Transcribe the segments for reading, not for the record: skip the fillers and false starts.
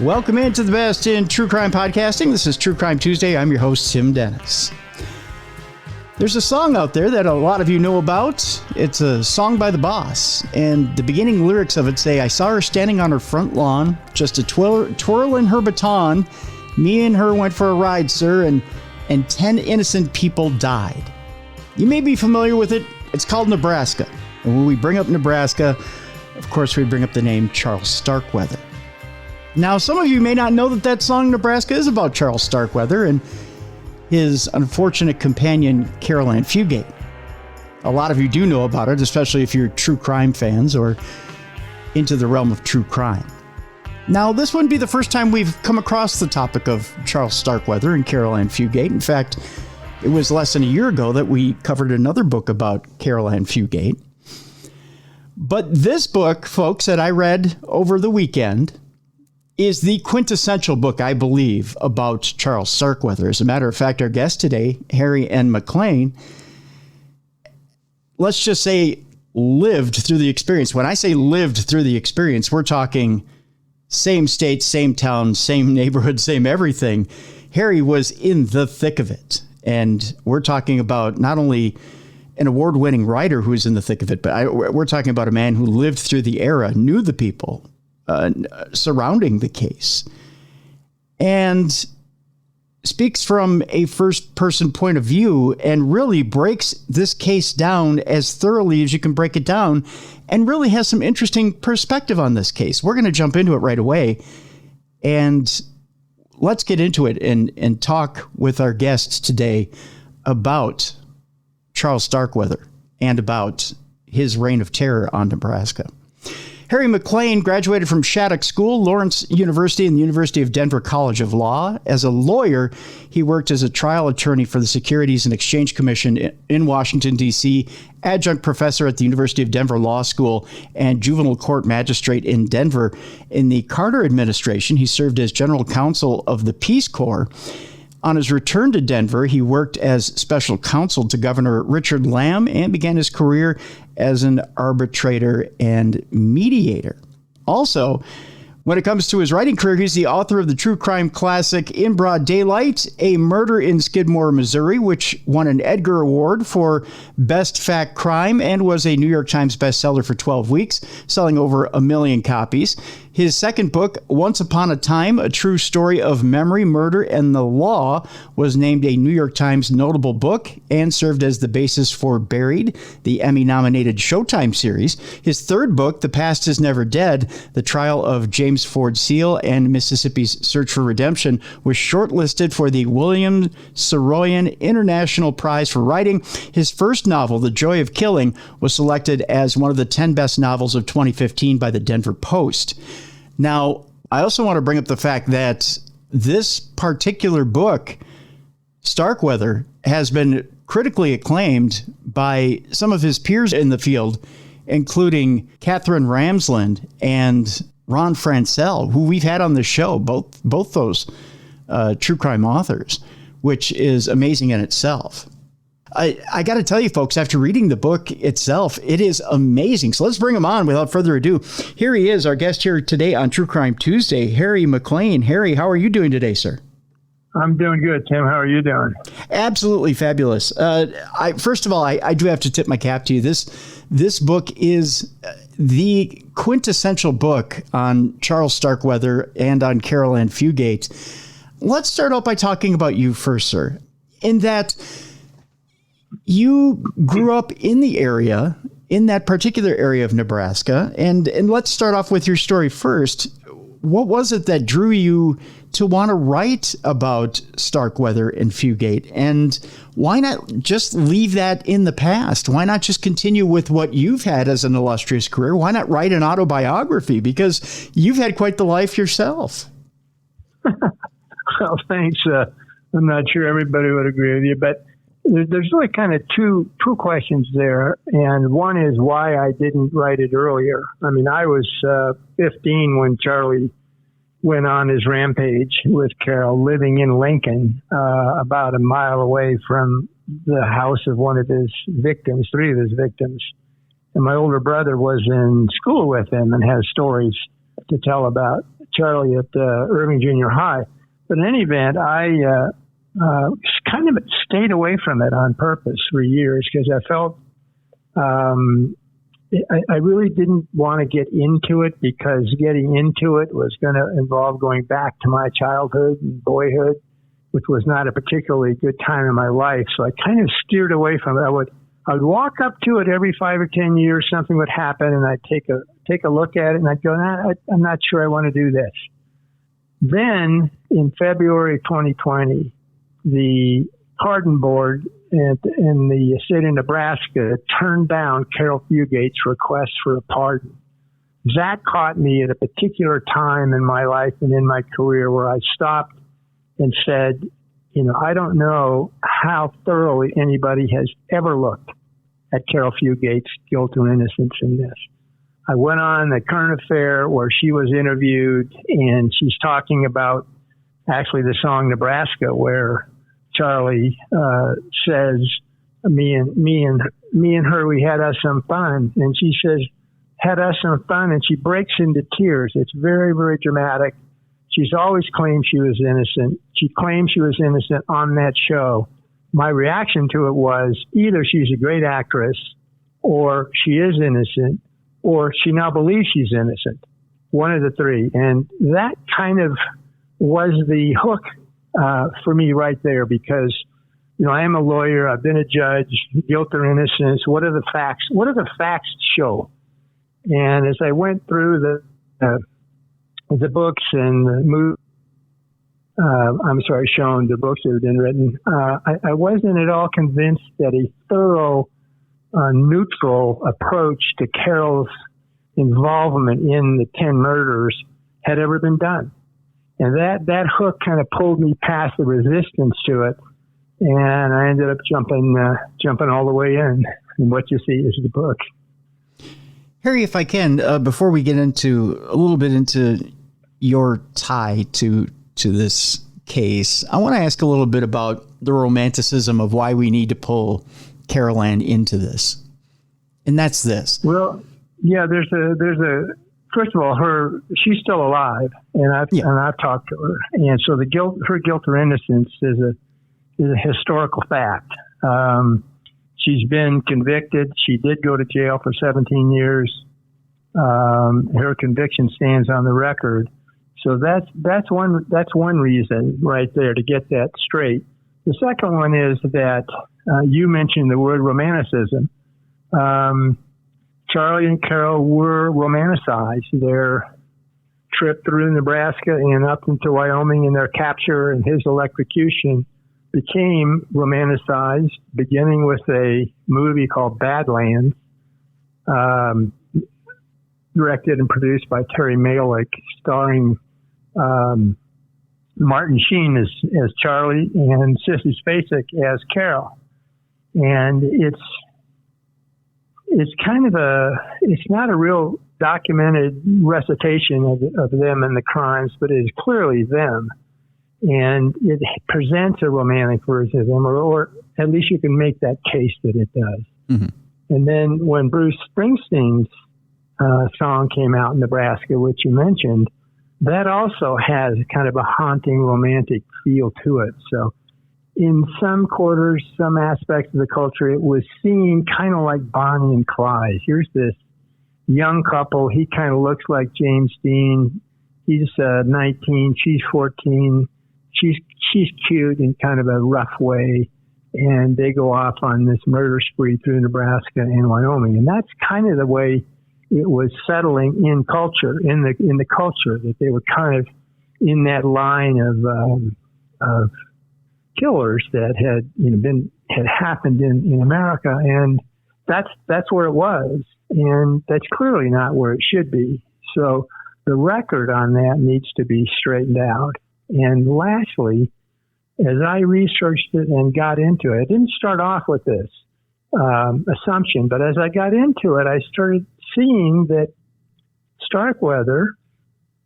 Welcome into the best in true crime podcasting. This is True Crime Tuesday. I'm your host, Tim Dennis. There's a song out there that a lot of you know about. It's a song by The Boss, and the beginning lyrics of it say, "I saw her standing on her front lawn, just a twirl in her baton. Me and her went for a ride, sir, and 10 innocent people died." You may be familiar with it. It's called Nebraska. And when we bring up Nebraska, of course, we bring up the name Charles Starkweather. Now, some of you may not know that song Nebraska is about Charles Starkweather and his unfortunate companion, Caril Ann Fugate. A lot of you do know about it, especially if you're true crime fans or into the realm of true crime. Now, this wouldn't be the first time we've come across the topic of Charles Starkweather and Caril Ann Fugate. In fact, it was less than a year ago that we covered another book about Caril Ann Fugate. But this book, folks, that I read over the weekend is the quintessential book, I believe, about Charles Starkweather. As a matter of fact, our guest today, Harry and MacLean, let's just say lived through the experience. When I say lived through the experience, we're talking same state, same town, same neighborhood, same everything. Harry was in the thick of it. And we're talking about not only an award-winning writer who's in the thick of it, but we're talking about a man who lived through the era, knew the people surrounding the case, and speaks from a first-person point of view and really breaks this case down as thoroughly as you can break it down and really has some interesting perspective on this case. We're going to jump into it right away, and let's get into it and talk with our guests today about Charles Starkweather and about his reign of terror on Nebraska. Harry MacLean graduated from Shattuck School, Lawrence University, and the University of Denver College of Law. As a lawyer, he worked as a trial attorney for the Securities and Exchange Commission in Washington, D.C., adjunct professor at the University of Denver Law School, and juvenile court magistrate in Denver. In the Carter administration, he served as general counsel of the Peace Corps. On his return to Denver, he worked as special counsel to Governor Richard Lamb and began his career as an arbitrator and mediator. Also, when it comes to his writing career, he's the author of the true crime classic In Broad Daylight, A Murder in Skidmore, Missouri, which won an Edgar Award for Best Fact Crime and was a New York Times bestseller for 12 weeks, selling over 1 million copies. His second book, Once Upon a Time, A True Story of Memory, Murder, and the Law, was named a New York Times notable book and served as the basis for Buried, the Emmy-nominated Showtime series. His third book, The Past Is Never Dead, The Trial of James Ford Seal and Mississippi's Search for Redemption, was shortlisted for the William Saroyan International Prize for Writing. His first novel, The Joy of Killing, was selected as one of the 10 best novels of 2015 by the Denver Post. Now, I also want to bring up the fact that this particular book, Starkweather, has been critically acclaimed by some of his peers in the field, including Catherine Ramsland and Ron Francel, who we've had on the show, both those true crime authors, which is amazing in itself. I got to tell you, folks, after reading the book itself, it is amazing. So let's bring him on without further ado. Here he is, our guest here today on True Crime Tuesday, Harry MacLean. Harry, how are you doing today, sir? I'm doing good, Tim. How are you doing? Absolutely fabulous. First of all, I do have to tip my cap to you. This book is the quintessential book on Charles Starkweather and on Caril Ann Fugate. Let's start out by talking about you first, sir, in that you grew up in the area, in that particular area of Nebraska. And let's start off with your story first. What was it that drew you to want to write about Starkweather and Fugate? And why not just leave that in the past? Why not just continue with what you've had as an illustrious career? Why not write an autobiography? Because you've had quite the life yourself. Well, thanks. I'm not sure everybody would agree with you, but there's really kind of two questions there. And one is why I didn't write it earlier. I mean, I was 15 when Charlie went on his rampage with Caril, living in Lincoln, about a mile away from the house of one of his victims, 3 of his victims. And my older brother was in school with him and has stories to tell about Charlie at Irving Junior High. But in any event, I kind of stayed away from it on purpose for years because I felt I really didn't want to get into it, because getting into it was going to involve going back to my childhood and boyhood, which was not a particularly good time in my life. So I kind of steered away from it. I would walk up to it every 5 or 10 years. Something would happen, and I'd take a look at it, and I'd go, I'm not sure I want to do this. Then in February 2020, the pardon board in the state of Nebraska turned down Caril Fugate's request for a pardon. That caught me at a particular time in my life and in my career where I stopped and said, I don't know how thoroughly anybody has ever looked at Caril Fugate's guilt or innocence in this. I went on the current affair where she was interviewed, and she's talking about actually the song Nebraska, where Charlie says, me and her, we had us some fun. And she says, had us some fun, and she breaks into tears. It's very, very dramatic. She's always claimed she was innocent. She claimed she was innocent on that show. My reaction to it was either she's a great actress, or she is innocent, or she now believes she's innocent. One of the three. And that kind of was the hook for me right there, because, I am a lawyer. I've been a judge. Guilt or innocence. What are the facts? What do the facts show? And as I went through the books and the movie, shown the books that have been written, I wasn't at all convinced that a thorough, neutral approach to Caril's involvement in the 10 murders had ever been done. And that hook kind of pulled me past the resistance to it, and I ended up jumping all the way in. And what you see is the book. Harry, if I can, before we get into a little bit into your tie to this case, I want to ask a little bit about the romanticism of why we need to pull Caril Ann into this. And that's this. Well, yeah, there's a first of all, she's still alive, and I've talked to her, and so her guilt or innocence is a historical fact. She's been convicted. She did go to jail for 17 years. Her conviction stands on the record. So that's one reason right there to get that straight. The second one is that you mentioned the word romanticism. Charlie and Caril were romanticized. Their trip through Nebraska and up into Wyoming and their capture and his electrocution became romanticized, beginning with a movie called Badlands, directed and produced by Terry Malick, starring Martin Sheen as Charlie and Sissy Spacek as Caril. And it's kind of it's not a real documented recitation of them and the crimes, but it is clearly them. And it presents a romantic version of them, or at least you can make that case that it does. Mm-hmm. And then when Bruce Springsteen's song came out in Nebraska, which you mentioned, that also has kind of a haunting romantic feel to it. So in some quarters, some aspects of the culture, it was seen kind of like Bonnie and Clyde. Here's this young couple. He kind of looks like James Dean. He's 19, she's 14. She's cute in kind of a rough way, and they go off on this murder spree through Nebraska and Wyoming. And that's kind of the way it was settling in culture, in the culture, that they were kind of in that line of killers that had happened in America, and that's where it was, and that's clearly not where it should be. So the record on that needs to be straightened out. And lastly, as I researched it and got into it, I didn't start off with this assumption, but as I got into it, I started seeing that Starkweather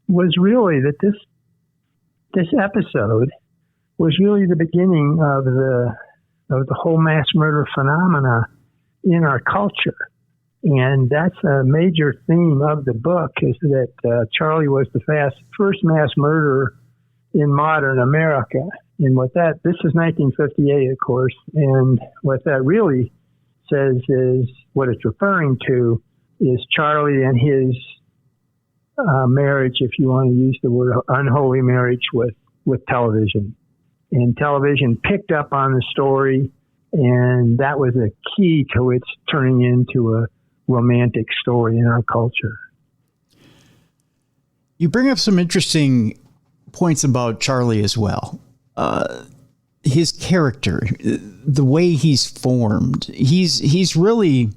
was really that this episode was really the beginning of the whole mass murder phenomena in our culture. And that's a major theme of the book, is that Charlie was the first mass murderer in modern America. And this is 1958, of course, and what that really says is, what it's referring to is Charlie and his marriage, if you want to use the word unholy marriage, with television. And television picked up on the story, and that was a key to its turning into a romantic story in our culture. You bring up some interesting points about Charlie as well. His character, the way he's formed, he's really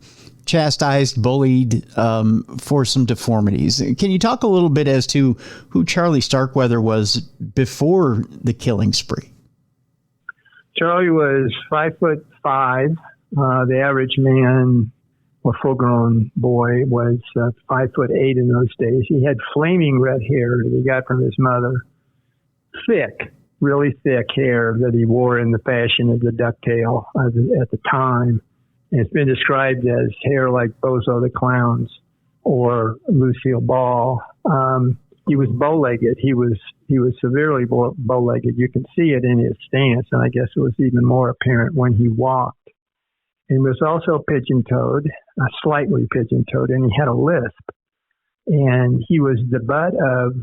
chastised, bullied for some deformities. Can you talk a little bit as to who Charlie Starkweather was before the killing spree? Charlie was 5'5". The average man or full-grown boy was 5'8" in those days. He had flaming red hair that he got from his mother. Thick, really thick hair that he wore in the fashion of the ducktail at the time. And it's been described as hair like Bozo the Clown's or Lucille Ball. He was bow-legged. He was severely bow-legged. You can see it in his stance, and I guess it was even more apparent when he walked. And he was also pigeon-toed, slightly pigeon-toed, and he had a lisp. And he was the butt of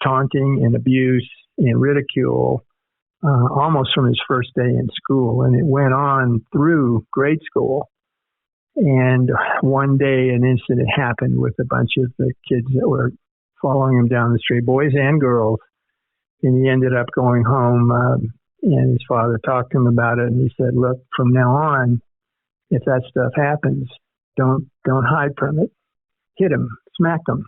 taunting and abuse and ridicule almost from his first day in school. And it went on through grade school. And one day an incident happened with a bunch of the kids that were following him down the street, boys and girls. And he ended up going home, and his father talked to him about it. And he said, look, from now on, if that stuff happens, don't hide from it. Hit him, smack him.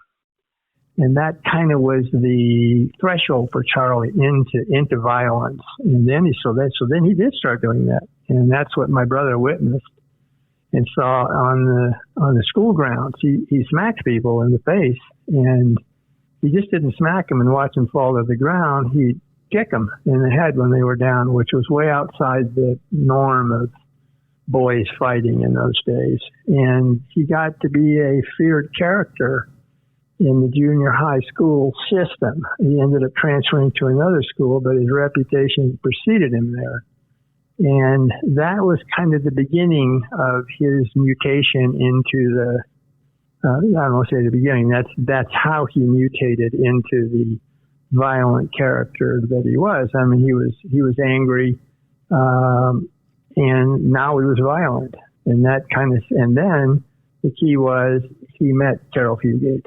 And that kind of was the threshold for Charlie into violence. And then then he did start doing that. And that's what my brother witnessed and saw on the school grounds. He smacked people in the face, and he just didn't smack them and watch them fall to the ground. He'd kick them in the head when they were down, which was way outside the norm of boys fighting in those days. And he got to be a feared character in the junior high school system. He ended up transferring to another school, but his reputation preceded him there. And that was kind of the beginning of his mutation into the, I don't want to say the beginning, that's how he mutated into the violent character that he was. I mean, he was angry, and now he was violent. And then the key was he met Caril Fugate,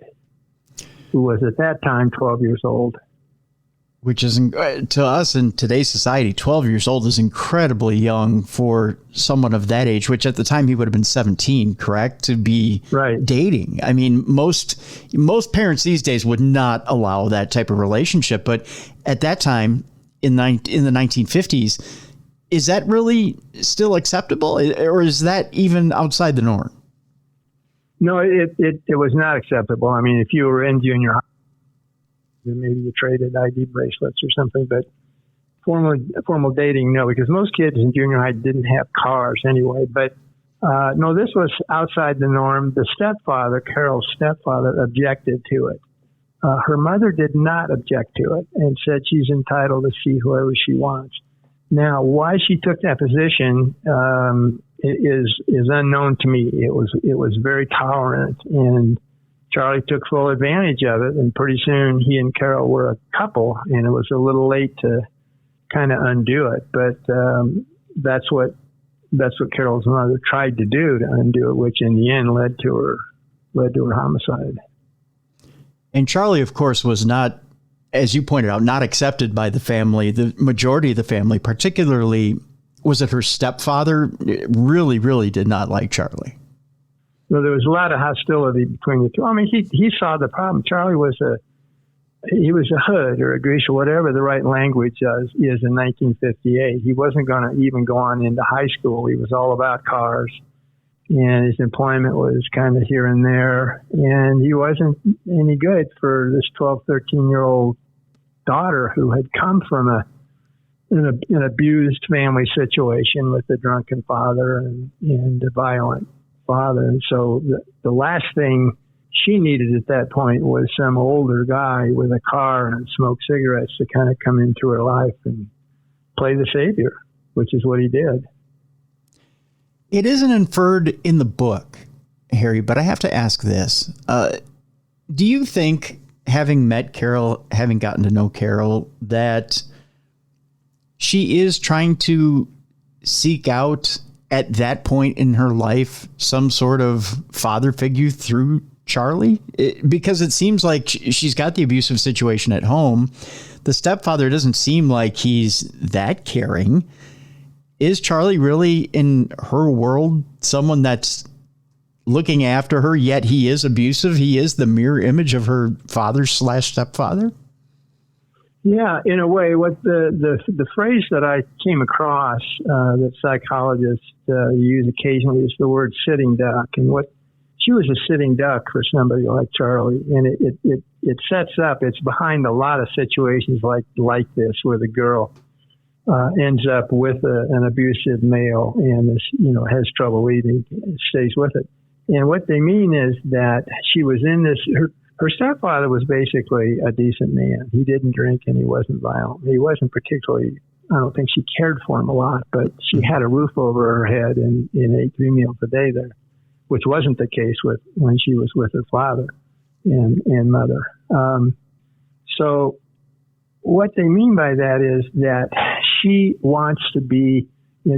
who was at that time 12 years old. Which is, to us in today's society, 12 years old is incredibly young for someone of that age, which at the time he would have been 17, correct? To be dating. I mean, most parents these days would not allow that type of relationship. But at that time, in the 1950s, is that really still acceptable? Or is that even outside the norm? No, it was not acceptable. I mean, if you were in junior high, maybe you traded ID bracelets or something, but formal dating, no, because most kids in junior high didn't have cars anyway. But no, this was outside the norm. The stepfather, Caril's stepfather, objected to it. Her mother did not object to it and said she's entitled to see whoever she wants. Now, why she took that position is unknown to me. It was very tolerant, and Charlie took full advantage of it, and pretty soon he and Caril were a couple, and it was a little late to kind of undo it. But that's what Caril's mother tried to do to undo it, which in the end led to her homicide. And Charlie, of course, was not, as you pointed out, not accepted by the family, the majority of the family, particularly, was it her stepfather? Really, really did not like Charlie. So there was a lot of hostility between the two. I mean, he saw the problem. Charlie was a hood or a grease or whatever the right language is in 1958. He wasn't going to even go on into high school. He was all about cars, and his employment was kind of here and there. And he wasn't any good for this 12, 13-year-old daughter who had come from an abused family situation with a drunken father and a violent father. And so the last thing she needed at that point was some older guy with a car and smoke cigarettes to kind of come into her life and play the savior, which is what he did. It isn't inferred in the book, Harry, but I have to ask this. Do you think, having met Caril, having gotten to know Caril, that she is trying to seek out at that point in her life some sort of father figure through Charlie? Because it seems like she's got the abusive situation at home. The stepfather doesn't seem like he's that caring. Is Charlie really, in her world, someone that's looking after her, yet he is abusive? He is the mirror image of her father/stepfather? Yeah, in a way. What the phrase that I came across that psychologists use occasionally is the word sitting duck. And what she was a sitting duck for somebody like Charlie. And it sets up, it's behind a lot of situations like this, where the girl ends up with an abusive male and is, has trouble eating, stays with it. And what they mean is that she was in this, her stepfather was basically a decent man. He didn't drink and he wasn't violent. He wasn't particularly, I don't think she cared for him a lot, but she had a roof over her head and ate 3 meals a day there, which wasn't the case when she was with her father and mother. So what they mean by that is that she wants to be,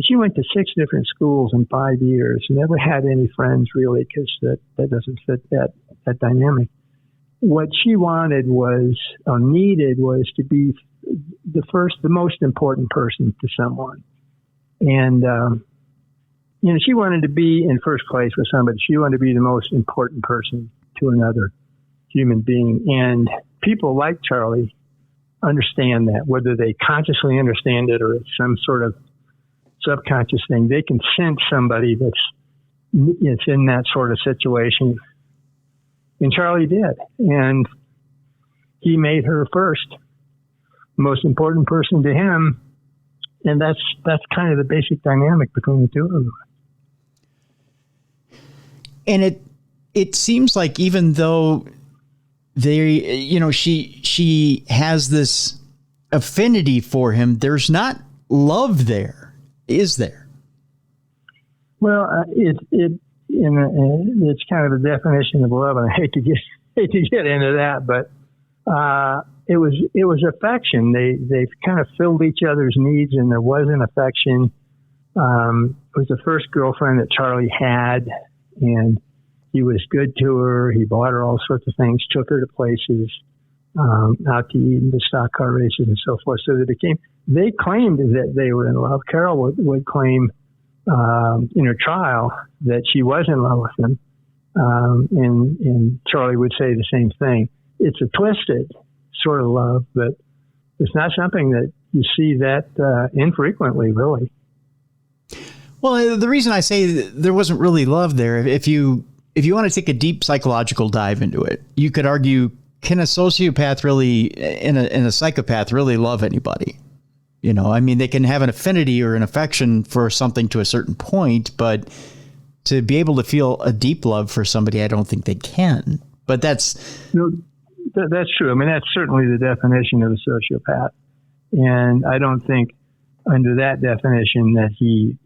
she went to 6 different schools in 5 years, never had any friends really, because that doesn't fit that dynamic. What she wanted was, or needed, was to be the most important person to someone. And, she wanted to be in first place with somebody. She wanted to be the most important person to another human being. And people like Charlie understand that, whether they consciously understand it or it's some sort of subconscious thing. They can sense somebody that's in that sort of situation. And Charlie did. And he made her first, most important person to him. And that's kind of the basic dynamic between the two of them. And it seems like, even though she has this affinity for him, there's not love there, is there? Well, it's kind of a definition of love, and I hate to get into that, but it was affection. They kind of filled each other's needs, and there was an affection. It was the first girlfriend that Charlie had, and he was good to her. He bought her all sorts of things, took her to places, out to eat, the stock car races and so forth. So they claimed that they were in love. Caril would claim in her trial that she was in love with him. And Charlie would say the same thing. It's a twisted sort of love, but it's not something that you see that infrequently, really. Well, the reason I say there wasn't really love there, if you want to take a deep psychological dive into it, you could argue, can a sociopath really, and a psychopath really love anybody? They can have an affinity or an affection for something to a certain point, but to be able to feel a deep love for somebody, I don't think they can. But that's true. I mean, that's certainly the definition of a sociopath. And I don't think under that definition that he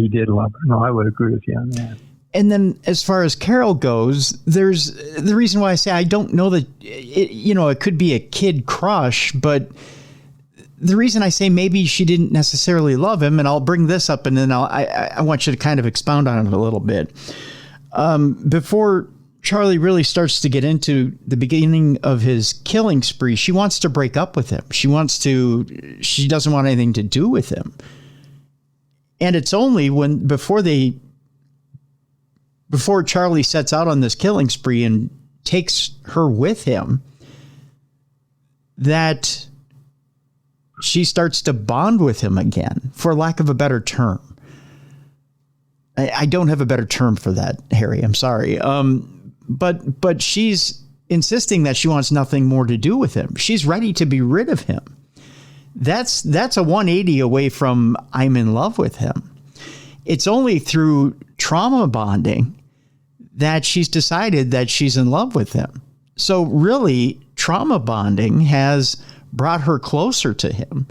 did love her. No, I would agree with you on that. And then as far as Caril goes, there's the reason why I say I don't know that, it could be a kid crush, but the reason I say maybe she didn't necessarily love him, and I'll bring this up and then I want you to kind of expound on it a little bit. Before Charlie really starts to get into the beginning of his killing spree, she wants to break up with him. She doesn't want anything to do with him. And it's only before Charlie sets out on this killing spree and takes her with him that she starts to bond with him again, for lack of a better term. I don't have a better term for that, Harry. I'm sorry. But she's insisting that she wants nothing more to do with him. She's ready to be rid of him. That's a 180 away from I'm in love with him. It's only through trauma bonding that she's decided that she's in love with him. So really, trauma bonding has brought her closer to him.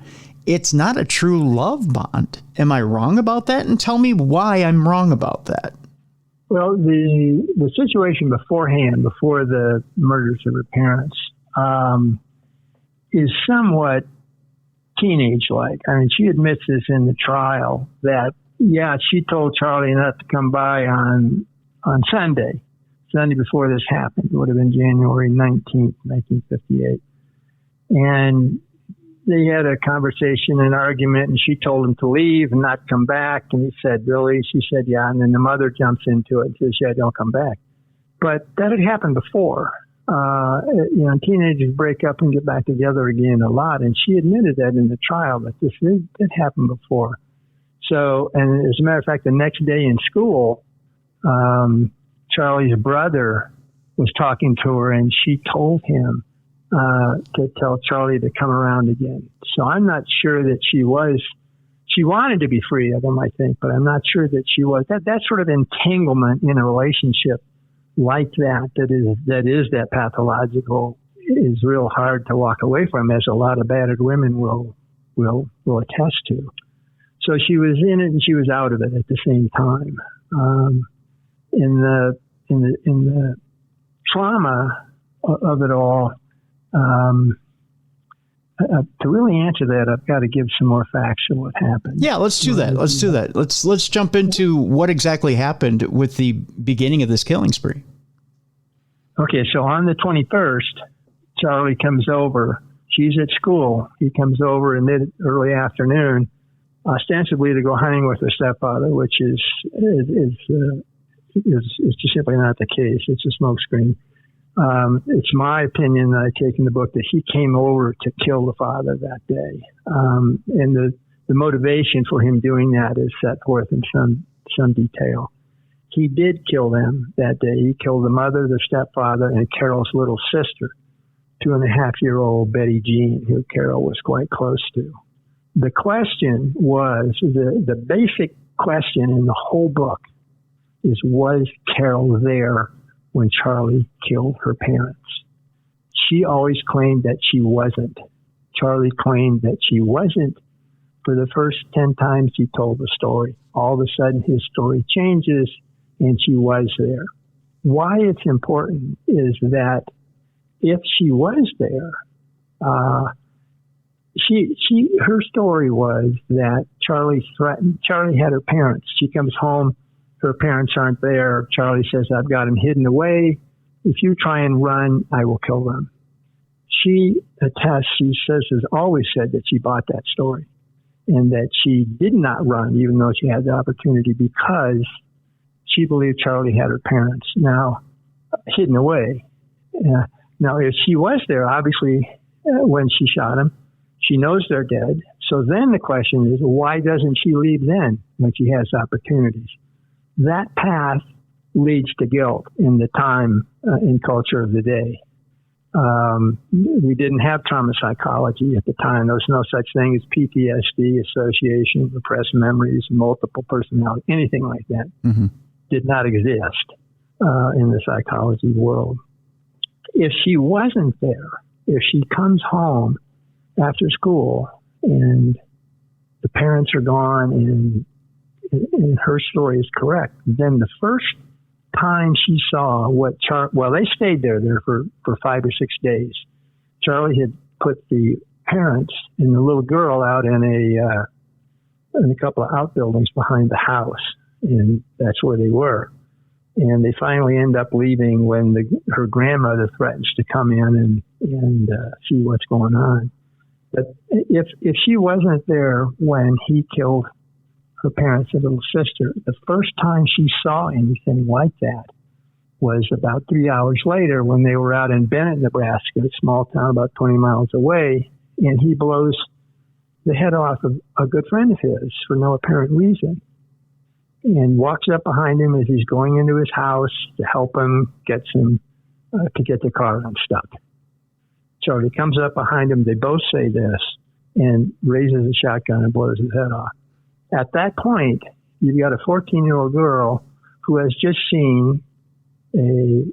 It's not a true love bond. Am I wrong about that? And tell me why I'm wrong about that. Well, the situation beforehand, before the murders of her parents, is somewhat teenage-like. I mean, she admits this in the trial that, yeah, she told Charlie not to come by on Sunday before this happened. It would have been January 19th, 1958. And they had a conversation, an argument, and she told him to leave and not come back. And he said, really? She said, yeah. And then the mother jumps into it and says, yeah, don't come back. But that had happened before. Teenagers break up and get back together again a lot. And she admitted that in the trial, that this did happen before. So, and as a matter of fact, the next day in school, Charlie's brother was talking to her, and she told him to tell Charlie to come around again. So I'm not sure that she wanted to be free of him, I think, but I'm not sure that she was. That sort of entanglement in a relationship like that is that pathological is real hard to walk away from, as a lot of battered women will attest to. So she was in it and she was out of it at the same time. In the trauma of it all, to really answer that, I've got to give some more facts of what happened. Yeah, let's do that. Let's jump into what exactly happened with the beginning of this killing spree. Okay, so on the 21st, Charlie comes over. She's at school. He comes over in early afternoon, ostensibly to go hunting with her stepfather, which is just simply not the case. It's a smokescreen. It's my opinion that I take in the book that he came over to kill the father that day. And the motivation for him doing that is set forth in some detail. He did kill them that day. He killed the mother, the stepfather, and Carol's little sister, 2.5-year-old Betty Jean, who Carol was quite close to. The question was, the basic question in the whole book is, was Carol there when Charlie killed her parents? She always claimed that she wasn't. Charlie claimed that she wasn't. For the first 10 times he told the story, all of a sudden his story changes and she was there. Why it's important is that if she was there, her story was that Charlie had her parents. She comes home, her parents aren't there. Charlie says, I've got them hidden away. If you try and run, I will kill them. She attests, she says, has always said that she bought that story and that she did not run, even though she had the opportunity, because she believed Charlie had her parents now hidden away. Now, if she was there, obviously, when she shot him, she knows they're dead. So then the question is, why doesn't she leave then when she has opportunities? That path leads to guilt in the time and culture of the day. We didn't have trauma psychology at the time. There was no such thing as PTSD, association, repressed memories, multiple personality, anything like that. Mm-hmm. Did not exist in the psychology world. If she wasn't there, if she comes home after school and the parents are gone and her story is correct, then the first time she saw they stayed there for 5 or 6 days. Charlie had put the parents and the little girl out in a couple of outbuildings behind the house, and that's where they were. And they finally end up leaving when her grandmother threatens to come in and see what's going on. But if she wasn't there when he killed her parents and little sister, the first time she saw anything like that was about 3 hours later when they were out in Bennett, Nebraska, a small town about 20 miles away, and he blows the head off of a good friend of his for no apparent reason, and walks up behind him as he's going into his house to help him get the car unstuck. Charlie comes up behind him. They both say this and raises a shotgun and blows his head off. At that point, you've got a 14-year-old girl who has just seen a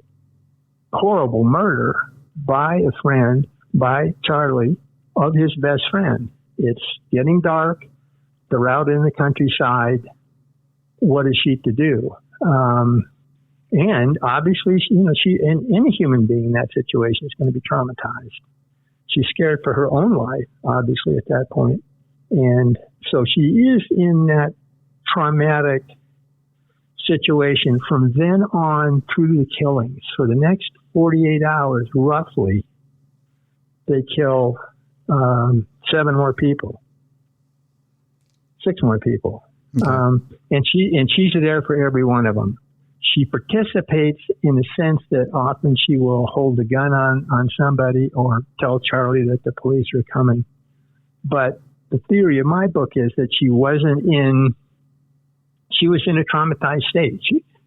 horrible murder by a friend, by Charlie, of his best friend. It's getting dark. They're out in the countryside. What is she to do? And obviously, and any human being in that situation is going to be traumatized. She's scared for her own life, obviously, at that point. And so she is in that traumatic situation from then on through the killings. For the next 48 hours, roughly, they kill 7 more people, 6 more people. Okay. And she's there for every one of them. She participates in the sense that often she will hold a gun on somebody or tell Charlie that the police are coming. But the theory of my book is that she was in a traumatized state.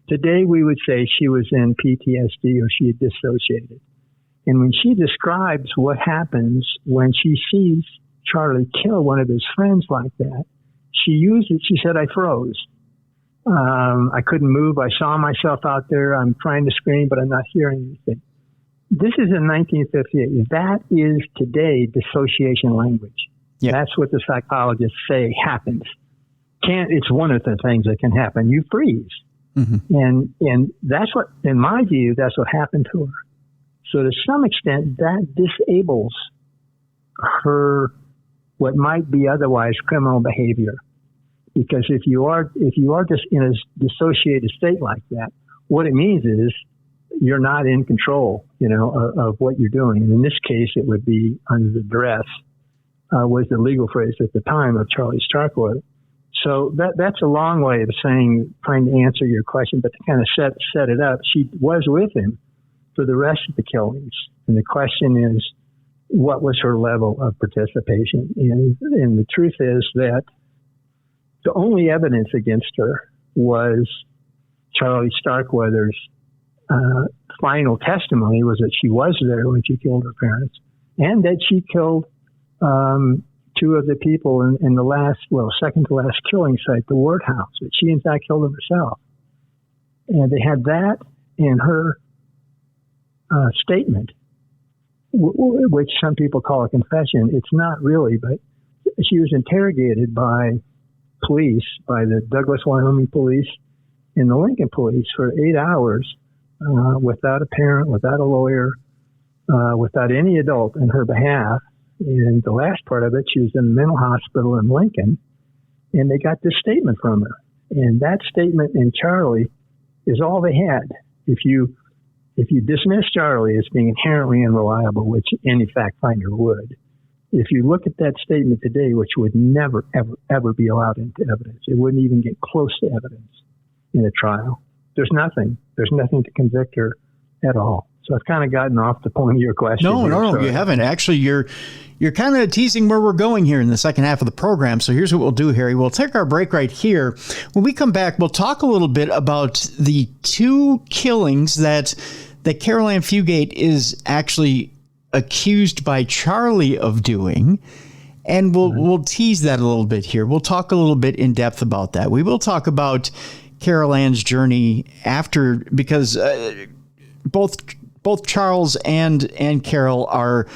Today we would say she was in PTSD or she had dissociated. And when she describes what happens when she sees Charlie kill one of his friends like that, she said, I froze. I couldn't move. I saw myself out there. I'm trying to scream, but I'm not hearing anything. This is in 1958. That is today dissociation language. Yeah. That's what the psychologists say happens. It's one of the things that can happen. You freeze. Mm-hmm. And that's what, in my view, that's what happened to her. So to some extent, that disables her, what might be otherwise criminal behavior. Because if you are just in a dissociated state like that, what it means is you're not in control, of what you're doing. And in this case, it would be under the duress, was the legal phrase at the time of Charlie Starkweather. So that's a long way of saying, trying to answer your question, but to kind of set it up, she was with him for the rest of the killings. And the question is, what was her level of participation? And the truth is that the only evidence against her was Charlie Starkweather's final testimony was that she was there when she killed her parents, and that she killed 2 of the people in the second to last killing site, the Ward House, that she in fact killed them herself. And they had that in her statement, which some people call a confession. It's not really, but she was interrogated by police, by the Douglas, Wyoming police and the Lincoln police for 8 hours without a parent, without a lawyer, without any adult in her behalf. And the last part of it, she was in a mental hospital in Lincoln, and they got this statement from her. And that statement in Charlie is all they had. If you dismiss Charlie as being inherently unreliable, which any fact finder would, if you look at that statement today, which would never, ever, ever be allowed into evidence, it wouldn't even get close to evidence in a trial. There's nothing to convict her at all. So I've kind of gotten off the point of your question. No, you haven't. Actually, you're kind of teasing where we're going here in the second half of the program. So here's what we'll do, Harry. We'll take our break right here. When we come back, we'll talk a little bit about the 2 killings that Caril Ann Fugate is actually accused by Charlie of doing. And we'll tease that a little bit here. We'll talk a little bit in depth about that. We will talk about Caril Ann's journey after, because both Charles and Caril are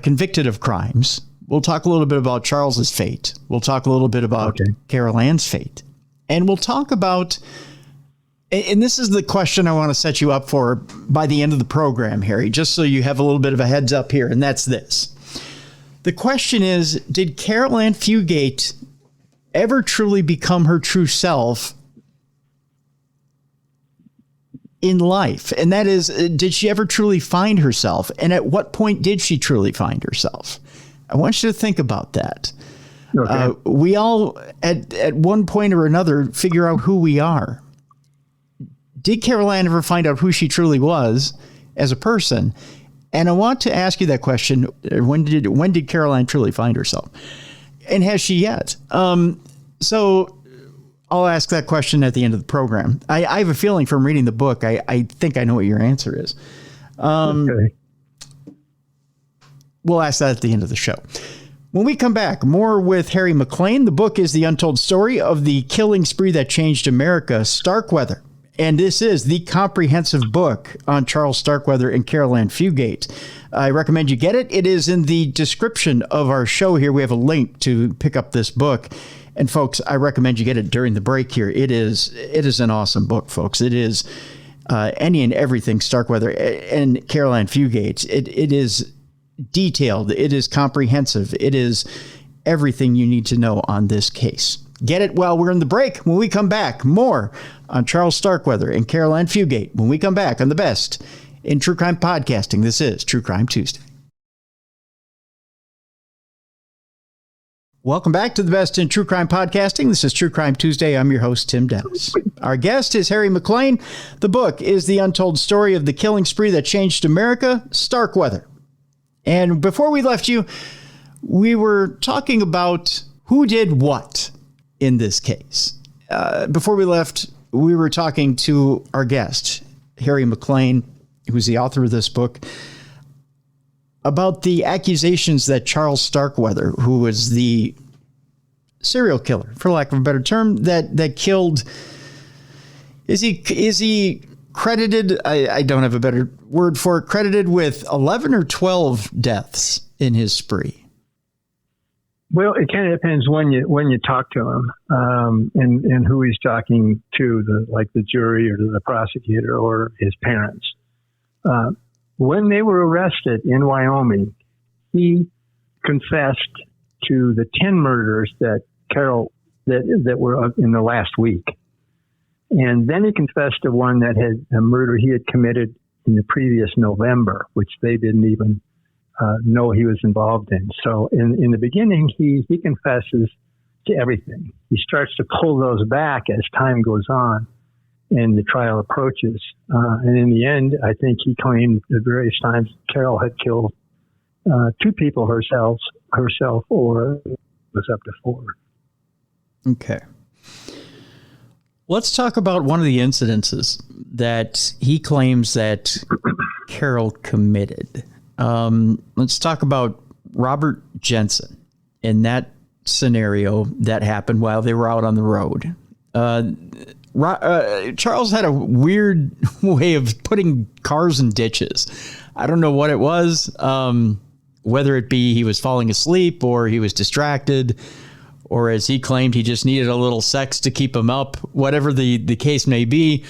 convicted of crimes. We'll talk a little bit about Charles's fate. We'll talk a little bit about Caril Ann's fate. And we'll talk about, and this is the question I want to set you up for by the end of the program, Harry, just so you have a little bit of a heads up here, and that's this. The question is, did Caril Ann Fugate ever truly become her true self in life? And that is, did she ever truly find herself? And at what point did she truly find herself? I want you to think about that. Okay. We all, at one point or another, figure out who we are. Did Caril Ann ever find out who she truly was as a person? And I want to ask you that question. When did Caril Ann truly find herself? And has she yet? So I'll ask that question at the end of the program. I have a feeling from reading the book, I think I know what your answer is. Okay. We'll ask that at the end of the show. When we come back, more with Harry MacLean. The book is The Untold Story of the Killing Spree That Changed America, Starkweather. And this is the comprehensive book on Charles Starkweather and Caril Ann Fugate. I recommend you get it. It is in the description of our show here. We have a link to pick up this book. And folks, I recommend you get it during the break here. It is an awesome book, folks. It is any and everything Starkweather and Caril Ann Fugate. It is detailed. It is comprehensive. It is everything you need to know on this case. Get it while we're in the break. When we come back, more on Charles Starkweather and Caril Ann Fugate. When we come back on the best in true crime podcasting, this is True Crime Tuesday. Welcome back to the best in true crime podcasting. This is True Crime Tuesday. I'm your host, Tim Dennis. Our guest is Harry MacLean. The book is The Untold Story of the Killing Spree That Changed America, Starkweather. And before we left you, we were talking about who did what in this case. Before we left, we were talking to our guest, Harry MacLean, who's the author of this book, about the accusations that Charles Starkweather, who was the serial killer, for lack of a better term, that killed, is he credited, I don't have a better word for it, credited with 11 or 12 deaths in his spree? Well, it kind of depends when you talk to him, and who he's talking to, like the jury or to the prosecutor or his parents. When they were arrested in Wyoming, he confessed to the 10 murders that were in the last week. And then he confessed to one that had a murder he had committed in the previous November, which they didn't even know he was involved in. So in the beginning, he confesses to everything. He starts to pull those back as time goes on and the trial approaches. And in the end, I think he claimed at various times Caril had killed 2 people herself, or it was up to 4. Okay. Let's talk about one of the incidences that he claims that Caril committed. Let's talk about Robert Jensen in that scenario that happened while they were out on the road. Charles had a weird way of putting cars in ditches. I don't know what it was, whether it be he was falling asleep or he was distracted, or as he claimed, he just needed a little sex to keep him up, whatever the case may be.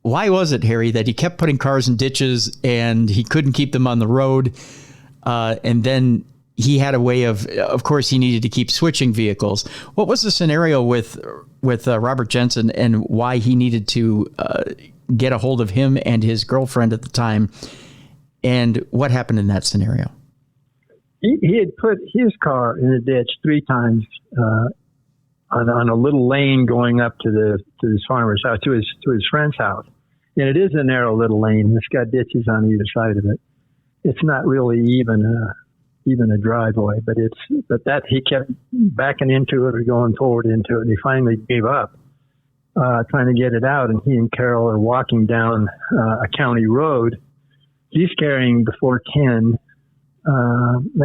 Why was it, Harry, that he kept putting cars in ditches and he couldn't keep them on the road? And then he had a way of course, he needed to keep switching vehicles. What was the scenario with Robert Jensen and why he needed to get a hold of him and his girlfriend at the time? And what happened in that scenario? He had put his car in a ditch 3 times on a little lane going up to his farmer's house, to his friend's house. And it is a narrow little lane. It's got ditches on either side of it. It's not really even a driveway, but that he kept backing into it or going forward into it. And he finally gave up trying to get it out. And he and Caril are walking down a county road. He's carrying the 410.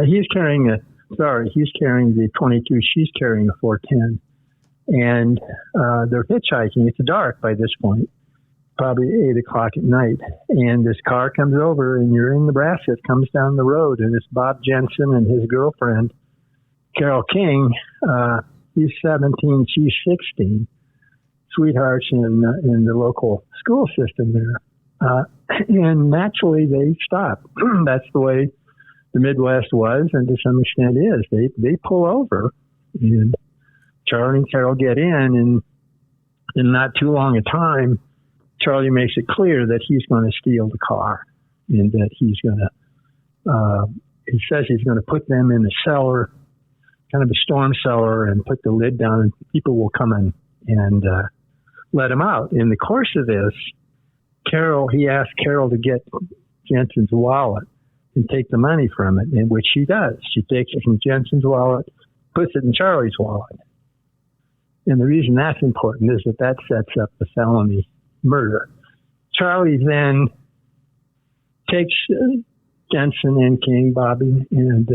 He's carrying the 22. She's carrying a 410. And they're hitchhiking. It's dark by this point, probably 8 o'clock at night. And this car comes over, and you're in Nebraska. It comes down the road, and it's Bob Jensen and his girlfriend, Carol King. He's 17, she's 16. Sweethearts in the local school system there. And naturally, they stop. That's the way the Midwest was, and to some extent is. They pull over, and Charlie and Caril get in, and in not too long a time, Charlie makes it clear that he's going to steal the car, and that he's going to, he says he's going to put them in a cellar, kind of a storm cellar, and put the lid down, and people will come in and let him out. In the course of this, he asked Caril to get Jensen's wallet and take the money from it, in which she does. She takes it from Jensen's wallet, puts it in Charlie's wallet. And the reason that's important is that sets up the felony murder. Charlie then takes Jensen and King, Bobby, and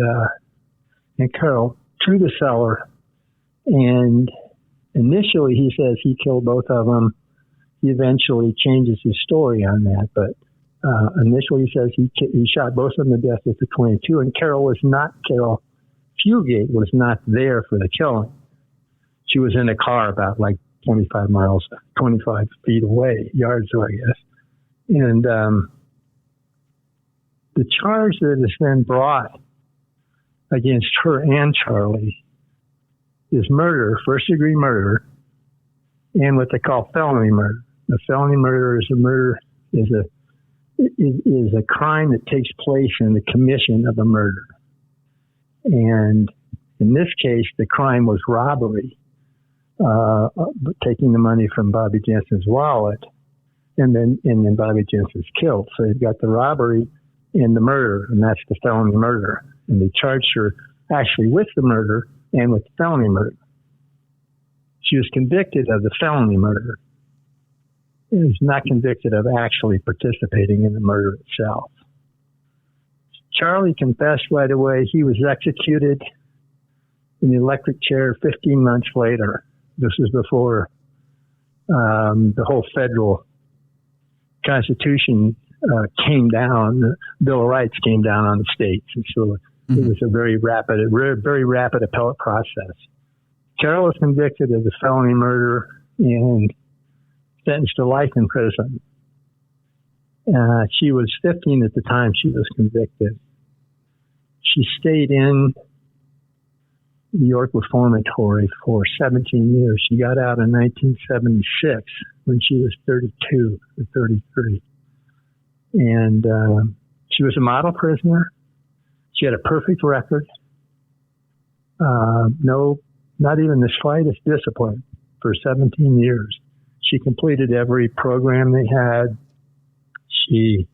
Caril to the cellar. And initially he says he killed both of them. he eventually changes his story on that. But initially he says he shot both of them to death with the .22, and Caril Fugate was not there for the killing. She was in a car about like 25 feet away, yards away, I guess. And the charge that is then brought against her and Charlie is murder, first-degree murder, and what they call felony murder. A felony murder is a crime that takes place in the commission of a murder. And in this case, the crime was robbery, taking the money from Bobby Jensen's wallet, and then Bobby Jensen's killed. So you've got the robbery and the murder, and that's the felony murder. And they charged her actually with the murder and with the felony murder. She was convicted of the felony murder. She was not convicted of actually participating in the murder itself. Charlie confessed right away. He was executed in the electric chair 15 months later. This is before the whole federal Constitution came down. The Bill of Rights came down on the states. And so it was a very rapid appellate process. Caril was convicted of the felony murder and sentenced to life in prison. She was 15 at the time she was convicted. She stayed in the York Reformatory for 17 years. She got out in 1976 when she was 32 or 33. And she was a model prisoner. She had a perfect record. Not even the slightest discipline for 17 years. She completed every program they had. She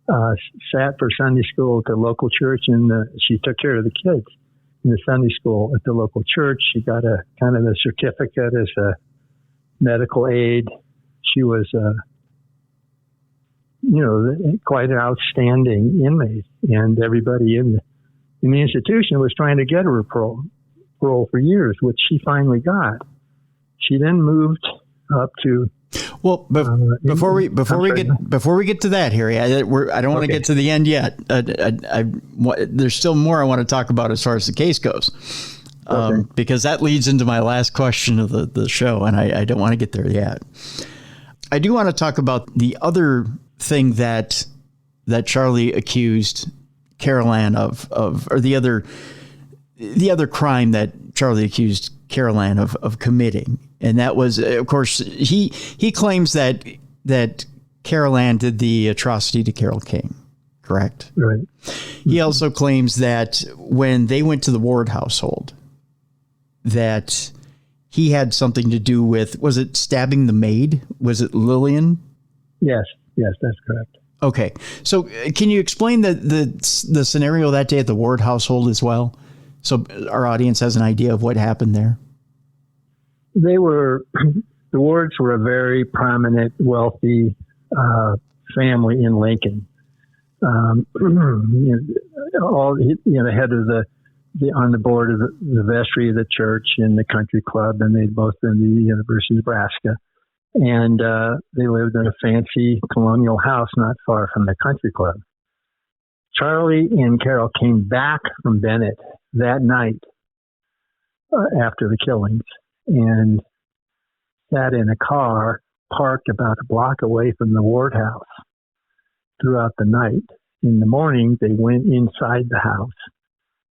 sat for Sunday school at the local church, and she took care of the kids in the Sunday school at the local church. She got a kind of a certificate as a medical aide. She was, quite an outstanding inmate, and everybody in the institution was trying to get her a parole for years, which she finally got. She then moved up to. Well, before we get to that, Harry, I don't want to get to the end yet. There's still more I want to talk about as far as the case goes, because that leads into my last question of the show, and I don't want to get there yet. I do want to talk about the other thing that Charlie accused Caril Ann of, or the other crime that Charlie accused Caril Ann of committing. And that was, of course, he claims that Caril Ann did the atrocity to Carole King, correct? Right. He also claims that when they went to the Ward household, that he had something to do with, was it stabbing the maid? Was it Lillian? Yes, that's correct. Okay. So can you explain the scenario that day at the Ward household as well? So our audience has an idea of what happened there. The Wards were a very prominent, wealthy family in Lincoln. The head of on the board of the vestry of the church and the country club, and they'd both been to the University of Nebraska. And they lived in a fancy colonial house not far from the country club. Charlie and Caril came back from Bennett that night after the killings and sat in a car parked about a block away from the Ward house throughout the night. In the morning, they went inside the house.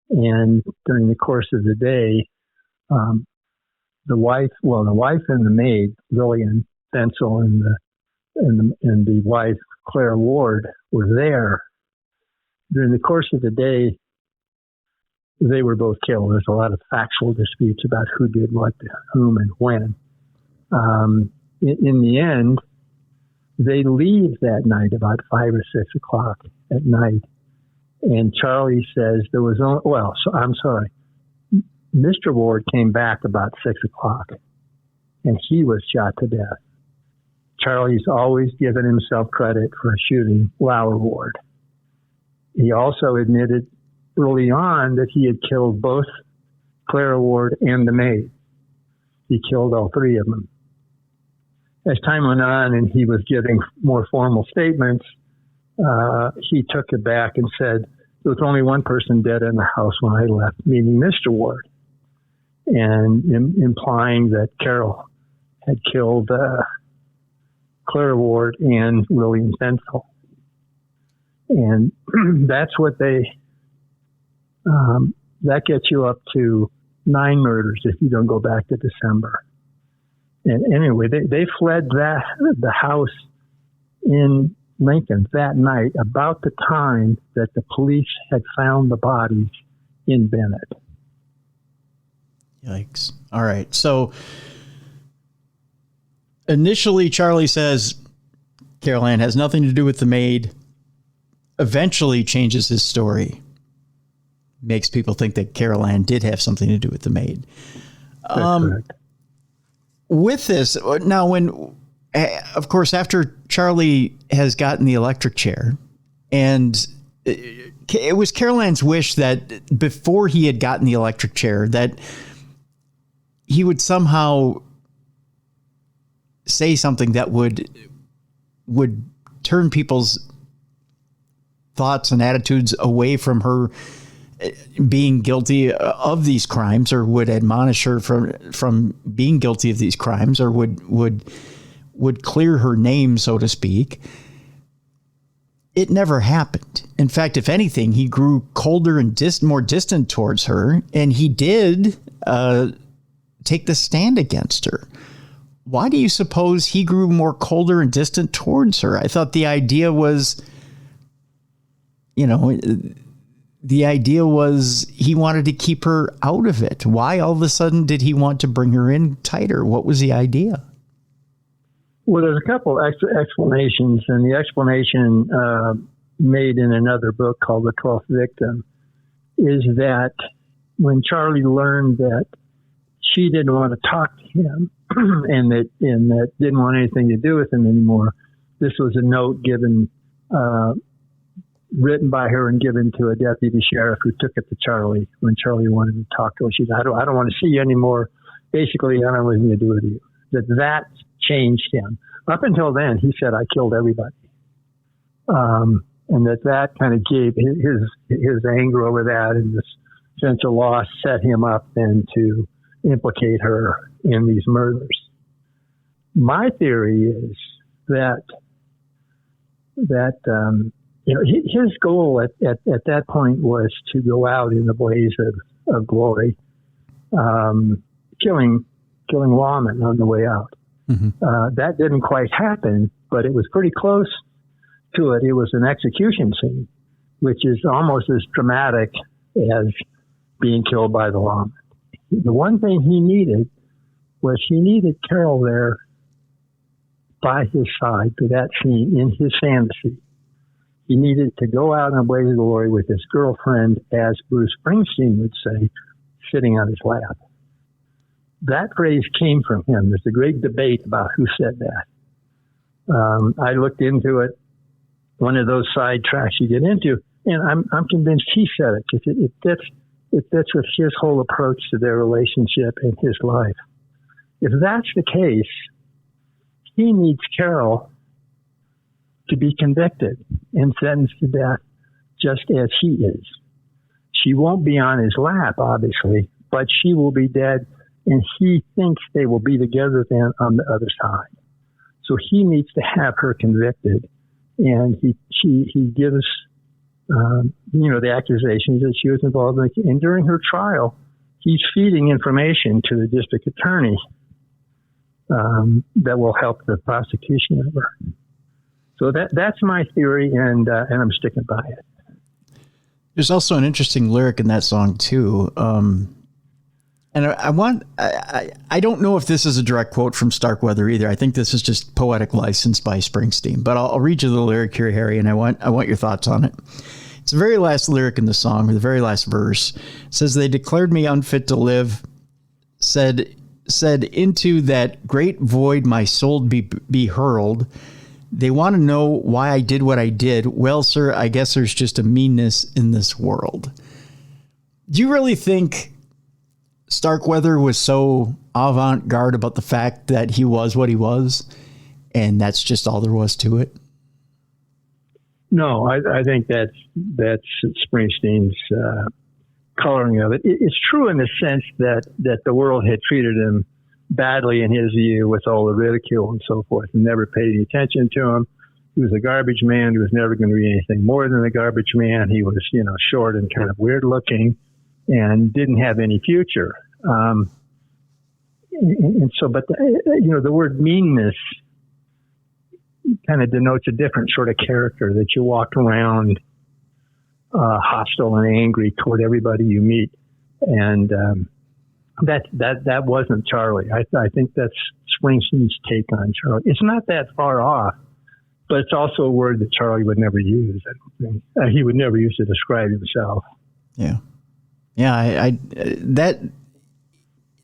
And during the course of the day, the wife and the maid, Lillian Bensel, and the wife, Claire Ward, were there. During the course of the day, they were both killed. There's a lot of factual disputes about who did what to whom and when. In the end, they leave that night about 5 or 6 o'clock at night. And Charlie says there was Mr. Ward came back about 6 o'clock, and he was shot to death. Charlie's always given himself credit for shooting Lauer Ward. He also admitted early on that he had killed both Clara Ward and the maid. He killed all three of them. as time went on and he was giving more formal statements, he took it back and said, there was only one person dead in the house when I left, meaning Mr. Ward, and implying that Caril had killed Clara Ward and Lillian Fensel. And that's what that gets you up to 9 murders if you don't go back to December. And anyway, they fled the house in Lincoln that night about the time that the police had found the bodies in Bennett. Yikes. All right. So initially, Charlie says Caril Ann has nothing to do with the maid. Eventually changes his story. Makes people think that Caril Ann did have something to do with the maid. With this, now when, of course, after Charlie has gotten the electric chair, and it was Caril Ann's wish that before he had gotten the electric chair, that he would somehow say something that would turn people's thoughts and attitudes away from her being guilty of these crimes, or would admonish her from being guilty of these crimes, or would clear her name, so to speak. It never happened. In fact, if anything, he grew colder and more distant towards her, and he did take the stand against her. Why do you suppose he grew more colder and distant towards her? I thought the idea was, the idea was he wanted to keep her out of it. Why all of a sudden did he want to bring her in tighter? What was the idea? Well, there's a couple explanations, and the explanation made in another book called The 12th Victim is that when Charlie learned that she didn't want to talk to him and that didn't want anything to do with him anymore, this was a note written by her and given to a deputy sheriff who took it to Charlie when Charlie wanted to talk to her. She said, I don't want to see you anymore. Basically, I don't want anything to do with you. That changed him. Up until then, he said, I killed everybody. And that kind of gave his anger over that and this sense of loss set him up then to implicate her in these murders. My theory is that his goal at that point was to go out in the blaze of glory, killing lawmen on the way out. Mm-hmm. That didn't quite happen, but it was pretty close to it. It was an execution scene, which is almost as dramatic as being killed by the lawman. The one thing he needed was Caril there by his side for that scene in his fantasy. He needed to go out in a blaze of glory with his girlfriend, as Bruce Springsteen would say, sitting on his lap. That phrase came from him. There's a great debate about who said that. I looked into it, one of those side tracks you get into, and I'm convinced he said it because it fits with his whole approach to their relationship and his life. If that's the case, he needs Caril to be convicted and sentenced to death just as he is. She won't be on his lap, obviously, but she will be dead, and he thinks they will be together then on the other side. So he needs to have her convicted, and he gives the accusations that she was involved in. And during her trial, he's feeding information to the district attorney that will help the prosecution of her. So that's my theory, and I'm sticking by it. There's also an interesting lyric in that song too, and I don't know if this is a direct quote from Starkweather either. I think this is just poetic license by Springsteen. But I'll read you the lyric here, Harry, and I want your thoughts on it. It's the very last lyric in the song, or the very last verse. It says, "They declared me unfit to live. Said into that great void my soul be hurled. They want to know why I did what I did. Well, sir, I guess there's just a meanness in this world." Do you really think Starkweather was so avant-garde about the fact that he was what he was? and that's just all there was to it? No, I think that's Springsteen's coloring of it. It's true in the sense that the world had treated him badly in his view with all the ridicule and so forth, and never paid any attention to him. He was a garbage man. He was never going to be anything more than a garbage man. He was, short and kind of weird looking and didn't have any future. And so, but the word meanness kind of denotes a different sort of character, that you walk around hostile and angry toward everybody you meet. And that wasn't Charlie. I think that's Springsteen's take on Charlie. It's not that far off, but it's also a word that Charlie would never use. I don't think he would never use to describe himself. Yeah. I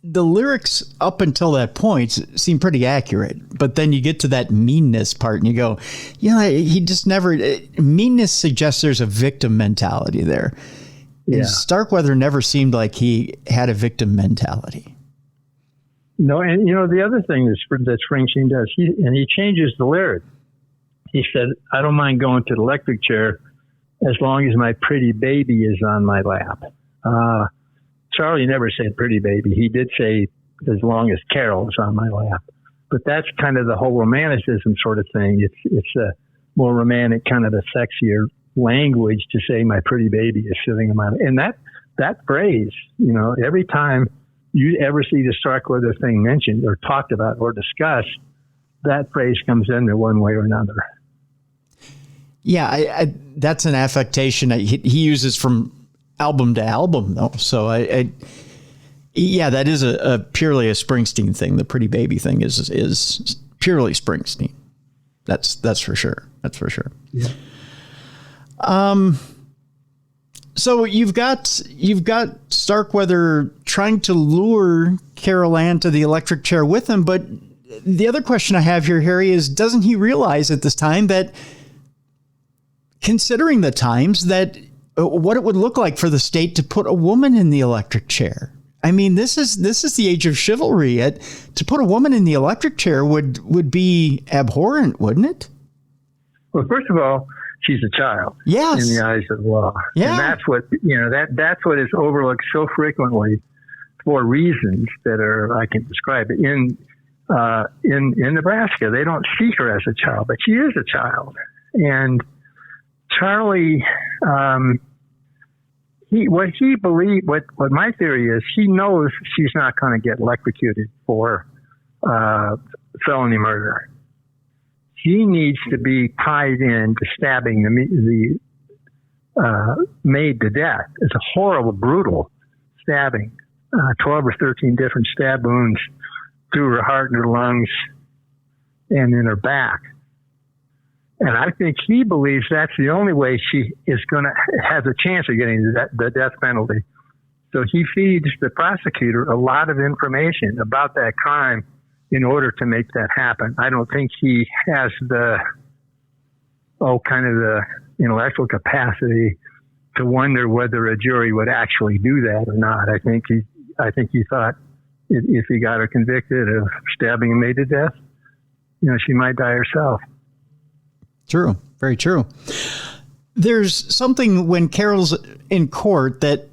the lyrics up until that point seem pretty accurate, but then you get to that meanness part and you go, he just never, meanness suggests there's a victim mentality there. Yeah. And Starkweather never seemed like he had a victim mentality. No, and the other thing that Springsteen does, he changes the lyric. He said, "I don't mind going to the electric chair as long as my pretty baby is on my lap." Charlie never said pretty baby. He did say as long as Caril is on my lap. But that's kind of the whole romanticism sort of thing. It's a more romantic, kind of a sexier language to say my pretty baby is sitting on my lap. And that phrase, every time you ever see the Starkweather thing mentioned or talked about or discussed, that phrase comes in there one way or another. Yeah, that's an affectation that he uses from album to album, though. So that is a purely a Springsteen thing. The pretty baby thing is purely Springsteen. That's for sure. That's for sure. Yeah. So you've got Starkweather trying to lure Caril Ann to the electric chair with him, but the other question I have here, Harry, is doesn't he realize at this time that, considering the times, that what it would look like for the state to put a woman in the electric chair? I mean, this is the age of chivalry. To put a woman in the electric chair would be abhorrent, wouldn't it? Well, first of all, she's a child. Yes. In the eyes of the law. Yeah. And that's what that's what is overlooked so frequently for reasons that I can describe it. In Nebraska, they don't see her as a child, but she is a child. And Charlie, what my theory is, he knows she's not going to get electrocuted for felony murder. He needs to be tied in to stabbing the maid to death. It's a horrible, brutal stabbing. 12 or 13 different stab wounds through her heart and her lungs and in her back. And I think he believes that's the only way she is going to have a chance of getting the death penalty. So he feeds the prosecutor a lot of information about that crime in order to make that happen. I don't think he has the intellectual capacity to wonder whether a jury would actually do that or not. I think he thought if he got her convicted of stabbing a maid to death, she might die herself. True. Very true. There's something when Caril's in court that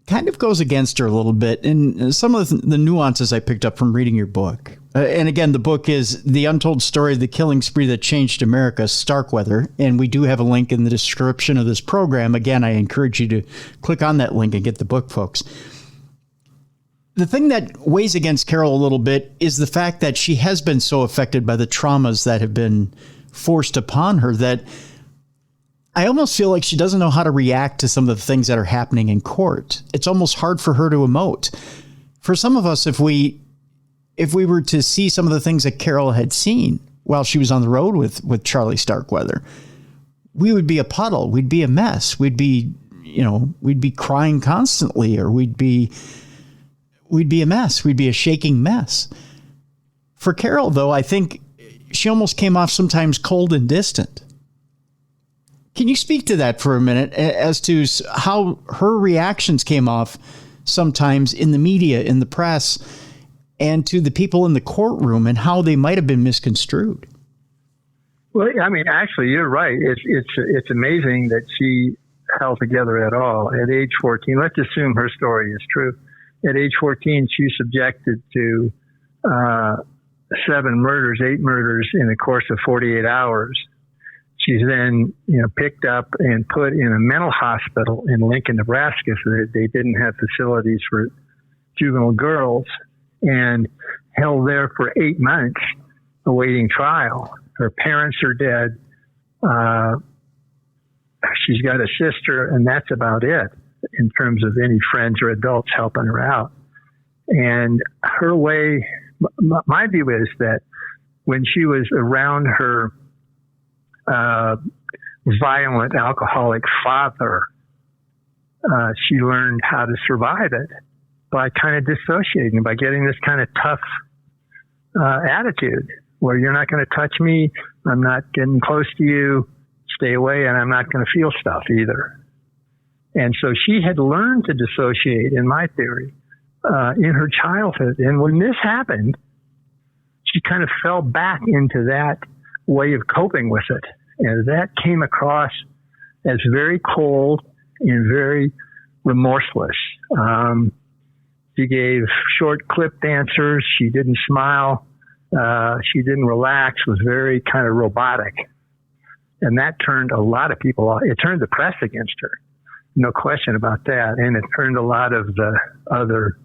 kind of goes against her a little bit. And some of the nuances I picked up from reading your book. And again, the book is The Untold Story of the Killing Spree That Changed America, Starkweather. And we do have a link in the description of this program. Again, I encourage you to click on that link and get the book, folks. The thing that weighs against Caril a little bit is the fact that she has been so affected by the traumas that have been forced upon her that I almost feel like she doesn't know how to react to some of the things that are happening in court. It's almost hard for her to emote. For some of us, if we were to see some of the things that Caril had seen while she was on the road with Charlie Starkweather, we would be a puddle. We'd be a mess. We'd be crying constantly, or we'd be a mess. We'd be a shaking mess. For Caril, though, I think she almost came off sometimes cold and distant. Can you speak to that for a minute as to how her reactions came off sometimes in the media, in the press, and to the people in the courtroom, and how they might have been misconstrued? Well, I mean, actually, you're right. It's amazing that she held together at all. At age 14, let's assume her story is true. At age 14, she's subjected to 8 murders in the course of 48 hours. She's then, picked up and put in a mental hospital in Lincoln, Nebraska, so that they didn't have facilities for juvenile girls, and held there for 8 months awaiting trial. Her parents are dead. She's got a sister, and that's about it in terms of any friends or adults helping her out. And her way, my view is that when she was around her violent alcoholic father, she learned how to survive it by kind of dissociating, by getting this kind of tough attitude where you're not going to touch me, I'm not getting close to you, stay away, and I'm not going to feel stuff either. And so she had learned to dissociate, in my theory, in her childhood. And when this happened, she kind of fell back into that way of coping with it. And that came across as very cold and very remorseless. She gave short clipped answers. She didn't smile. She didn't relax, was very kind of robotic. And that turned a lot of people off. It turned the press against her. No question about that. And it turned a lot of the other,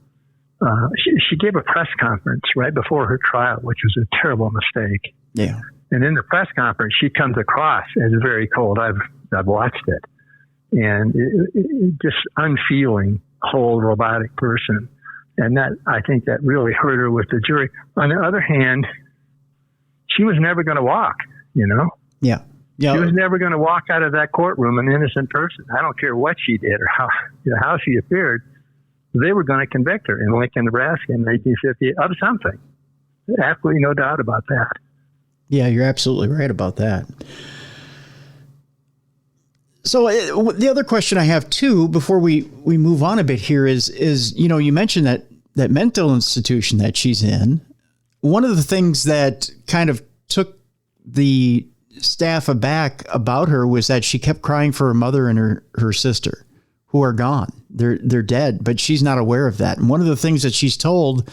she gave a press conference right before her trial, which was a terrible mistake. Yeah. And in the press conference, she comes across as very cold. I've watched it. And just unfeeling, cold, robotic person. And that, I think that really hurt her with the jury. On the other hand, she was never going to walk, Yeah. Yeah. She was never going to walk out of that courtroom an innocent person. I don't care what she did or how she appeared. They were going to convict her in Lincoln, Nebraska in 1950 of something. Absolutely no doubt about that. Yeah, you're absolutely right about that. So the other question I have too, before we move on a bit here is you mentioned that mental institution that she's in. One of the things that kind of took the staff aback about her was that she kept crying for her mother and her sister, who are gone. They're dead, but she's not aware of that. And one of the things that she's told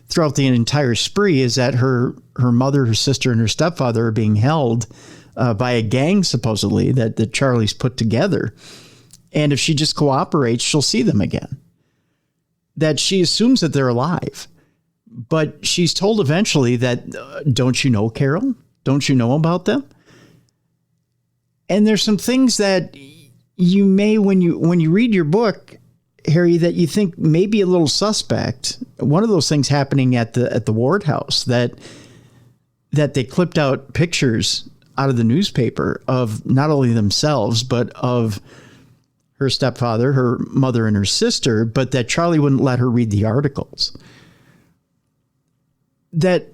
throughout the entire spree is that her mother, her sister, and her stepfather are being held by a gang, supposedly, that Charlie's put together. And if she just cooperates, she'll see them again. That she assumes that they're alive. But she's told eventually that, don't you know, Caril? Don't you know about them? And there's some things that you may, when you read your book, Harry, that you think may be a little suspect. One of those things happening at the Ward house, that they clipped out pictures out of the newspaper of not only themselves, but of her stepfather, her mother, and her sister, but that Charlie wouldn't let her read the articles. That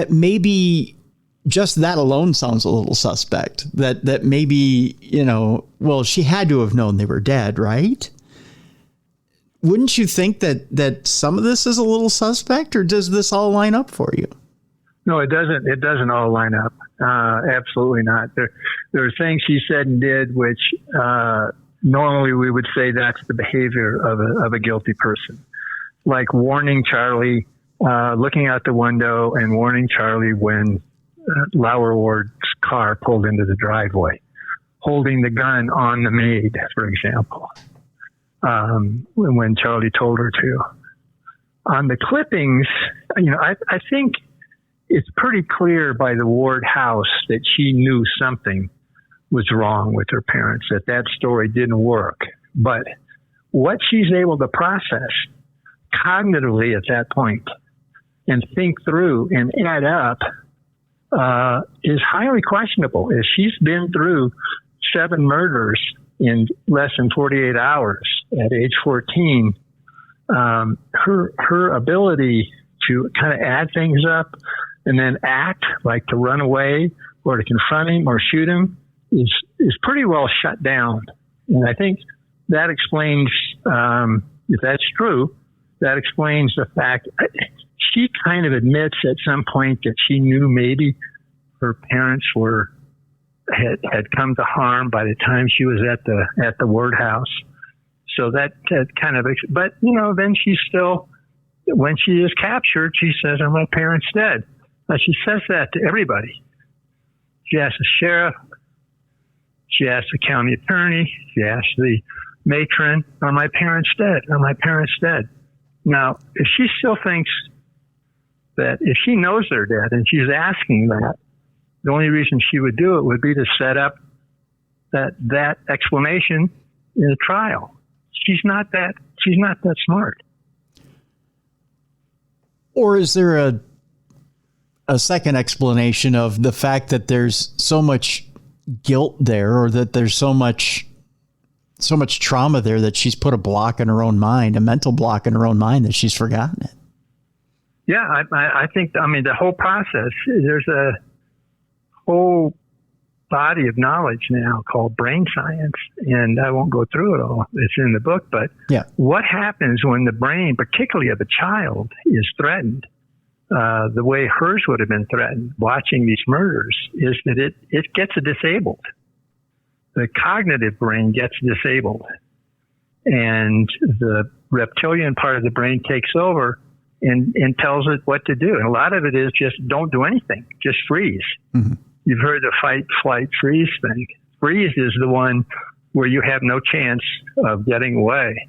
maybe just that alone sounds a little suspect. That maybe, she had to have known they were dead, right? Wouldn't you think that some of this is a little suspect, or does this all line up for you? No, it doesn't. It doesn't all line up. Absolutely not. There are things he said and did which normally we would say that's the behavior of a guilty person, like warning Charlie, looking out the window and warning Charlie when Lauer Ward's car pulled into the driveway, holding the gun on the maid, for example, when Charlie told her to. On the clippings, I think it's pretty clear by the Ward house that she knew something was wrong with her parents, that story didn't work. But what she's able to process cognitively at that point and think through and add up is highly questionable. If she's been through 7 murders in less than 48 hours at age 14, her ability to kind of add things up and then act, like to run away or to confront him or shoot him, is pretty well shut down. And I think that explains, if that's true, that explains the fact she kind of admits at some point that she knew maybe her parents were had come to harm by the time she was at the word house. So that kind of, but then she's still, when she is captured, she says, "Are my parents dead?" Now she says that to everybody. She asks the sheriff. She asks the county attorney. She asks the matron, "Are my parents dead? Are my parents dead?" Now, if she still thinks that, if she knows they're dead and she's asking that, the only reason she would do it would be to set up that explanation in a trial. She's not that smart. Or is there a second explanation of the fact that there's so much guilt there, or that there's so much trauma there that she's put a block in her own mind, a mental block in her own mind, that she's forgotten it? Yeah, I think, the whole process, there's a whole body of knowledge now called brain science, and I won't go through it all. It's in the book, but yeah. What happens when the brain, particularly of a child, is threatened, the way hers would have been threatened watching these murders, is that it gets disabled. The cognitive brain gets disabled, and the reptilian part of the brain takes over and tells it what to do. And a lot of it is just don't do anything, just freeze. Mm-hmm. You've heard the fight, flight, freeze thing. Freeze is the one where you have no chance of getting away.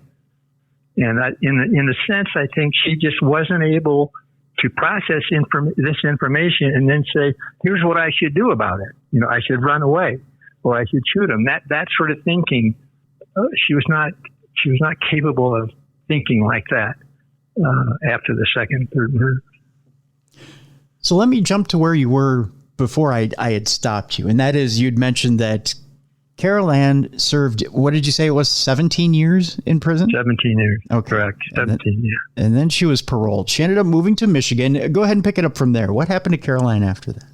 And in a sense, I think she just wasn't able to process this information and then say, "Here's what I should do about it. I should run away, or I should shoot him." That sort of thinking, she was not capable of thinking like that after the second, third murder. So let me jump to where you were before I had stopped you. And that is, you'd mentioned that Caril Ann served, what did you say it was, 17 years in prison? 17 years. Okay. Correct. 17 years. And then she was paroled. She ended up moving to Michigan. Go ahead and pick it up from there. What happened to Caril Ann after that?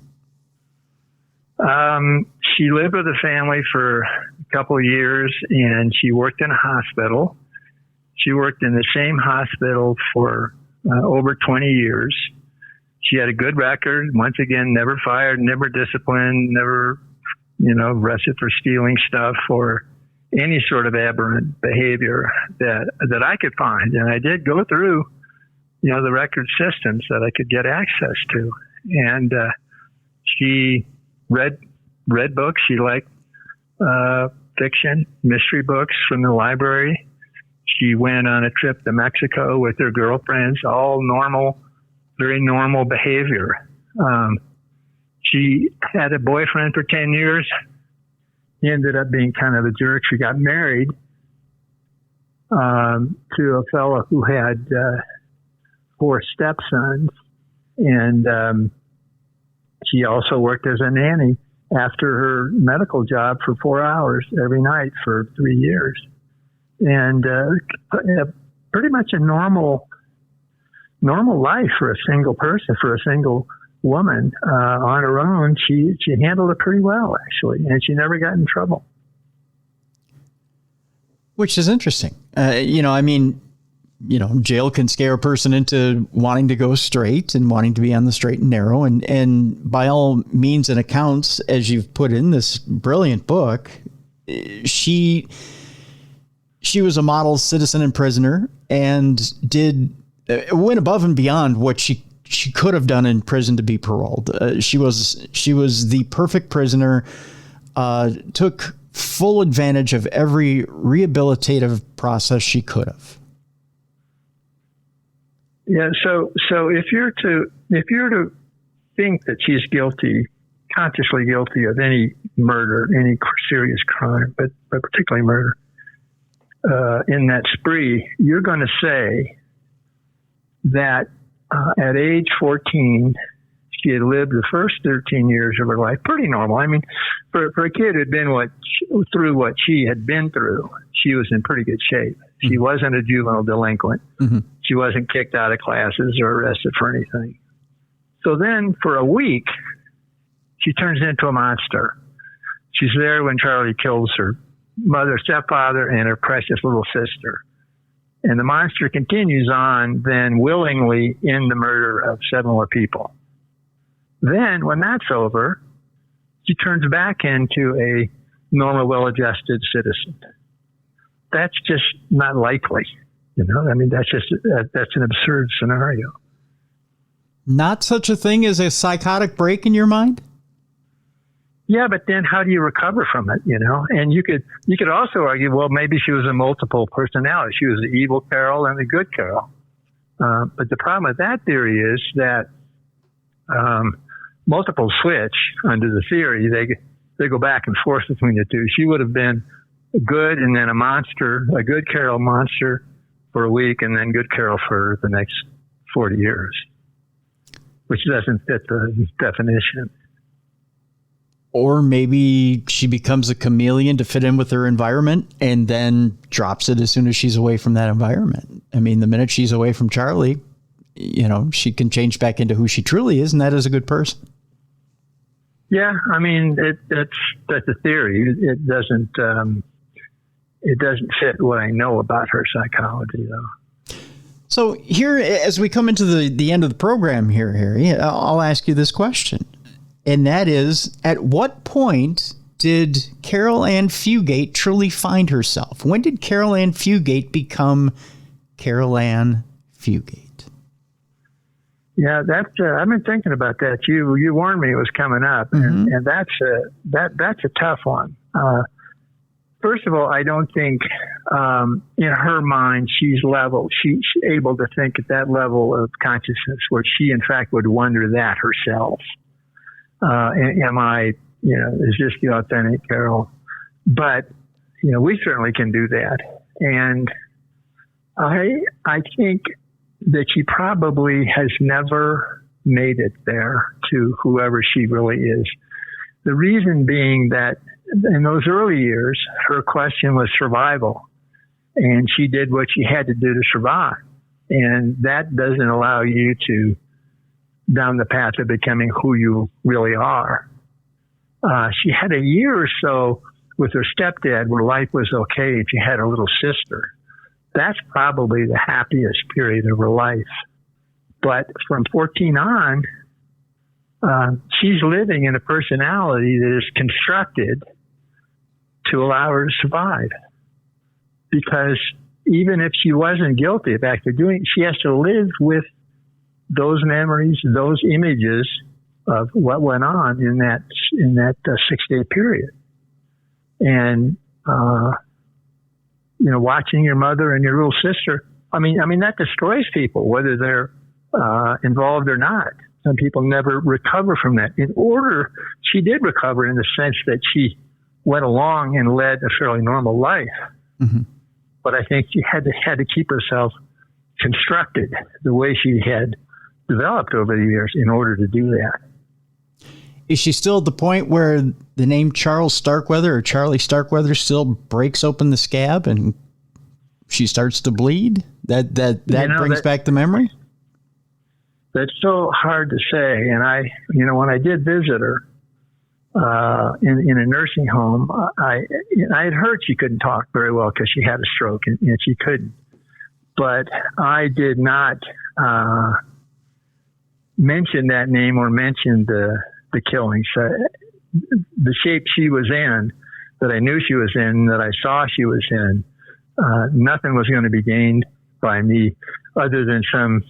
She lived with the family for a couple of years, and she worked in a hospital. She worked in the same hospital for over 20 years. She had a good record. Once again, never fired, never disciplined, never, arrested for stealing stuff or any sort of aberrant behavior that I could find. And I did go through, the record systems that I could get access to. And she read books. She liked fiction, mystery books from the library. She went on a trip to Mexico with her girlfriends, all normal, very normal behavior. She had a boyfriend for 10 years. He ended up being kind of a jerk. She got married to a fellow who had 4 stepsons. And she also worked as a nanny after her medical job for 4 hours every night for 3 years. And pretty much a normal life for a single person, for a single woman on her own. She handled it pretty well, actually, and she never got in trouble. Which is interesting. Jail can scare a person into wanting to go straight and wanting to be on the straight and narrow. And by all means and accounts, as you've put in this brilliant book, she was a model citizen and prisoner, and went above and beyond what she could have done in prison to be paroled. She was the perfect prisoner, took full advantage of every rehabilitative process she could have. Yeah. So if you're to think that she's guilty, consciously guilty of any murder, any serious crime, but particularly murder, in that spree, you're going to say that at age 14, she had lived the first 13 years of her life pretty normal. I mean, for a kid who had been through what she had been through, she was in pretty good shape. Mm-hmm. She wasn't a juvenile delinquent. Mm-hmm. She wasn't kicked out of classes or arrested for anything. So then for a week, she turns into a monster. She's there when Charlie kills her mother, stepfather, and her precious little sister. And the monster continues on then willingly in the murder of 7 more people. Then when that's over, she turns back into a normal, well-adjusted citizen. That's just not likely. I mean, that's an absurd scenario. Not such a thing as a psychotic break in your mind? Yeah, but then how do you recover from it, And you could also argue, well, maybe she was a multiple personality. She was the evil Caril and the good Caril. But the problem with that theory is that multiple switch under the theory. They go back and forth between the two. She would have been good and then a good Caril monster for a week, and then good Caril for the next 40 years, which doesn't fit the definition. Or maybe she becomes a chameleon to fit in with her environment and then drops it as soon as she's away from that environment. I mean, the minute she's away from Charlie, she can change back into who she truly is, and that is a good person. Yeah, I mean, that's a theory. It doesn't fit what I know about her psychology, though. So here, as we come into the end of the program here, Harry, I'll ask you this question. And that is, at what point did Caril Ann Fugate truly find herself? When did Caril Ann Fugate become Caril Ann Fugate? Yeah, I've been thinking about that. You warned me it was coming up, and that's a tough one. First of all, I don't think in her mind she's able to think at that level of consciousness where she, in fact, would wonder that herself. Am I, is this the authentic Caril? But, we certainly can do that. And I think that she probably has never made it there to whoever she really is. The reason being that in those early years, her question was survival. And she did what she had to do to survive. And that doesn't allow you to down the path of becoming who you really are. She had a year or so with her stepdad where life was okay if you had a little sister. That's probably the happiest period of her life. But from 14 on, she's living in a personality that is constructed to allow her to survive. Because even if she wasn't guilty of actually doing it, she has to live with those memories, those images of what went on in that 6-day period. And, watching your mother and your little sister, I mean, that destroys people, whether they're involved or not. Some people never recover from that. She did recover in the sense that she went along and led a fairly normal life. Mm-hmm. But I think she had to keep herself constructed the way she had developed over the years in order to do that. Is she still at the point where the name Charles Starkweather or Charlie Starkweather still breaks open the scab and she starts to bleed? That brings back the memory? That's so hard to say. And when I did visit her in a nursing home, I had heard she couldn't talk very well because she had a stroke and she couldn't. But I did not mention that name or mention the killings. The shape she was in, that I knew she was in, that I saw she was in, nothing was going to be gained by me other than some,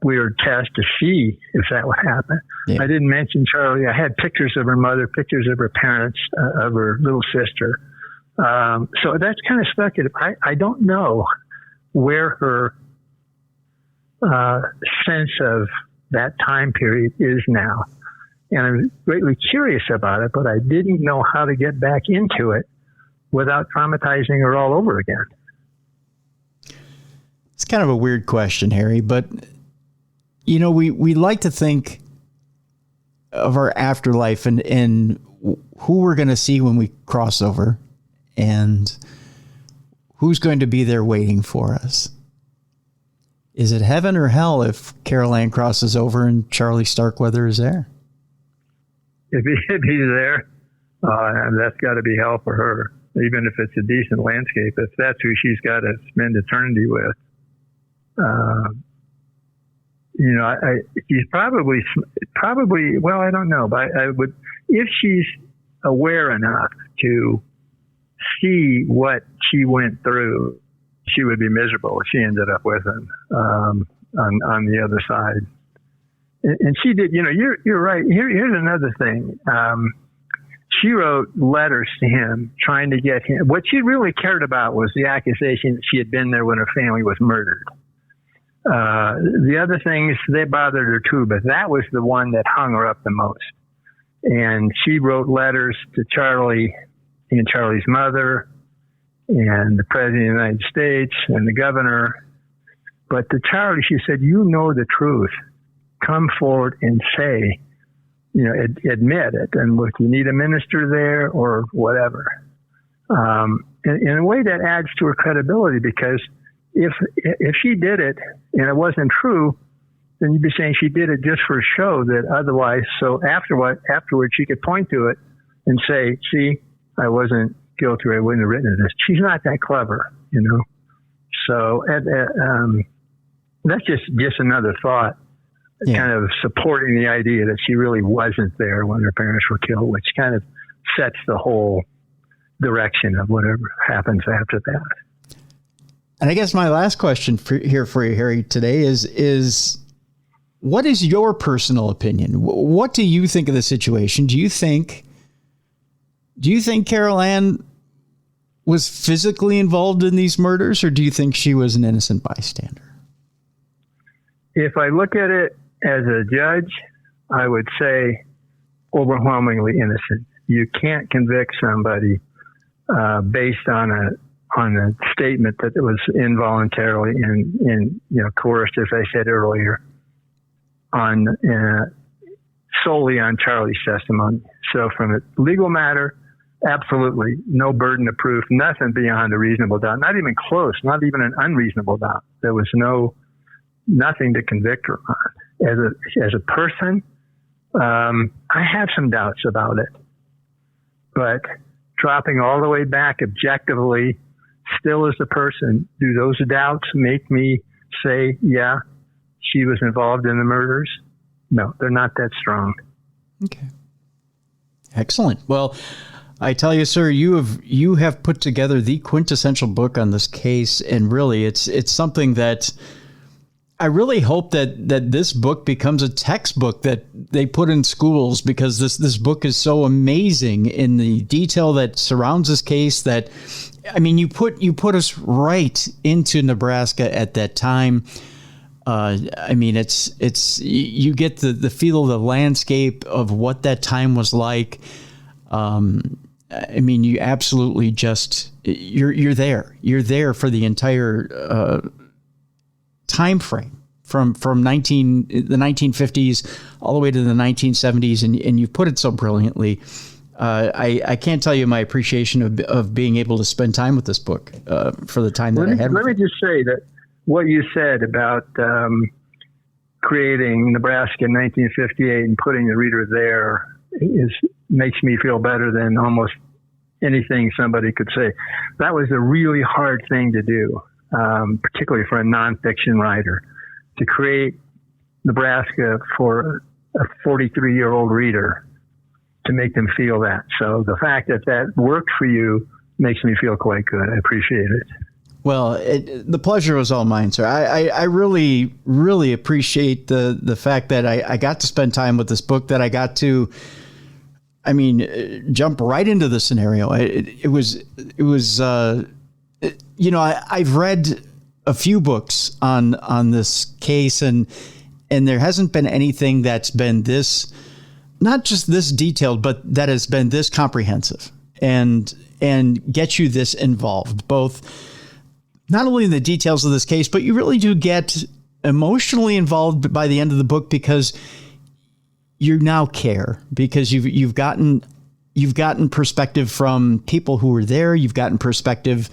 weird test to see if that would happen. Yeah. I didn't mention Charlie. I had pictures of her mother, pictures of her parents, of her little sister. So that's kind of speculative. I don't know where her sense of that time period is now. And I'm greatly curious about it, but I didn't know how to get back into it without traumatizing her all over again. It's kind of a weird question, Harry, but we like to think of our afterlife and who we're going to see when we cross over and who's going to be there waiting for us. Is it heaven or hell if Caril Ann crosses over and Charlie Starkweather is there? If he's there, that's got to be hell for her, even if it's a decent landscape. If that's who she's got to spend eternity with, she's probably, well, I don't know, but I would, if she's aware enough to see what she went through, she would be miserable if she ended up with him on the other side. And she did, you're right. Here's another thing. She wrote letters to him trying to get him. What she really cared about was the accusation that she had been there when her family was murdered. The other things, they bothered her too, but that was the one that hung her up the most. And she wrote letters to Charlie and Charlie's mother and the President of the United States and the governor. But to Charlie, she said, you know the truth. Come forward and say, admit it. And look, you need a minister there or whatever. In a way that adds to her credibility, because if she did it and it wasn't true, then you'd be saying she did it just for show, that otherwise, so afterwards she could point to it and say, see, I wasn't guilty, I wouldn't have written this. She's not that clever, So that's just another thought, kind of supporting the idea that she really wasn't there when her parents were killed, which kind of sets the whole direction of whatever happens after that. And I guess my last question for you, Harry, today is what is your personal opinion? What do you think of the situation? Do you think Caril Ann was physically involved in these murders, or do you think she was an innocent bystander? If I look at it as a judge, I would say overwhelmingly innocent. You can't convict somebody based on a statement that it was involuntarily and coerced, as I said earlier, on solely on Charlie's testimony. So from a legal matter, absolutely no burden of proof, nothing beyond a reasonable doubt, not even close, not even an unreasonable doubt. There was nothing to convict her on. As a person, I have some doubts about it, but dropping all the way back objectively, still as a person, do those doubts make me say, yeah, she was involved in the murders? No, they're not that strong. Okay. Excellent. Well, I tell you, sir, you have put together the quintessential book on this case, and really it's something that I really hope that this book becomes a textbook that they put in schools, because this book is so amazing in the detail that surrounds this case. That, I mean, you put us right into Nebraska at that time. I mean, it's you get the feel of the landscape of what that time was like. I mean, you absolutely just you're there. You're there for the entire time frame from the 1950s all the way to the 1970s, and you've put it so brilliantly. I can't tell you my appreciation of being able to spend time with this book for the time that I had. Let me just say that what you said about creating Nebraska in 1958 and putting the reader there makes me feel better than almost anything somebody could say. That was a really hard thing to do, particularly for a nonfiction writer, to create Nebraska for a 43-year-old reader, to make them feel that. So the fact that worked for you makes me feel quite good. I appreciate it. Well, the pleasure was all mine, sir. I really, really appreciate the fact that I got to spend time with this book, that I got to, I mean, jump right into the scenario. I've read a few books on this case, and there hasn't been anything that's been this, not just this detailed, but that has been this comprehensive and get you this involved, both not only in the details of this case, but you really do get emotionally involved by the end of the book, because you now care, because you've gotten perspective from people who were there. You've gotten perspective,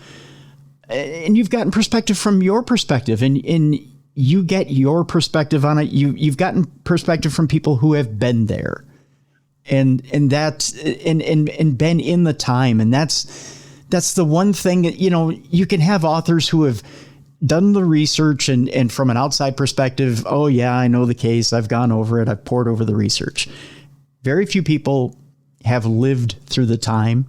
and you've gotten perspective from your perspective, and you get your perspective on it. You've gotten perspective from people who have been there, and that's and been in the time, and that's the one thing that, you can have authors who have done the research and from an outside perspective, oh yeah, I know the case. I've gone over it. I've poured over the research. Very few people have lived through the time.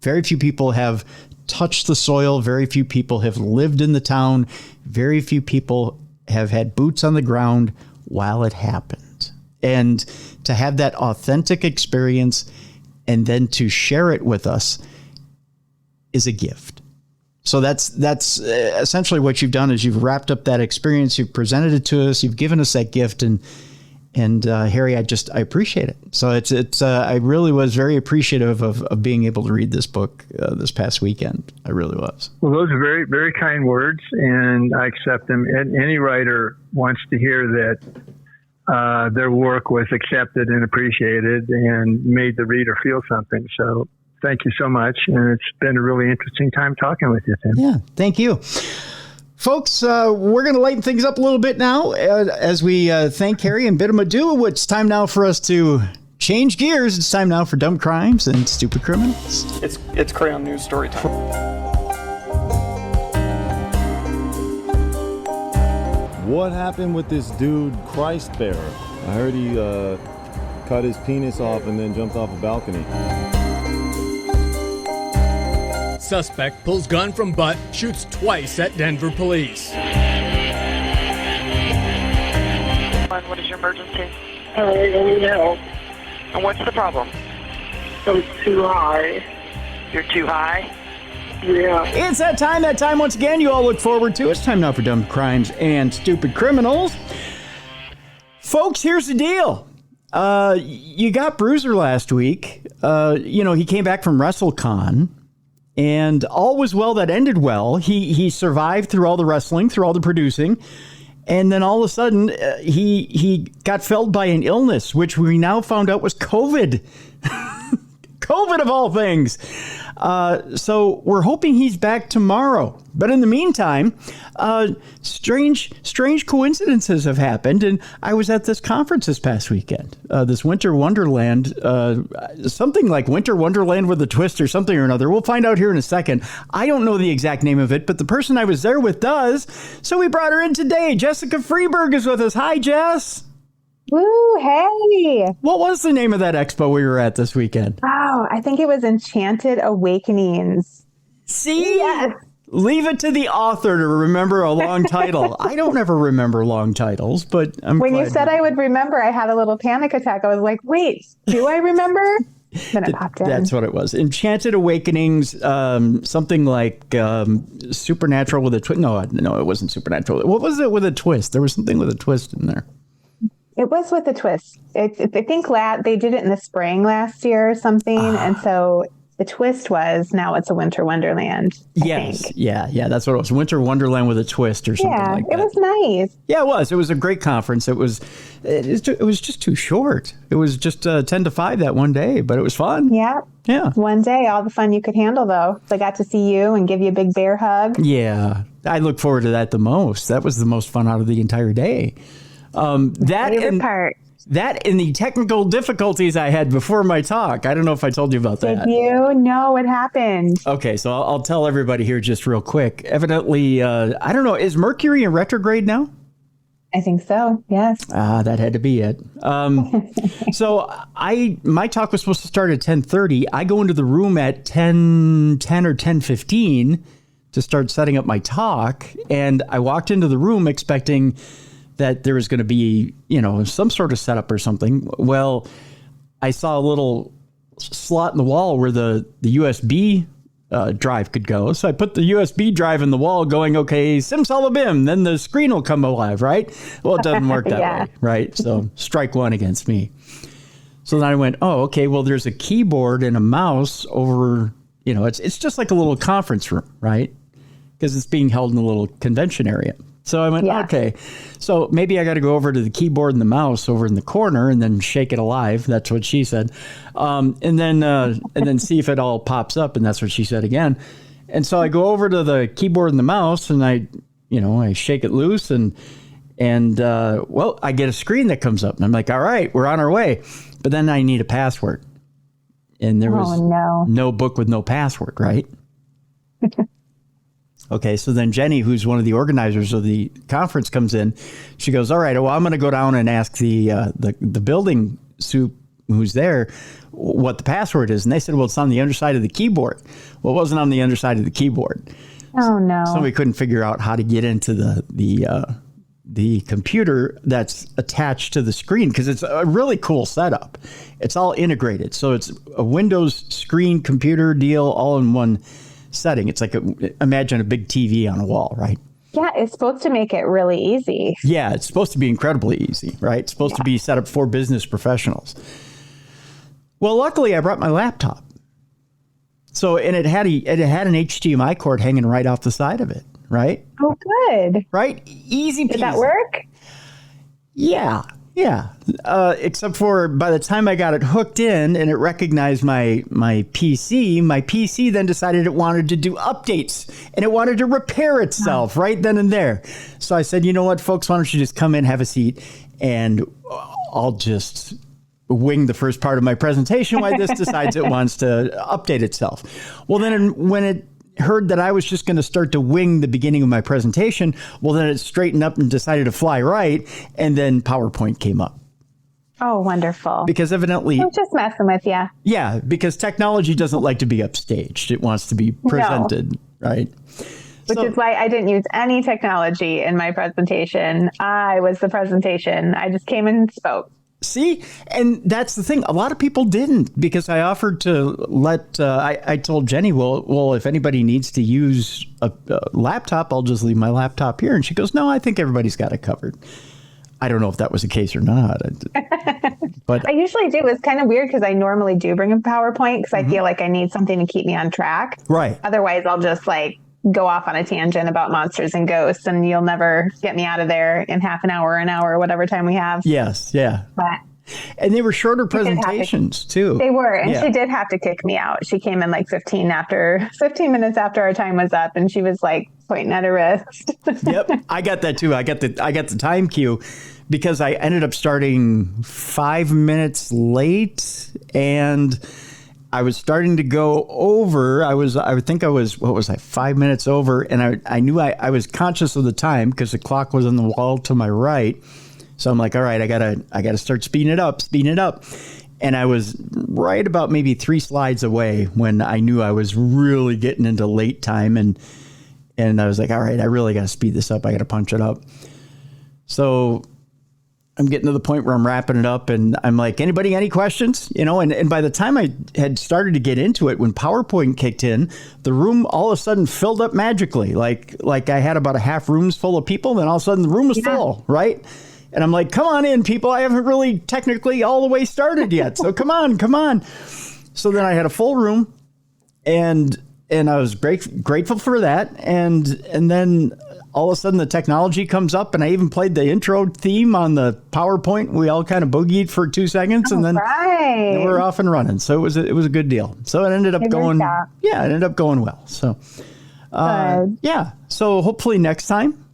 Very few people have touched the soil. Very few people have lived in the town. Very few people have had boots on the ground while it happened. And to have that authentic experience and then to share it with us is a gift. So that's essentially what you've done is you've wrapped up that experience. You've presented it to us. You've given us that gift. And Harry, I appreciate it. So I really was very appreciative of being able to read this book this past weekend. I really was. Well, those are very, very kind words, and I accept them. And any writer wants to hear that their work was accepted and appreciated and made the reader feel something. So thank you so much. And it's been a really interesting time talking with you, Tim. Yeah, thank you. Folks, we're going to lighten things up a little bit now as we thank Harry and bid him adieu. It's time now for us to change gears. It's time now for Dumb Crimes and Stupid Criminals. It's Crayon News story time. What happened with this dude, Christ Bearer? I heard he cut his penis off and then jumped off a balcony. Suspect pulls gun from butt, shoots twice at Denver police. What is your emergency? I need help. And what's the problem? I'm too high. You're too high? Yeah. It's that time once again you all look forward to. It's time now for Dumb Crimes and Stupid Criminals. Folks, here's the deal. You got Bruiser last week. He came back from WrestleCon. And all was well that ended well. He survived through all the wrestling, through all the producing. And then all of a sudden, he got felled by an illness, which we now found out was COVID. COVID of all things. So we're hoping he's back tomorrow. But in the meantime, strange coincidences have happened. And I was at this conference this past weekend, this Winter Wonderland, something like Winter Wonderland with a twist or something or another. We'll find out here in a second. I don't know the exact name of it, but the person I was there with does. So we brought her in today. Jessica Freeberg is with us. Hi, Jess. Woo, hey. What was the name of that expo we were at this weekend? Oh, I think it was Enchanted Awakenings. See? Yes. Leave it to the author to remember a long title. I don't ever remember long titles, but when you said I would remember, I had a little panic attack. I was like, wait, do I remember? Then it popped in. That's what it was. Enchanted Awakenings, something like Supernatural with a twist. No, it wasn't Supernatural. What was it with a twist? There was something with a twist in there. It was with a twist. I think they did it in the spring last year or something. And so the twist was now it's a Winter Wonderland. I think. Yeah. That's what it was. Winter Wonderland with a twist or something like that. It was nice. Yeah, it was. It was a great conference. It was just too short. It was just 10 to 5 that one day, but it was fun. Yeah. Yeah. One day, all the fun you could handle, though. I got to see you and give you a big bear hug. Yeah. I look forward to that the most. That was the most fun out of the entire day. That and the technical difficulties I had before my talk. I don't know if I told you about that. Did you? No, what happened? Okay, so I'll tell everybody here just real quick. Evidently, I don't know, is Mercury in retrograde now? I think so, yes. That had to be it. So my talk was supposed to start at 10:30. I go into the room at 10 or 10:15 to start setting up my talk. And I walked into the room expecting that there was going to be, some sort of setup or something. Well, I saw a little slot in the wall where the USB drive could go. So I put the USB drive in the wall going, okay, simsalabim, then the screen will come alive, right? Well, it doesn't work that way, right? So strike one against me. So then I went, oh, okay, well, there's a keyboard and a mouse over, it's just like a little conference room, right? Because it's being held in a little convention area. So I went, okay, so maybe I got to go over to the keyboard and the mouse over in the corner and then shake it alive. That's what she said. And then see if it all pops up. And that's what she said again. And so I go over to the keyboard and the mouse and I shake it loose and I get a screen that comes up and I'm like, all right, we're on our way. But then I need a password. And there was no book with no password, right? Okay, so then Jenny, who's one of the organizers of the conference, comes in. She goes, all right, well, I'm going to go down and ask the building soup who's there what the password is. And they said, well, it's on the underside of the keyboard. Well, it wasn't on the underside of the keyboard. Oh, no. So we couldn't figure out how to get into the computer that's attached to the screen, because it's a really cool setup. It's all integrated. So it's a Windows screen computer deal all in one setting. It's like, imagine a big TV on a wall, right? Yeah, it's supposed to make it really easy. Yeah, it's supposed to be incredibly easy, right? It's supposed to be set up for business professionals. Well, luckily, I brought my laptop. So, and it had an HDMI cord hanging right off the side of it, right? Oh, good. Right? Easy peasy. Did that work? Yeah. Except for by the time I got it hooked in and it recognized my PC then decided it wanted to do updates and it wanted to repair itself right then and there. So I said, you know what, folks, why don't you just come in, have a seat, and I'll just wing the first part of my presentation while this decides it wants to update itself. Well, then when it heard that I was just going to start to wing the beginning of my presentation, well, then it straightened up and decided to fly right, and then PowerPoint came up. Oh, wonderful. Because evidently... I'm just messing with you. Yeah, because technology doesn't like to be upstaged. It wants to be presented, right? Which is why I didn't use any technology in my presentation. I was the presentation. I just came and spoke. See, and that's the thing. A lot of people didn't, because I offered to let, I told Jenny, well, if anybody needs to use a laptop, I'll just leave my laptop here. And she goes, no, I think everybody's got it covered. I don't know if that was the case or not. But I usually do. It's kind of weird because I normally do bring a PowerPoint because I feel like I need something to keep me on track. Right. Otherwise, I'll just go off on a tangent about monsters and ghosts, and you'll never get me out of there in half an hour, whatever time we have. Yes, yeah. But and they were shorter presentations too. They were, and she did have to kick me out. She came in 15 minutes after our time was up, and she was pointing at her wrist. Yep, I got that too. I got the time cue because I ended up starting 5 minutes late, and I was starting to go over. I think I was 5 minutes over, and I knew I was conscious of the time because the clock was on the wall to my right. So I'm like, all right, I gotta start speeding it up. And I was right about maybe 3 slides away when I knew I was really getting into late time, and I was like, all right, I really got to speed this up. I got to punch it up. So I'm getting to the point where I'm wrapping it up, and I'm like, anybody, any questions? And by the time I had started to get into it, when PowerPoint kicked in, the room all of a sudden filled up magically. Like I had about a half room's full of people, then all of a sudden the room was full, right? And I'm like, come on in, people. I haven't really technically all the way started yet. So come on. So then I had a full room, and I was grateful for that. And then all of a sudden the technology comes up, and I even played the intro theme on the PowerPoint. We all kind of boogied for 2 seconds, and then we're off and running. So it was a good deal. So it ended up going well. So yeah. So hopefully next time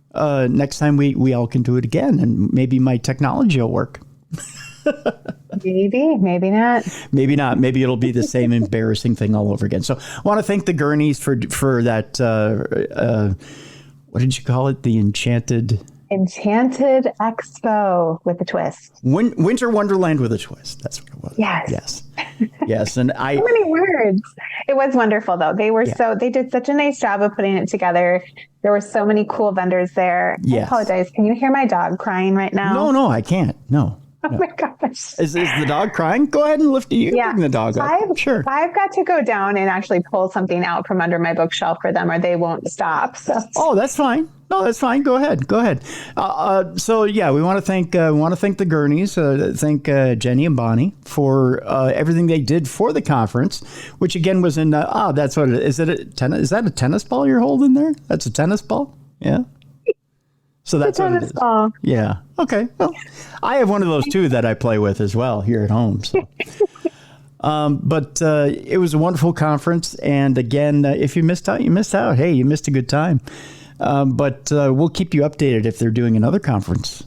we all can do it again, and maybe my technology will work. Maybe not. Maybe not. Maybe it'll be the same embarrassing thing all over again. So I want to thank the Gurneys for that. What did you call it? The Enchanted Expo with a twist. Winter Wonderland with a twist. That's what it was. Yes. Yes. And so many words. It was wonderful though. They did such a nice job of putting it together. There were so many cool vendors there. Yes. I apologize. Can you hear my dog crying right now? No, I can't. No. Oh my gosh. Is the dog crying? Go ahead and lift you. Bring the dog up. Sure. I've got to go down and actually pull something out from under my bookshelf for them, or they won't stop. So. Oh, that's fine. No, that's fine. Go ahead. So yeah, we want to thank the Gurneys, thank Jenny and Bonnie for everything they did for the conference, which again was in. That's what it is. Is that a tennis ball you're holding there? That's a tennis ball. Yeah. So that's what it is. Ball. Yeah. Okay. Well, I have one of those too that I play with as well here at home. So. But it was a wonderful conference, and again, if you missed out, you missed out. Hey, you missed a good time. But we'll keep you updated if they're doing another conference,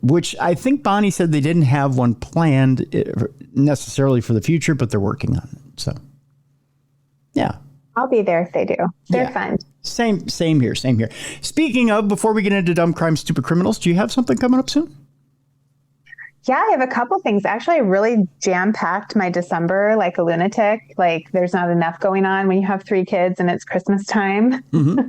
which I think Bonnie said they didn't have one planned necessarily for the future, but they're working on it. So, yeah. I'll be there if they do. They're fun. Same here. Speaking of, before we get into dumb crimes, stupid criminals, do you have something coming up soon? Yeah, I have a couple things. Actually, I really jam-packed my December like a lunatic. Like, there's not enough going on when you have 3 kids and it's Christmas time. Mm-hmm.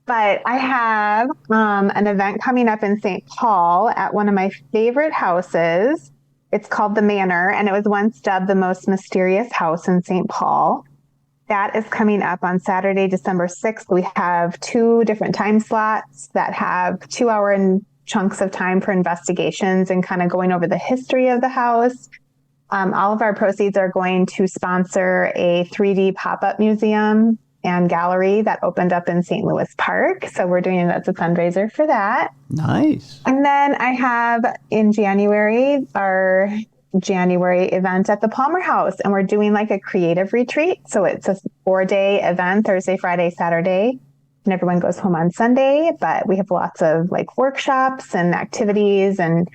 But I have an event coming up in St. Paul at one of my favorite houses. It's called The Manor, and it was once dubbed the most mysterious house in St. Paul. That is coming up on Saturday, December 6th. We have 2 different time slots that have 2-hour chunks of time for investigations and kind of going over the history of the house. All of our proceeds are going to sponsor a 3D pop-up museum and gallery that opened up in St. Louis Park. So we're doing it as a fundraiser for that. Nice. And then I have in January, our January event at the Palmer House, and we're doing like a creative retreat. So it's a 4-day event, Thursday, Friday, Saturday. And everyone goes home on Sunday, but we have lots of like workshops and activities and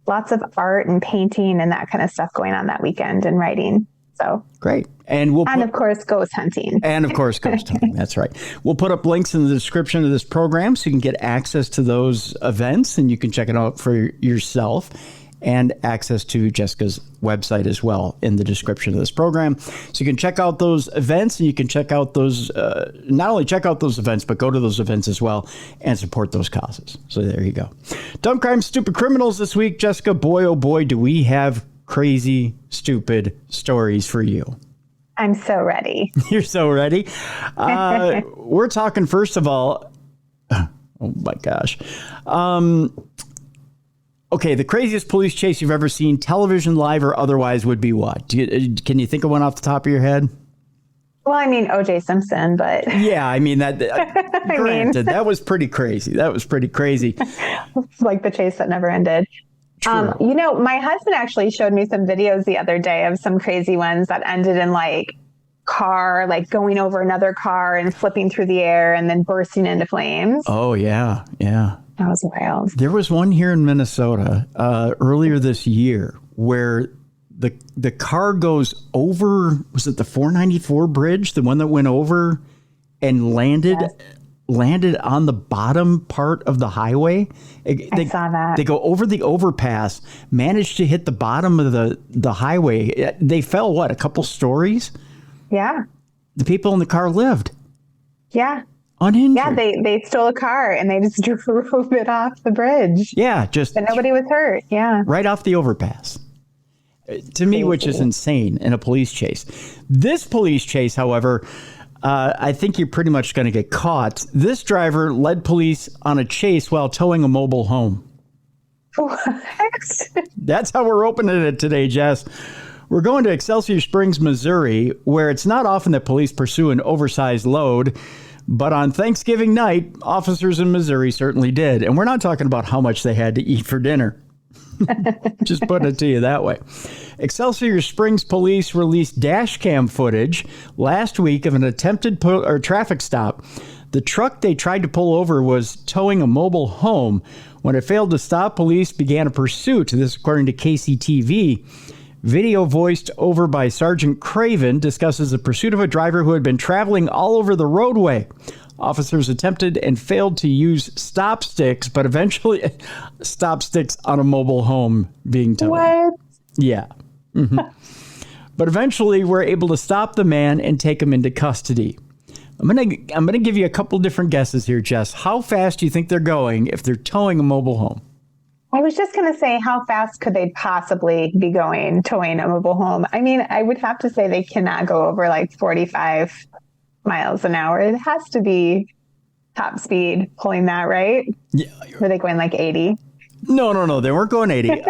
lots of art and painting and that kind of stuff going on that weekend and writing. So great. And of course, ghost hunting. That's right. We'll put up links in the description of this program so you can get access to those events and you can check it out for yourself, and access to Jessica's website as well in the description of this program. So you can check out those events, and you can check out those, not only check out those events, but go to those events as well and support those causes. So there you go. Dumb crimes, stupid criminals this week. Jessica, boy, oh boy, do we have crazy, stupid stories for you. I'm so ready. You're so ready. We're talking, first of all, oh my gosh. Okay, the craziest police chase you've ever seen, television, live, or otherwise, would be what? Can you think of one off the top of your head? Well, I mean, O.J. Simpson, but... Yeah, I mean, granted, that was pretty crazy. Like the chase that never ended. My husband actually showed me some videos the other day of some crazy ones that ended in like car, like going over another car and flipping through the air and then bursting into flames. Oh, yeah. That was wild. There was one here in Minnesota earlier this year where the car goes over, was it the 494 bridge, the one that went over and landed on the bottom part of the highway? I saw that. They go over the overpass, managed to hit the bottom of the highway. They fell, a couple stories? Yeah. The people in the car lived. Yeah. Uninjured. Yeah, they stole a car and they just drove it off the bridge. Yeah, but nobody was hurt. Yeah. Right off the overpass. To me, which is insane in a police chase. This police chase, however, I think you're pretty much going to get caught. This driver led police on a chase while towing a mobile home. What? That's how we're opening it today, Jess. We're going to Excelsior Springs, Missouri, where it's not often that police pursue an oversized load. But on Thanksgiving night, officers in Missouri certainly did. And we're not talking about how much they had to eat for dinner. Just putting it to you that way. Excelsior Springs police released dash cam footage last week of an attempted traffic stop. The truck they tried to pull over was towing a mobile home. When it failed to stop, police began a pursuit. This according to KCTV. Video voiced over by Sergeant Craven discusses the pursuit of a driver who had been traveling all over the roadway. Officers attempted and failed to use stop sticks, but eventually stop sticks on a mobile home being towed. What? Yeah. Mm-hmm. But eventually were able to stop the man and take him into custody. I'm gonna give you a couple different guesses here, Jess. How fast do you think they're going if they're towing a mobile home? I was just going to say, how fast could they possibly be going towing a mobile home? I mean, I would have to say they cannot go over like 45 miles an hour. It has to be top speed pulling that, right? Yeah. Were they going like 80? No. They weren't going 80.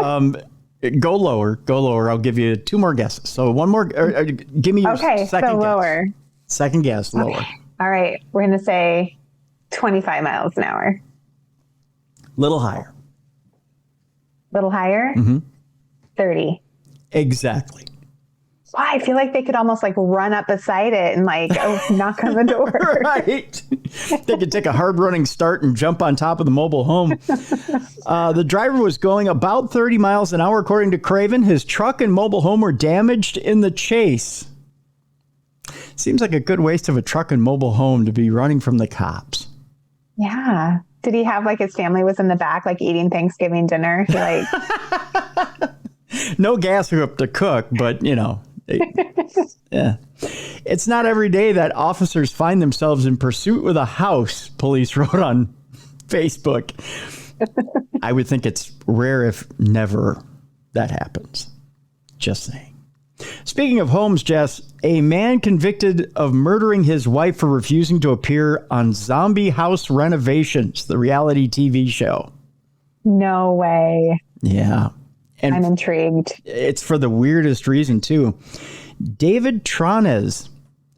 Go lower. I'll give you 2 more guesses. So one more. Give me your second guess. Lower. Second guess, lower. Okay. All right. We're going to say 25 miles an hour. Little higher. Little higher? Mm-hmm. 30. Exactly. Why? I feel like they could almost like run up beside it and like knock on the door. Right. They could take a hard running start and jump on top of the mobile home. The driver was going about 30 miles an hour, according to Craven. His truck and mobile home were damaged in the chase. Seems like a good waste of a truck and mobile home to be running from the cops. Yeah. Did he have like his family was in the back, like eating Thanksgiving dinner? Like, no gas hook to cook, but yeah. It's not every day that officers find themselves in pursuit with a house, police wrote on Facebook. I would think it's rare, if never, that happens. Just saying. Speaking of homes, Jess, a man convicted of murdering his wife for refusing to appear on Zombie House Renovations, the reality TV show. No way. Yeah. And I'm intrigued. It's for the weirdest reason, too. David Trones,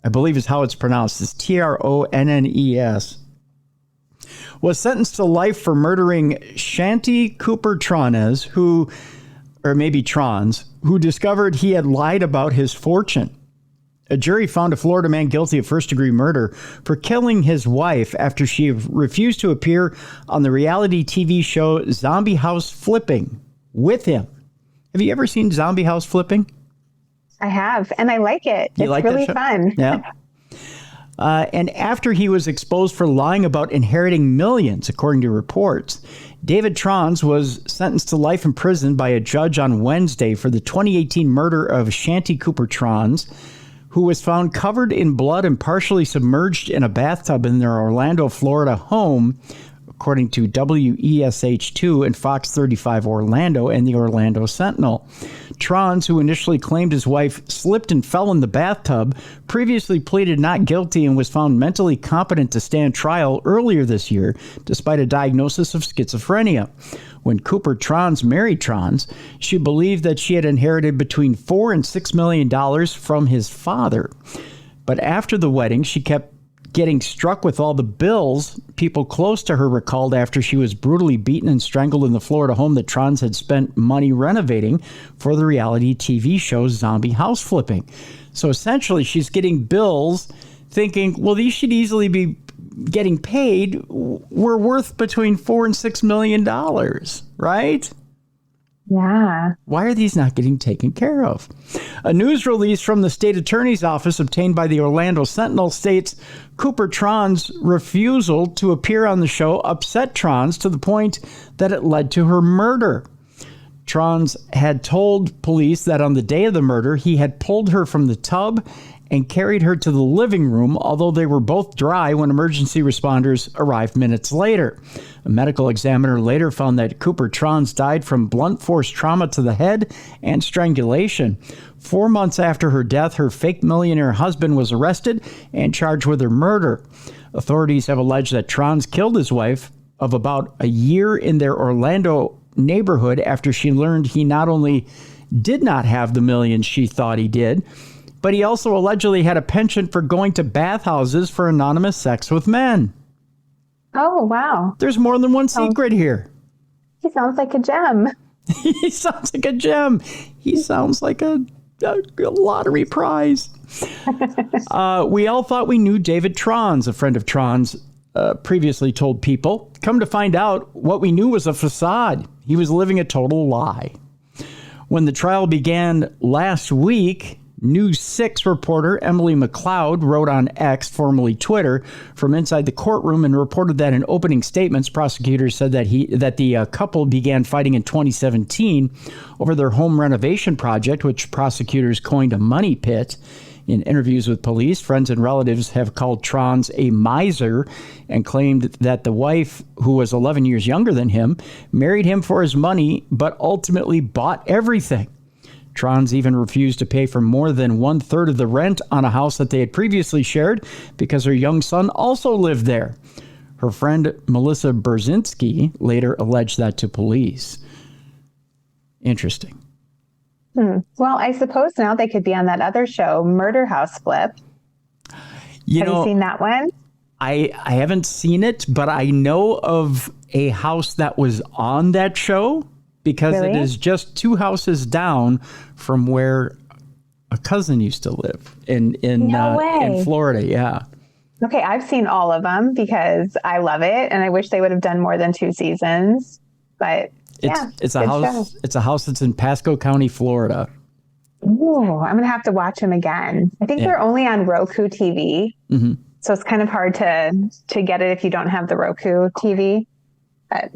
I believe is how it's pronounced, is Tronnes, was sentenced to life for murdering Shanti Cooper Trones, who discovered he had lied about his fortune. A jury found a Florida man guilty of first-degree murder for killing his wife after she refused to appear on the reality TV show Zombie House Flipping with him. Have you ever seen Zombie House Flipping? I have, and I like it. You it's like really that show? fun. Yeah. And after he was exposed for lying about inheriting millions, according to reports, David Trones was sentenced to life in prison by a judge on Wednesday for the 2018 murder of Shanti Cooper Trones, who was found covered in blood and partially submerged in a bathtub in their Orlando, Florida home, according to WESH2 and Fox 35 Orlando and the Orlando Sentinel. Trones, who initially claimed his wife slipped and fell in the bathtub, previously pleaded not guilty and was found mentally competent to stand trial earlier this year, despite a diagnosis of schizophrenia. When Cooper Trones married Trones, she believed that she had inherited between $4 and $6 million from his father. But after the wedding, she kept getting struck with all the bills. People close to her recalled after she was brutally beaten and strangled in the Florida home that Trones had spent money renovating for the reality TV show Zombie House Flipping. So essentially, she's getting bills thinking, well, these should easily be getting paid. We're worth between $4 and $6 million, right? Yeah. Why are these not getting taken care of? A news release from the state attorney's office obtained by the Orlando Sentinel states Cooper Trones' refusal to appear on the show upset Trones to the point that it led to her murder. Trones had told police that on the day of the murder, he had pulled her from the tub and carried her to the living room, although they were both dry when emergency responders arrived minutes later. A medical examiner later found that Cooper Trones died from blunt force trauma to the head and strangulation. 4 months after her death, her fake millionaire husband was arrested and charged with her murder. Authorities have alleged that Trones killed his wife of about a year in their Orlando neighborhood after she learned he not only did not have the millions she thought he did, but he also allegedly had a penchant for going to bathhouses for anonymous sex with men. Oh, wow. There's more than one secret here. He sounds like a gem. He sounds like a gem. He sounds like a lottery prize. We all thought we knew David Trones, a friend of Trones, previously told People. Come to find out, what we knew was a facade. He was living a total lie. When the trial began last week, News 6 reporter Emily McLeod wrote on X, formerly Twitter, from inside the courtroom and reported that in opening statements, prosecutors said that the couple began fighting in 2017 over their home renovation project, which prosecutors coined a money pit. In interviews with police, friends and relatives have called Trones a miser and claimed that the wife, who was 11 years younger than him, married him for his money, but ultimately bought everything. Trones even refused to pay for more than 1/3 of the rent on a house that they had previously shared because her young son also lived there. Her friend Melissa Berzinski later alleged that to police. Interesting. Well, I suppose now they could be on that other show, Murder House Flip. Have you seen that one? I haven't seen it, but I know of a house that was on that show because It is just 2 houses down from where a cousin used to live in Florida. Yeah. Okay, I've seen all of them because I love it, and I wish they would have done more than 2 seasons. But it's a house. It's a house that's in Pasco County, Florida. Oh, I'm going to have to watch them again. I think they're only on Roku TV. Mm-hmm. So it's kind of hard to get it if you don't have the Roku TV. But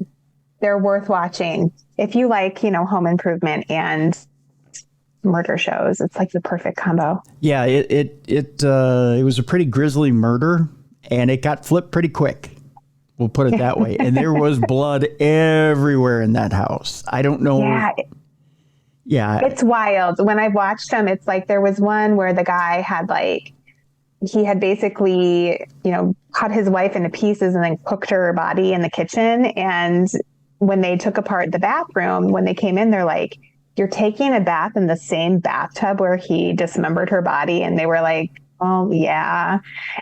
they're worth watching. If you like, home improvement and murder shows, it's like the perfect combo. Yeah, it was a pretty grisly murder, and it got flipped pretty quick. We'll put it that way. And there was blood everywhere in that house. I don't know. Yeah. It's wild. When I watched them, it's like there was one where the guy had he had basically, cut his wife into pieces and then cooked her body in the kitchen. And when they took apart the bathroom, when they came in, they're like, "You're taking a bath in the same bathtub where he dismembered her body." And they were like, "Oh yeah."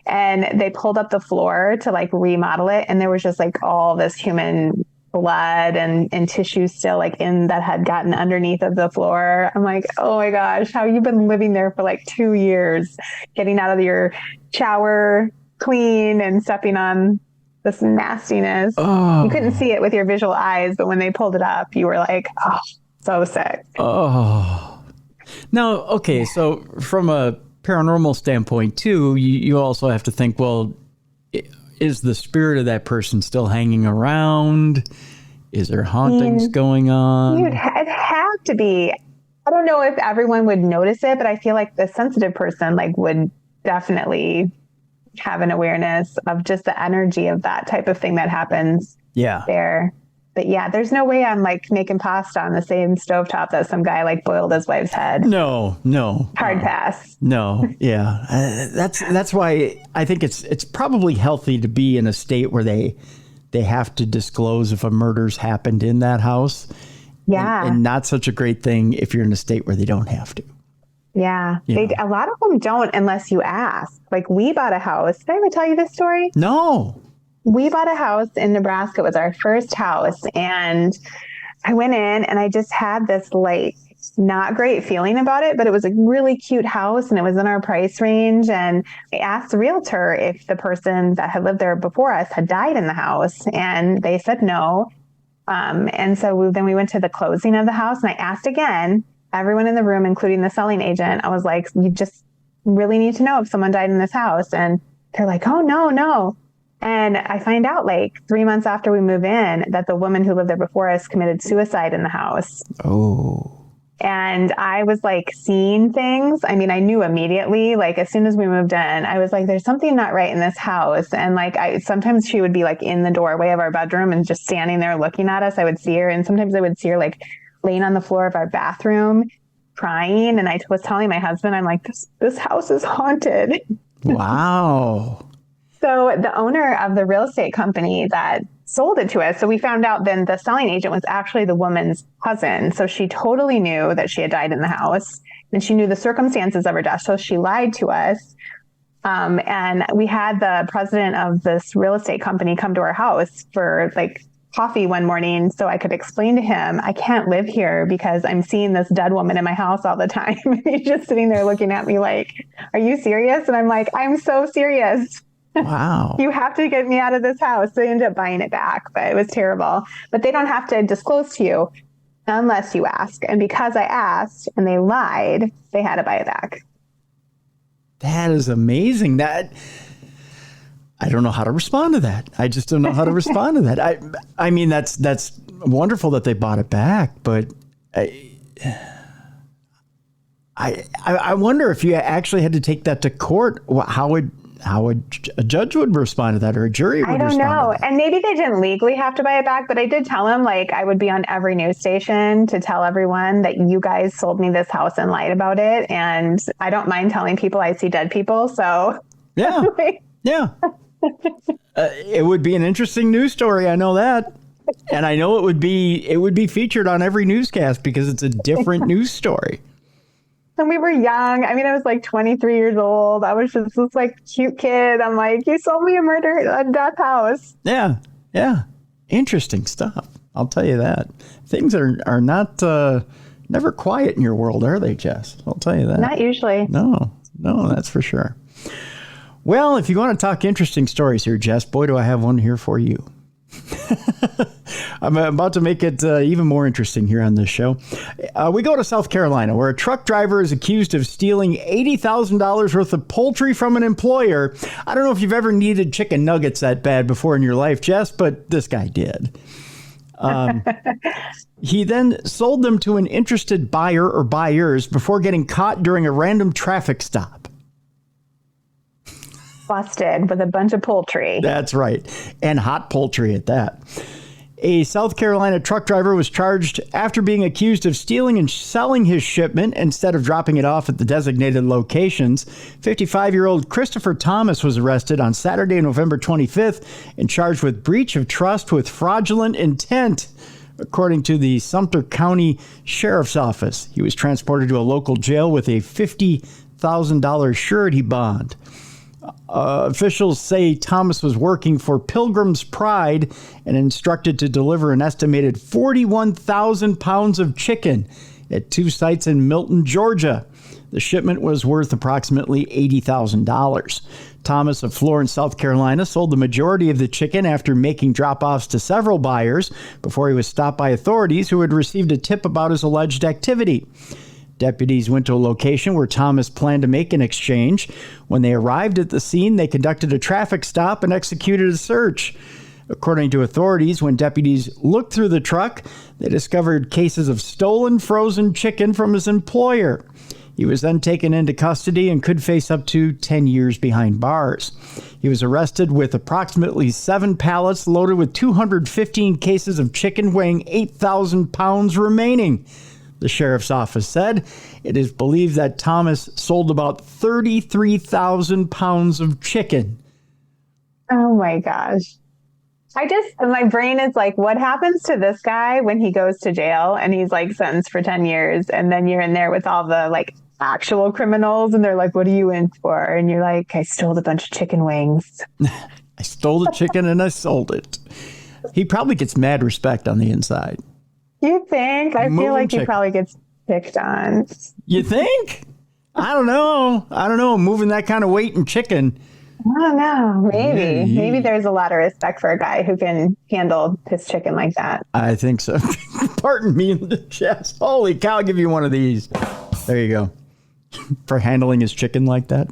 And they pulled up the floor to remodel it. And there was just all this human blood and tissue still that had gotten underneath of the floor. I'm like, oh my gosh, how you been living there for 2 years, getting out of your shower clean and stepping on this nastiness. You couldn't see it with your visual eyes, but when they pulled it up, you were like, oh, so sick. Oh. Now, okay, so from a paranormal standpoint too, you also have to think, well, is the spirit of that person still hanging around? Is there hauntings going on? It'd have to be. I don't know if everyone would notice it, but I feel like the sensitive person would definitely have an awareness of just the energy of that type of thing that happens there. But yeah, there's no way I'm making pasta on the same stovetop that some guy boiled his wife's head. No. Hard pass. No. Yeah. That's why I think it's probably healthy to be in a state where they have to disclose if a murder's happened in that house. Yeah. And not such a great thing if you're in a state where they don't have to. Yeah. A lot of them don't unless you ask. We bought a house. Did I ever tell you this story? No. We bought a house in Nebraska. It was our first house. And I went in and I just had this not great feeling about it, but it was a really cute house and it was in our price range. And I asked the realtor if the person that had lived there before us had died in the house. And they said no. And so then we went to the closing of the house and I asked again, everyone in the room, including the selling agent. I was like, you just really need to know if someone died in this house. And they're like, oh, no. And I find out 3 months after we move in that the woman who lived there before us committed suicide in the house. Oh. And I was seeing things. I mean, I knew immediately, as soon as we moved in, I was like, there's something not right in this house. And sometimes she would be in the doorway of our bedroom and just standing there looking at us. I would see her. And sometimes I would see her laying on the floor of our bathroom crying. And I was telling my husband, I'm like, this house is haunted. Wow. So the owner of the real estate company that sold it to us, so we found out then the selling agent was actually the woman's cousin. So she totally knew that she had died in the house and she knew the circumstances of her death. So she lied to us. And we had the president of this real estate company come to our house for coffee one morning so I could explain to him, I can't live here because I'm seeing this dead woman in my house all the time. He's just sitting there looking at me are you serious? And I'm like, I'm so serious. Wow. You have to get me out of this house. So they ended up buying it back, but it was terrible. But they don't have to disclose to you unless you ask. And because I asked and they lied, they had to buy it back. That is amazing. I don't know how to respond to that. I just don't know how to respond to that. I mean, that's wonderful that they bought it back, but I wonder if you actually had to take that to court, how a judge would respond to that or a jury would respond to that. I don't know. And maybe they didn't legally have to buy it back, but I did tell him I would be on every news station to tell everyone that you guys sold me this house and lied about it. And I don't mind telling people I see dead people. So yeah. Yeah. It would be an interesting news story. I know that. And I know it would be featured on every newscast because it's a different news story. And we were young. I mean, I was 23 years old. I was just this cute kid. I'm like, you sold me a death house. Yeah. Yeah. Interesting stuff. I'll tell you that. Things are not never quiet in your world, are they, Jess? I'll tell you that. Not usually. No, that's for sure. Well, if you want to talk interesting stories here, Jess, boy, do I have one here for you. I'm about to make it even more interesting here on this show. We go to South Carolina, where a truck driver is accused of stealing $80,000 worth of poultry from an employer. I don't know if you've ever needed chicken nuggets that bad before in your life, Jess, but this guy did. He then sold them to an interested buyer or buyers before getting caught during a random traffic stop. Busted with a bunch of poultry. That's right. And hot poultry at that. A South Carolina truck driver was charged after being accused of stealing and selling his shipment instead of dropping it off at the designated locations. 55-year-old Christopher Thomas was arrested on Saturday, November 25th, and charged with breach of trust with fraudulent intent, according to the Sumter County Sheriff's Office. He was transported to a local jail with a $50,000 surety bond. Officials say Thomas was working for Pilgrim's Pride and instructed to deliver an estimated 41,000 pounds of chicken at 2 sites in Milton, Georgia. The shipment was worth approximately $80,000. Thomas of Florence, South Carolina, sold the majority of the chicken after making drop-offs to several buyers before he was stopped by authorities who had received a tip about his alleged activity. Deputies went to a location where Thomas planned to make an exchange. When they arrived at the scene, they conducted a traffic stop and executed a search. According to authorities, when deputies looked through the truck, they discovered cases of stolen frozen chicken from his employer. He was then taken into custody and could face up to 10 years behind bars. He was arrested with approximately 7 pallets loaded with 215 cases of chicken weighing 8,000 pounds remaining. The sheriff's office said it is believed that Thomas sold about 33,000 pounds of chicken. Oh my gosh. My brain is like, what happens to this guy when he goes to jail and he's like sentenced for 10 years and then you're in there with all the like actual criminals and they're like, what are you in for? And you're like, I stole a bunch of chicken wings. I stole the chicken and I sold it. He probably gets mad respect on the inside. You think? I feel like he probably gets picked on. You think? I don't know. Moving that kind of weight in chicken. I don't know. Maybe there's a lot of respect for a guy who can handle his chicken like that. I think so. Pardon me in the chest. Holy cow, I'll give you one of these. There you go. For handling his chicken like that.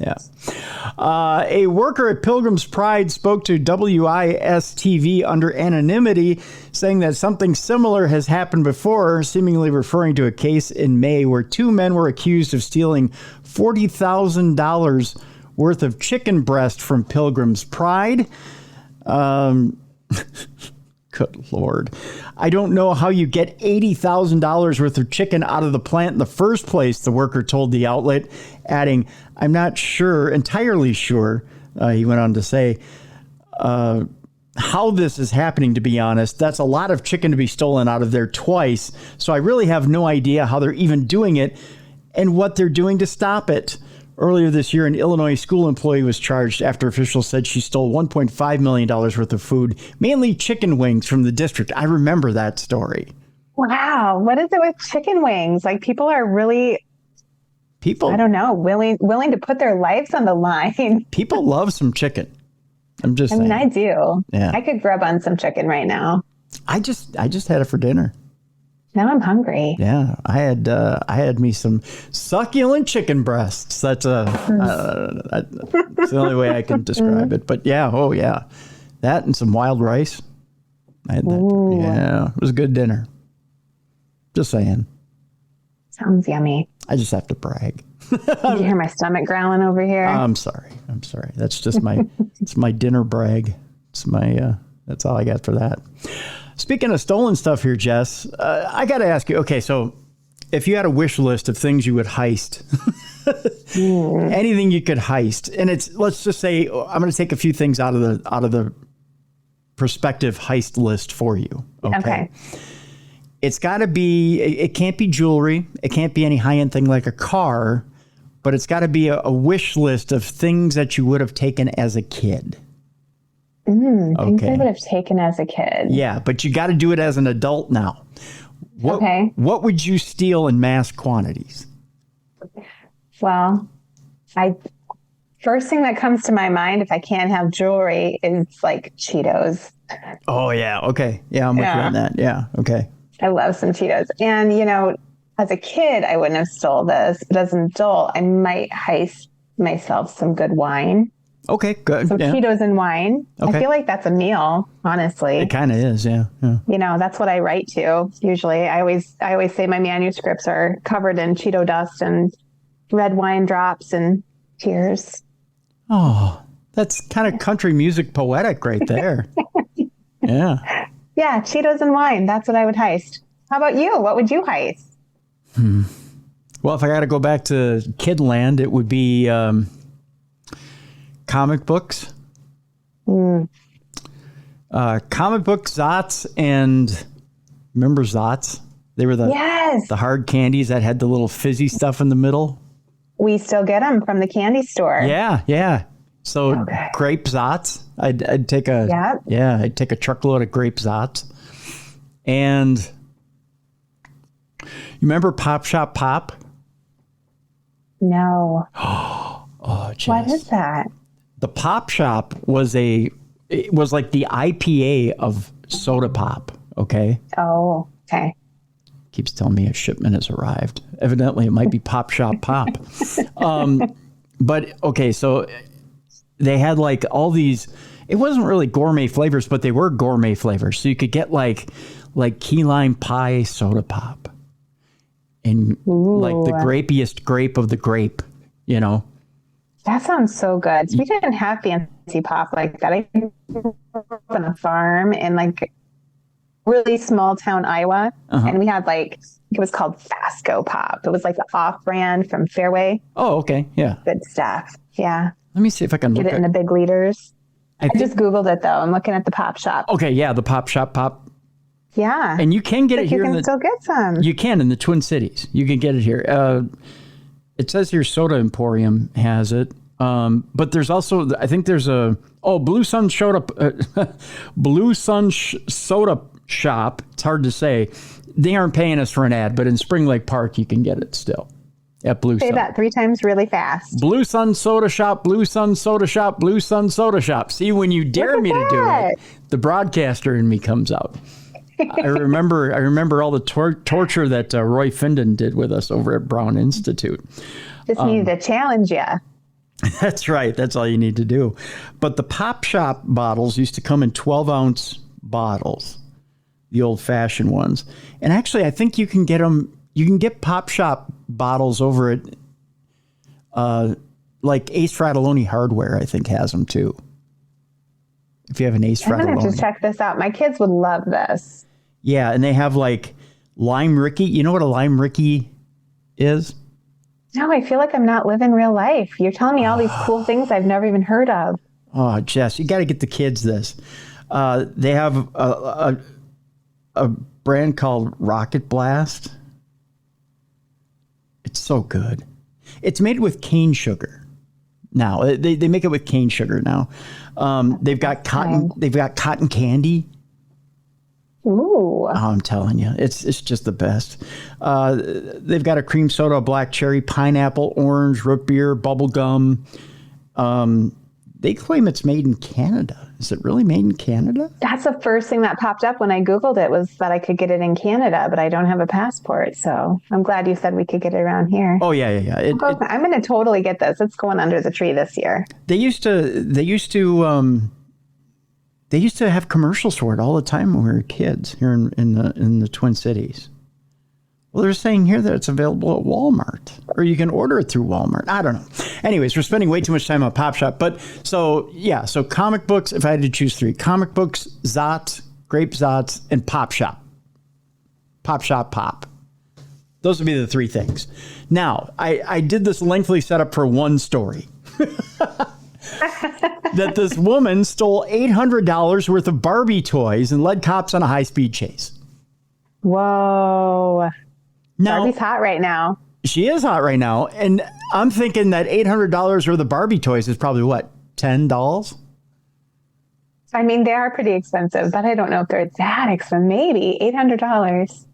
Yeah. A worker at Pilgrim's Pride spoke to WIS-TV under anonymity, saying that something similar has happened before, seemingly referring to a case in May where 2 men were accused of stealing $40,000 worth of chicken breast from Pilgrim's Pride. Good Lord. I don't know how you get $80,000 worth of chicken out of the plant in the first place, the worker told the outlet, adding, I'm not entirely sure, he went on to say, how this is happening, to be honest. That's a lot of chicken to be stolen out of there twice, so I really have no idea how they're even doing it and what they're doing to stop it. Earlier this year, an Illinois school employee was charged after officials said she stole $1.5 million worth of food, mainly chicken wings from the district. I remember that story. Wow. What is it with chicken wings? Like people are really, I don't know, willing to put their lives on the line. People love some chicken. I'm just saying. I do. Yeah. I could grub on some chicken right now. I just had it for dinner. Now I'm hungry. Yeah, I had me some succulent chicken breasts. That's that's the only way I can describe it. But yeah, that and some wild rice. I had that. Ooh. Yeah, it was a good dinner. Just saying. Sounds yummy. I just have to brag. You hear my stomach growling over here? I'm sorry. That's just it's my dinner brag. It's my that's all I got for that. Speaking of stolen stuff here, Jess, I got to ask you, okay, so if you had a wish list of things you would heist, anything you could heist, and let's just say, I'm going to take a few things out of the prospective heist list for you. Okay. It's got to be, it can't be jewelry. It can't be any high-end thing like a car, but it's got to be a wish list of things that you would have taken as a kid. Things I would have taken as a kid. Yeah, but you got to do it as an adult now. What would you steal in mass quantities? Well, First thing that comes to my mind, if I can't have jewelry, is like Cheetos. Oh, yeah. Okay. Yeah, I'm with you on that. Yeah. Okay. I love some Cheetos. And, as a kid, I wouldn't have stole this, but as an adult, I might heist myself some good wine. Okay, good. Some Cheetos and wine. Okay. I feel like that's a meal, honestly. It kind of is, yeah. That's what I write to. Usually, I always say my manuscripts are covered in Cheeto dust and red wine drops and tears. Oh, that's kind of country music poetic right there. Yeah. Yeah, Cheetos and wine. That's what I would heist. How about you? What would you heist? Well, if I got to go back to Kidland, it would be comic books. Comic book Zots, and remember Zots? They were the hard candies that had the little fizzy stuff in the middle. We still get them from the candy store. Yeah. So grape Zots. I'd take I'd take a truckload of grape Zots. And you remember Pop Shop Pop? No. Oh, Jess. What is that? The Pop Shop was like the IPA of soda pop. Okay. Oh, okay. Keeps telling me a shipment has arrived. Evidently, it might be Pop Shop Pop. But okay, so they had like all these. It wasn't really gourmet flavors, but they were gourmet flavors. So you could get like key lime pie soda pop, and like the grapiest grape of the grape. That sounds so good. So we didn't have fancy pop like that. I grew up on a farm in like really small town Iowa, and we had it was called Fasco Pop. It was like the off-brand from Fairway. Oh, okay, yeah, good stuff. Yeah. Let me see if I can get it in the big liters. I just Googled it though. I'm looking at the Pop Shop. Okay, yeah, the Pop Shop Pop. Yeah, and you can get it here. You can still get some. You can in the Twin Cities. You can get it here. It says here Soda Emporium has it. But there's also, I think there's Blue Sun Soda Shop. It's hard to say. They aren't paying us for an ad, but in Spring Lake Park, you can get it still at Blue Sun. Say that 3 times really fast. Blue Sun Soda Shop, Blue Sun Soda Shop, Blue Sun Soda Shop. See, when you dare me to do it, the broadcaster in me comes out. I remember all the torture that Roy Findon did with us over at Brown Institute. Just needed to challenge you. That's right. That's all you need to do. But the Pop Shop bottles used to come in 12-ounce bottles, the old-fashioned ones. And actually, I think you can get them. You can get Pop Shop bottles over at like Ace Fratelloni Hardware. I think has them too. If you have an Ace Fratelloni, I'm gonna have to check this out. My kids would love this. Yeah, and they have like Lime Ricky. You know what a Lime Ricky is? No, I feel like I'm not living real life. You're telling me all these cool things I've never even heard of. Oh, Jess, you got to get the kids this. They have a brand called Rocket Blast. It's so good. It's made with cane sugar. Now they make it with cane sugar now. They've got cotton. They've got cotton candy. Ooh! Oh, I'm telling you, it's just the best. They've got a cream soda, black cherry, pineapple, orange, root beer, bubble gum. They claim it's made in Canada. Is it really made in Canada? That's the first thing that popped up when I Googled it, was that I could get it in Canada, but I don't have a passport. So I'm glad you said we could get it around here. Oh, yeah. I'm going to totally get this. It's going under the tree this year. They used to have commercials for it all the time when we were kids here in the Twin Cities. Well, they're saying here that it's available at Walmart, or you can order it through Walmart. I don't know. Anyways, we're spending way too much time on Pop Shop. But so comic books, if I had to choose 3, comic books, Zots, grape Zots, and Pop Shop. Pop Shop Pop. Those would be the 3 things. Now, I did this lengthy setup for one story. That this woman stole $800 worth of Barbie toys and led cops on a high-speed chase. Whoa. Now, Barbie's hot right now. She is hot right now. And I'm thinking that $800 worth of Barbie toys is probably what, $10? I mean, they are pretty expensive, but I don't know if they're that expensive. Maybe $800.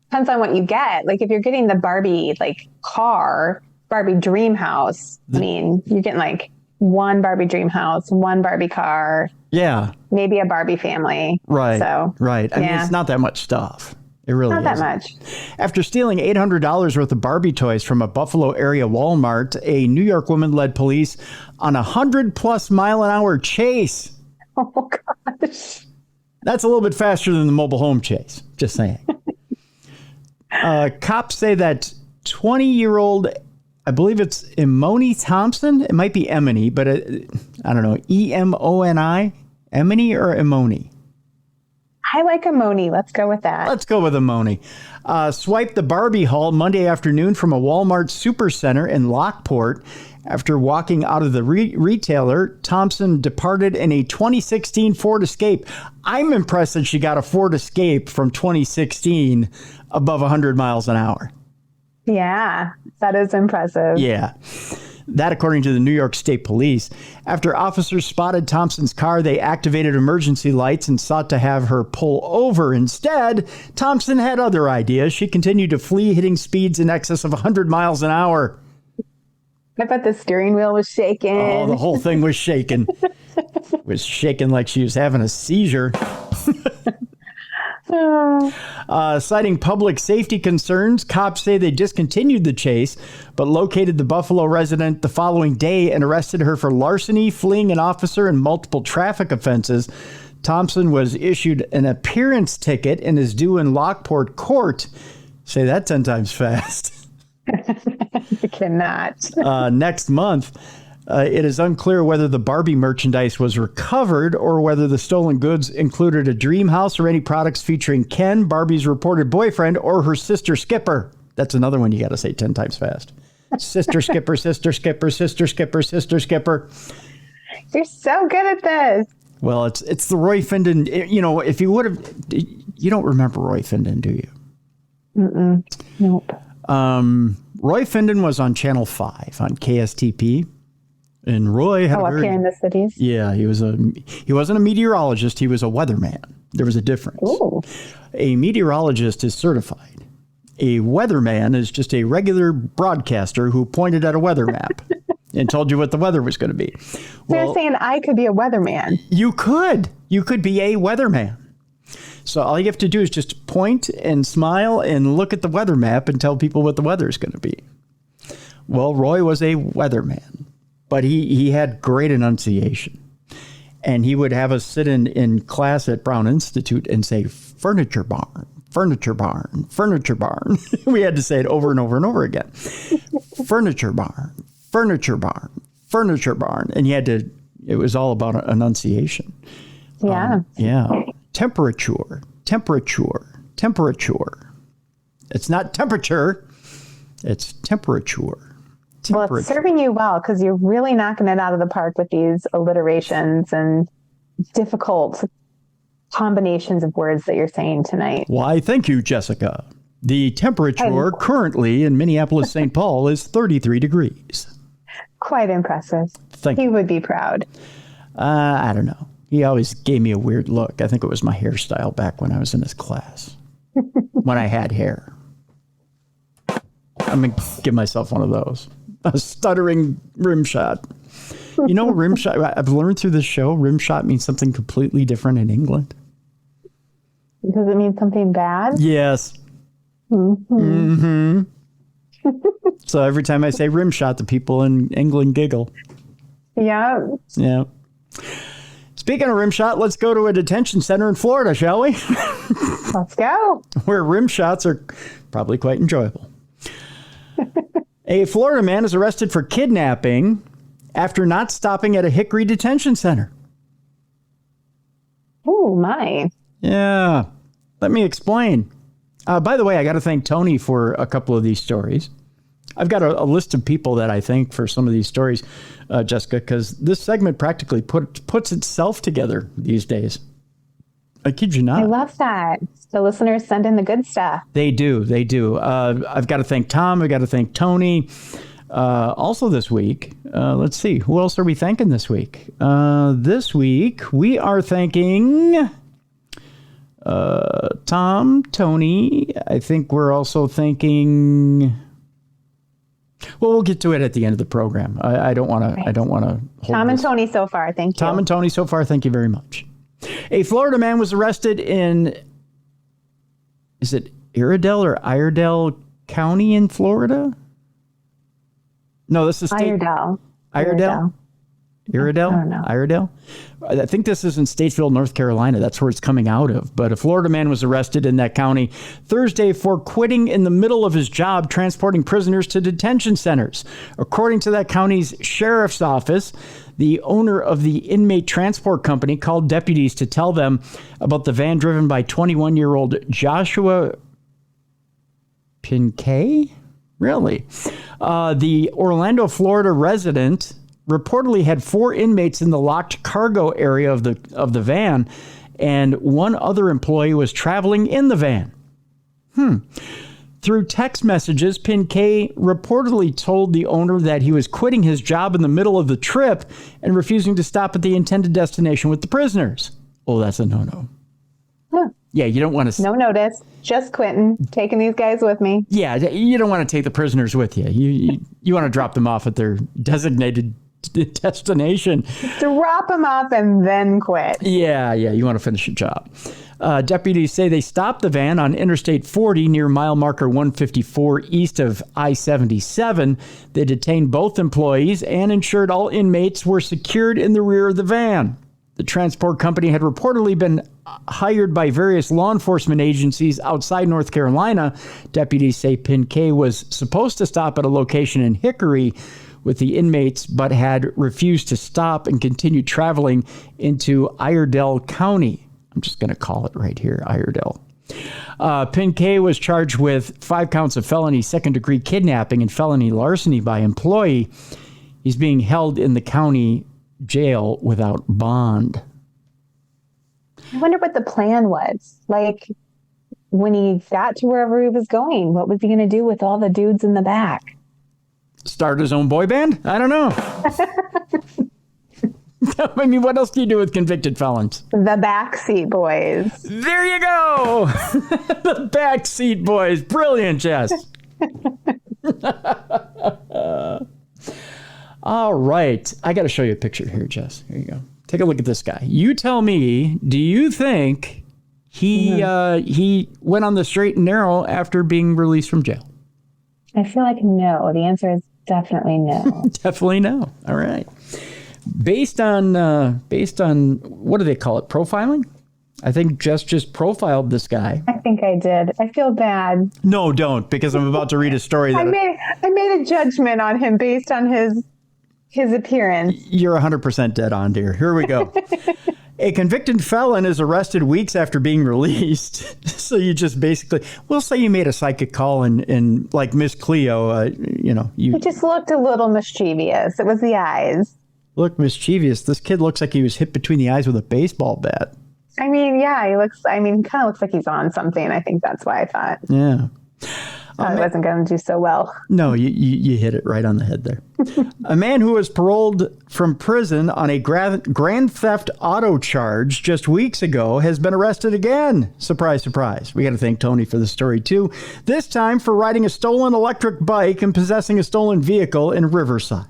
Depends on what you get. Like if you're getting the Barbie car, Barbie dream house. I mean, you're getting like one Barbie dream house, one Barbie car. Yeah. Maybe a Barbie family. Right. So, right. I mean, it's not that much stuff. It really not that isn't. much. After stealing $800 worth of Barbie toys from a Buffalo area Walmart, a New York woman led police on a 100+ mile an hour chase. Oh, gosh. That's a little bit faster than the mobile home chase. Just saying. Cops say that 20-year-old, I believe it's Emoni Thompson. It might be Emoni, but I don't know. Emoni? Emoni or Emoni? I like Emoni. Let's go with that. Let's go with Emoni. Swiped the Barbie haul Monday afternoon from a Walmart supercenter in Lockport. After walking out of the retailer, Thompson departed in a 2016 Ford Escape. I'm impressed that she got a Ford Escape from 2016 above 100 miles an hour. Yeah, that is impressive. Yeah. That, according to the New York State Police. After officers spotted Thompson's car, they activated emergency lights and sought to have her pull over. Instead, Thompson had other ideas. She continued to flee, hitting speeds in excess of 100 miles an hour. I bet the steering wheel was shaking. Oh, the whole thing was shaking. It was shaking like she was having a seizure. Citing public safety concerns, cops say they discontinued the chase, but located the Buffalo resident the following day and arrested her for larceny, fleeing an officer, and multiple traffic offenses. Thompson was issued an appearance ticket and is due in Lockport court. Say that 10 times fast. You cannot. Next month. It is unclear whether the Barbie merchandise was recovered or whether the stolen goods included a dream house or any products featuring Ken, Barbie's reported boyfriend, or her sister Skipper. That's another one you got to say 10 times fast. Sister Skipper, sister Skipper, sister Skipper, sister Skipper. You're so good at this. Well, it's the Roy Findon. You know, if you would have, you don't remember Roy Findon, do you? Nope. Roy Findon was on Channel 5 on KSTP. And Roy had up here in the cities. Yeah, he wasn't a meteorologist. He was a weatherman. There was a difference. Ooh. A meteorologist is certified. A weatherman is just a regular broadcaster who pointed at a weather map and told you what the weather was going to be. So you're saying I could be a weatherman? You could. You could be a weatherman. So all you have to do is just point and smile and look at the weather map and tell people what the weather is going to be. Well, Roy was a weatherman. But he had great enunciation. And he would have us sit in class at Brown Institute and say, furniture barn, furniture barn, furniture barn. We had to say it over and over and over again. Furniture barn, furniture barn, furniture barn. And it was all about enunciation. Yeah. Yeah. Temperature, temperature, temperature. It's not temperature. It's temperature. Well, it's serving you well because you're really knocking it out of the park with these alliterations and difficult combinations of words that you're saying tonight. Why, thank you, Jessica. The temperature currently in Minneapolis, St. Paul is 33 degrees. Quite impressive. He would be proud. I don't know. He always gave me a weird look. I think it was my hairstyle back when I was in his class, when I had hair. I'm going to give myself one of those. A stuttering rim shot. You know, rim shot, I've learned through this show, rim shot means something completely different in England. Does it mean something bad? Yes. Mm-hmm. So every time I say rim shot, the people in England giggle. Yeah. Yeah. Speaking of rim shot, let's go to a detention center in Florida, shall we? Let's go. Where rim shots are probably quite enjoyable. A Florida man is arrested for kidnapping after not stopping at a Hickory detention center. Oh, my. Yeah. Let me explain. By the way, I got to thank Tony for a couple of these stories. I've got a list of people that I thank for some of these stories, Jessica, because this segment practically puts itself together these days. I kid you not. I love that. The listeners send in the good stuff. They do. They do. I've got to thank Tom. I've got to thank Tony. Also this week, let's see. Who else are we thanking this week? This week, we are thanking Tom, Tony. I think we're also thanking Well, we'll get to it at the end of the program. I don't want to. Right. I don't want to. Tom and Tony so far. Thank you. Tom and Tony so far. Thank you very much. A Florida man was arrested in. Is it Iredell or Iredell County in Florida? No, this is Iredell. Iredell. Iredell? I don't know. Iredell? I think this is in Statesville, North Carolina. That's where it's coming out of. But a Florida man was arrested in that county Thursday for quitting in the middle of his job transporting prisoners to detention centers. According to that county's sheriff's office, the owner of the inmate transport company called deputies to tell them about the van driven by 21-year-old Joshua Pinkay? Really? The Orlando, Florida resident reportedly had 4 inmates in the locked cargo area of the van, and one other employee was traveling in the van. Through text messages, Pinkay reportedly told the owner that he was quitting his job in the middle of the trip and refusing to stop at the intended destination with the prisoners. Oh, that's a no-no. Yeah, you don't want to... No notice. Just quitting. Taking these guys with me. Yeah, you don't want to take the prisoners with you. You want to drop them off at their designated destination. Drop them off and then quit. Yeah, you want to finish your job. Deputies say they stopped the van on Interstate 40 near mile marker 154 east of I-77. They detained both employees and ensured all inmates were secured in the rear of the van. The transport company had reportedly been hired by various law enforcement agencies outside North Carolina. Deputies say Pinkay was supposed to stop at a location in Hickory with the inmates, but had refused to stop and continued traveling into Iredell County. I'm just going to call it right here, Iredell. Pinkay was charged with 5 counts of felony second-degree kidnapping and felony larceny by employee. He's being held in the county jail without bond. I wonder what the plan was. Like, when he got to wherever he was going, what was he going to do with all the dudes in the back? Start his own boy band? I don't know. I mean, what else do you do with convicted felons? The Backseat Boys. There you go. The Backseat Boys. Brilliant, Jess. All right. I got to show you a picture here, Jess. Here you go. Take a look at this guy. You tell me, do you think he went on the straight and narrow after being released from jail? I feel like no. The answer is definitely no. Definitely no. All right. Based on what do they call it? Profiling? I think Jess just profiled this guy. I think I did. I feel bad. No, don't, because I'm about to read a story that I made a judgment on him based on his appearance. You're 100% dead on, dear. Here we go. A convicted felon is arrested weeks after being released. So you just basically, we'll say you made a psychic call and like Miss Cleo, He just looked a little mischievous. It was the eyes. Look mischievous. This kid looks like he was hit between the eyes with a baseball bat. I mean, yeah, he kind of looks like he's on something. I think that's why I thought. Yeah. I wasn't going to do so well. No, you hit it right on the head there. A man who was paroled from prison on a grand theft auto charge just weeks ago has been arrested again. Surprise, surprise. We got to thank Tony for the story, too. This time for riding a stolen electric bike and possessing a stolen vehicle in Riverside.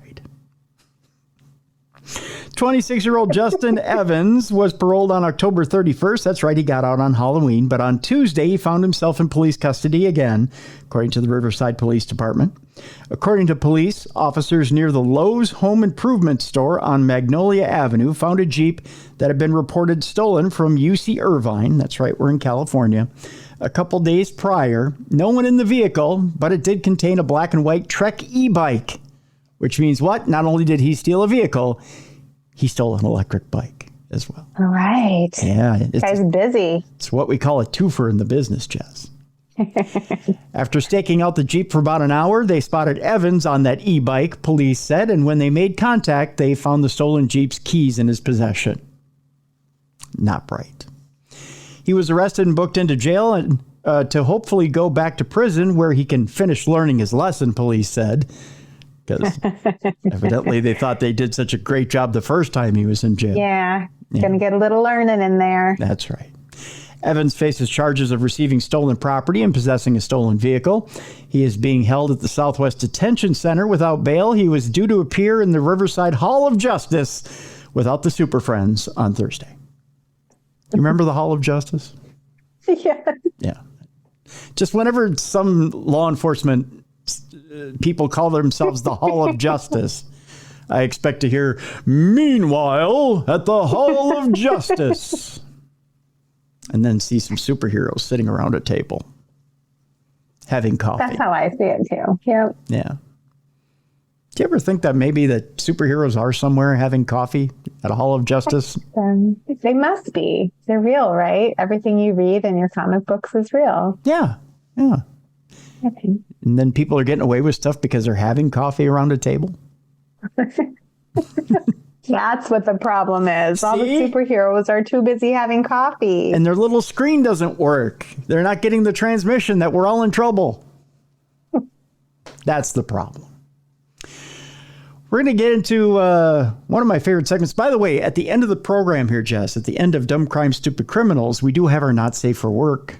26-year-old Justin Evans was paroled on October 31st. That's right, he got out on Halloween. But on Tuesday, he found himself in police custody again, according to the Riverside Police Department. According to police, officers near the Lowe's Home Improvement Store on Magnolia Avenue found a Jeep that had been reported stolen from UC Irvine. That's right, we're in California. A couple days prior, no one in the vehicle, but it did contain a black and white Trek e-bike. Which means what? Not only did he steal a vehicle, he stole an electric bike as well. All right. Yeah. Guy's busy. It's what we call a twofer in the business, Jess. After staking out the Jeep for about an hour, they spotted Evans on that e-bike, police said, and when they made contact, they found the stolen Jeep's keys in his possession. Not right. He was arrested and booked into jail and to hopefully go back to prison where he can finish learning his lesson, police said. Because evidently they thought they did such a great job the first time he was in jail. Yeah. Gonna get a little learning in there. That's right. Evans faces charges of receiving stolen property and possessing a stolen vehicle. He is being held at the Southwest Detention Center without bail. He was due to appear in the Riverside Hall of Justice without the Super Friends on Thursday. You remember the Hall of Justice? Yeah. Yeah. Just whenever some law enforcement people call themselves the Hall of Justice, I expect to hear, "Meanwhile, at the Hall of Justice." And then see some superheroes sitting around a table having coffee. That's how I see it too. Yep. Yeah. Do you ever think that maybe that superheroes are somewhere having coffee at a Hall of Justice? They must be. They're real, right? Everything you read in your comic books is real. Yeah. Yeah. Okay. And then people are getting away with stuff because they're having coffee around a table? That's what the problem is. All the See? superheroes are too busy having coffee. And their little screen doesn't work. They're not getting the transmission that we're all in trouble. That's the problem. We're going to get into one of my favorite segments. By the way, at the end of the program here, Jess, at the end of Dumb Crime, Stupid Criminals, we do have our Not Safe for Work.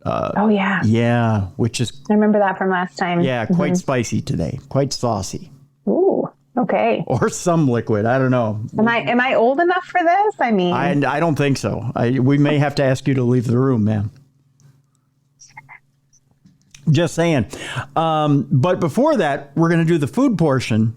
Oh, yeah. Yeah, which is... I remember that from last time. Yeah, quite spicy today. Quite saucy. Ooh, okay. Or some liquid. I don't know. Am I old enough for this? I mean... I don't think so. We may have to ask you to leave the room, ma'am. Just saying. But before that, we're going to do the food portion.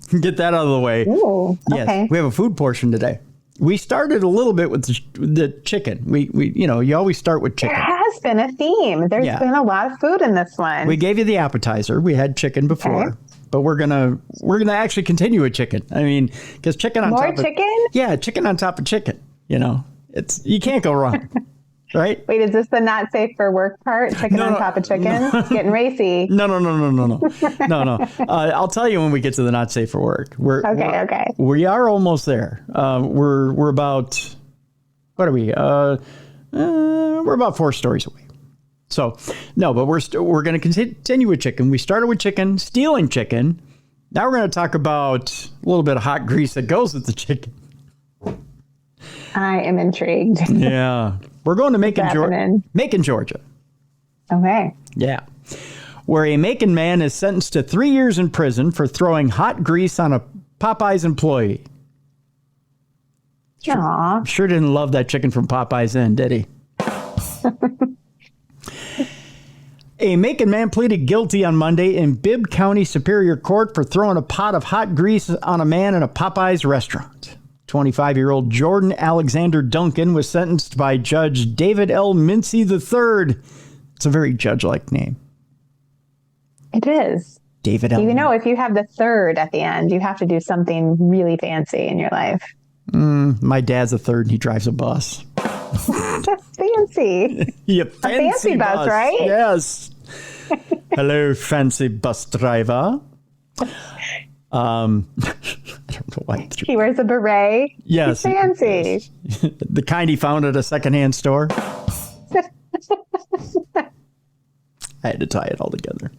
Get that out of the way. Ooh, yes, okay. we have a food portion today. We started a little bit with the chicken. We you always start with chicken. There has been a theme. There's been a lot of food in this one. We gave you the appetizer. We had chicken before. Okay. But we're gonna actually continue with chicken. I mean, because chicken on top of chicken? Yeah, chicken on top of chicken. You can't go wrong. Right? Wait, is this the not safe for work part? Chicken on top of chicken? No. It's getting racy. No. I'll tell you when we get to the not safe for work. Okay. We are almost there. We're about, what are we? We're about 4 stories away. So, no, but we're going to continue with chicken. We started with chicken, stealing chicken. Now we're going to talk about a little bit of hot grease that goes with the chicken. I am intrigued. Yeah. We're going to Macon, Georgia. Okay. Yeah. Where a Macon man is sentenced to 3 years in prison for throwing hot grease on a Popeyes employee. Aww. Sure didn't love that chicken from Popeyes Inn, did he? A Macon man pleaded guilty on Monday in Bibb County Superior Court for throwing a pot of hot grease on a man in a Popeyes restaurant. 25-year-old Jordan Alexander Duncan was sentenced by Judge David L. Mincy III. It's a very judge-like name. It is. David L. If you have the third at the end, you have to do something really fancy in your life. My dad's a third and he drives a bus. That's fancy. Yeah, fancy bus, right? Yes. Hello, fancy bus driver. I don't know why. He wears a beret. Yes. He's fancy. Yes. The kind he found at a secondhand store. I had to tie it all together.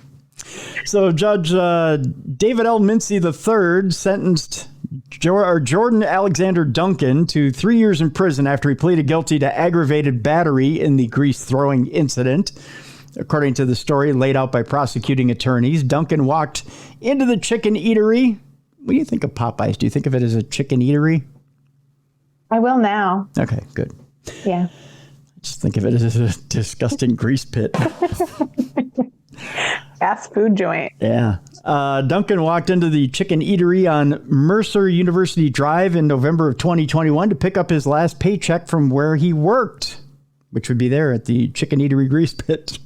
So Judge David L. Mincy III sentenced Jordan Alexander Duncan to 3 years in prison after he pleaded guilty to aggravated battery in the grease throwing incident. According to the story laid out by prosecuting attorneys, Duncan walked into the chicken eatery. What do you think of Popeyes? Do you think of it as a chicken eatery? I will now. Okay, good. Yeah. Just think of it as a disgusting grease pit. Fast food joint. Yeah. Duncan walked into the chicken eatery on Mercer University Drive in November of 2021 to pick up his last paycheck from where he worked, which would be there at the chicken eatery grease pit.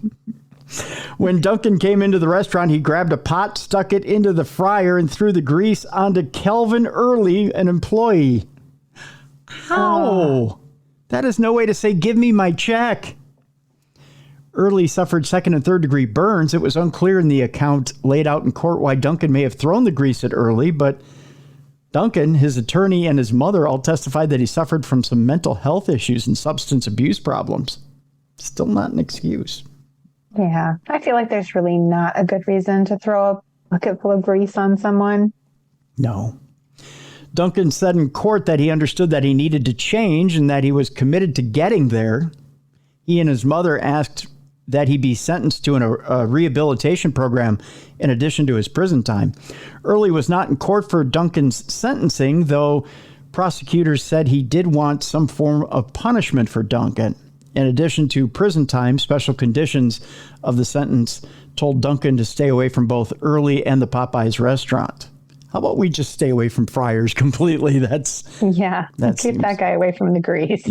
When Duncan came into the restaurant, he grabbed a pot, stuck it into the fryer, and threw the grease onto Kelvin Early, an employee. How? That is no way to say, give me my check. Early suffered 2nd and 3rd degree burns. It was unclear in the account laid out in court why Duncan may have thrown the grease at Early, but Duncan, his attorney, and his mother all testified that he suffered from some mental health issues and substance abuse problems. Still not an excuse. Yeah, I feel like there's really not a good reason to throw a bucket full of grease on someone. No. Duncan said in court that he understood that he needed to change and that he was committed to getting there. He and his mother asked that he be sentenced to a rehabilitation program in addition to his prison time. Early was not in court for Duncan's sentencing, though prosecutors said he did want some form of punishment for Duncan. In addition to prison time, special conditions of the sentence told Duncan to stay away from both Early and the Popeyes restaurant. How about we just stay away from Friars completely? Keep that guy away from the grease.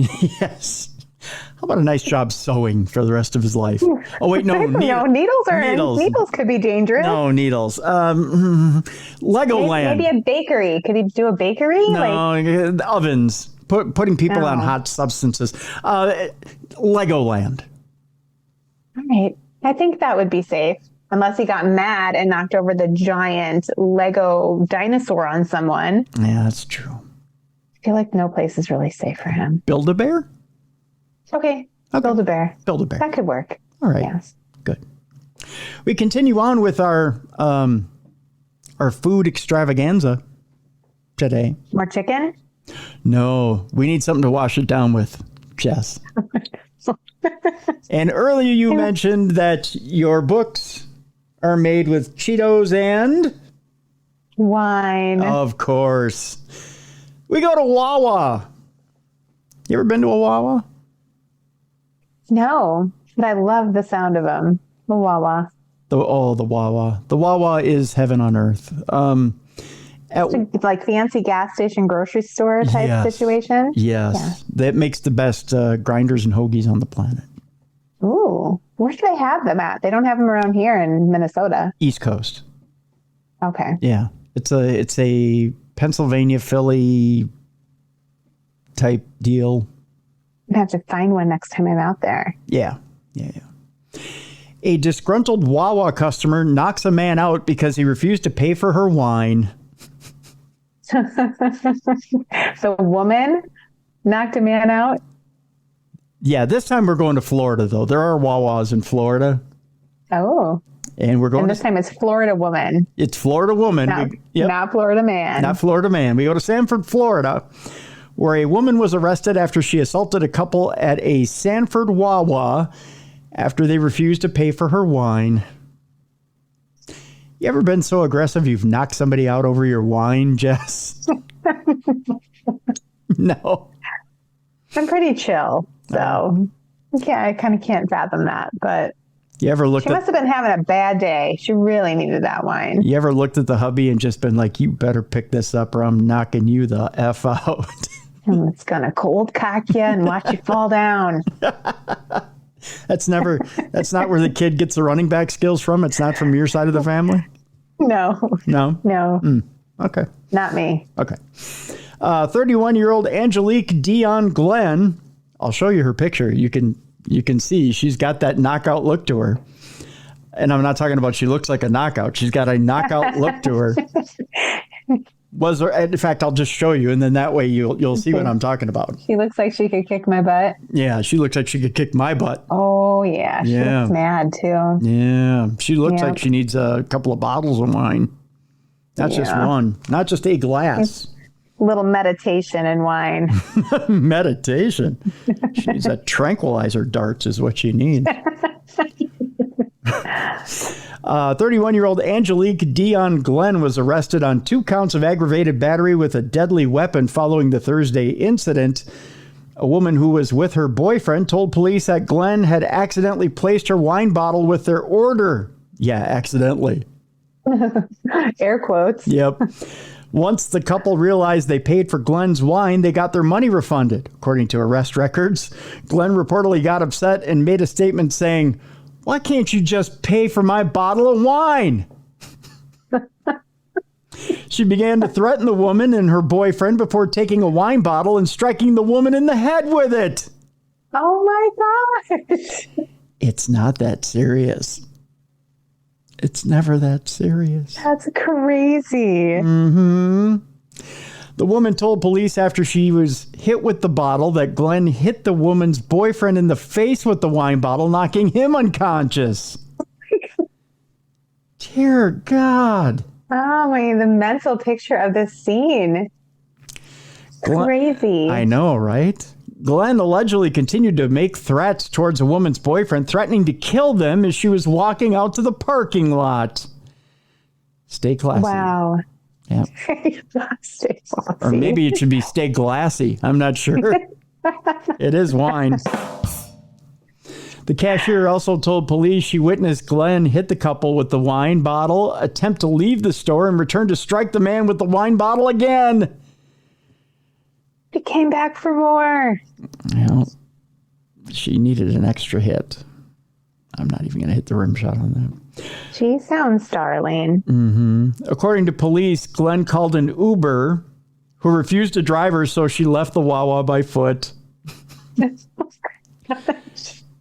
Yes. How about a nice job sewing for the rest of his life? Oh, wait, no. Needles could be dangerous. No, needles. Legoland. Maybe a bakery. Could he do a bakery? No, ovens. Putting people on hot substances. Legoland. All right. I think that would be safe. Unless he got mad and knocked over the giant Lego dinosaur on someone. Yeah, that's true. I feel like no place is really safe for him. Build-A-Bear? Okay. Build-A-Bear. Build-A-Bear. That could work. All right. Yes. Good. We continue on with our food extravaganza today. More chicken? No, we need something to wash it down with, Jess. And earlier you mentioned that your books are made with Cheetos and wine. Of course. We go to Wawa. You ever been to a Wawa? No, but I love the sound of them. The Wawa. The Wawa. The Wawa is heaven on earth. It's like fancy gas station, grocery store type situation. Yes. Yeah. That makes the best grinders and hoagies on the planet. Ooh. Where do they have them at? They don't have them around here in Minnesota. East Coast. Okay. Yeah. It's a Pennsylvania, Philly type deal. I have to find one next time I'm out there. Yeah. A disgruntled Wawa customer knocks a man out because he refused to pay for her wine. The woman knocked a man out? Yeah, this time we're going to Florida, though. There are Wawas in Florida. Oh. And we're going. And this time it's Florida woman. It's Florida woman. Not Florida man. Not Florida man. We go to Sanford, Florida, where a woman was arrested after she assaulted a couple at a Sanford Wawa after they refused to pay for her wine. You ever been so aggressive you've knocked somebody out over your wine, Jess? No. I'm pretty chill, so I kind of can't fathom that. But she must have been having a bad day. She really needed that wine. You ever looked at the hubby and just been like, you better pick this up or I'm knocking you the F out? It's going to cold cock you and watch you fall down. That's not where the kid gets the running back skills from? It's not from your side of the family? No. Okay. Not me. Okay. 31-year-old Angelique Dion Glenn. I'll show you her picture. You can see she's got that knockout look to her. And I'm not talking about she looks like a knockout. She's got a knockout look to her. In fact, I'll just show you, and then that way you'll see what I'm talking about. She looks like she could kick my butt. Yeah, she looks like she could kick my butt. Oh, yeah. She looks mad, too. Yeah, she looks like she needs a couple of bottles of wine. Not just one. Not just a glass. A little meditation and wine. Meditation? She needs a tranquilizer darts is what she needs. 31-year-old Angelique Dion Glenn was arrested on 2 counts of aggravated battery with a deadly weapon following the Thursday incident. A woman who was with her boyfriend told police that Glenn had accidentally placed her wine bottle with their order. Yeah, accidentally. Air quotes. Yep. Once the couple realized they paid for Glenn's wine, they got their money refunded. According to arrest records, Glenn reportedly got upset and made a statement saying, "Why can't you just pay for my bottle of wine?" She began to threaten the woman and her boyfriend before taking a wine bottle and striking the woman in the head with it. Oh my gosh. It's not that serious. It's never that serious. That's crazy. Mm-hmm. The woman told police after she was hit with the bottle that Glenn hit the woman's boyfriend in the face with the wine bottle, knocking him unconscious. Dear God. Oh, the mental picture of this scene. Crazy. I know, right? Glenn allegedly continued to make threats towards a woman's boyfriend, threatening to kill them as she was walking out to the parking lot. Stay classy. Wow. Yeah. Stay classy. Or maybe it should be stay glassy. I'm not sure. It is wine. The cashier also told police she witnessed Glenn hit the couple with the wine bottle, attempt to leave the store, and return to strike the man with the wine bottle again. He came back for more. Well, she needed an extra hit. I'm not even going to hit the rim shot on that. She sounds darling. Mm-hmm. According to police, Glenn called an Uber who refused to drive her, so she left the Wawa by foot.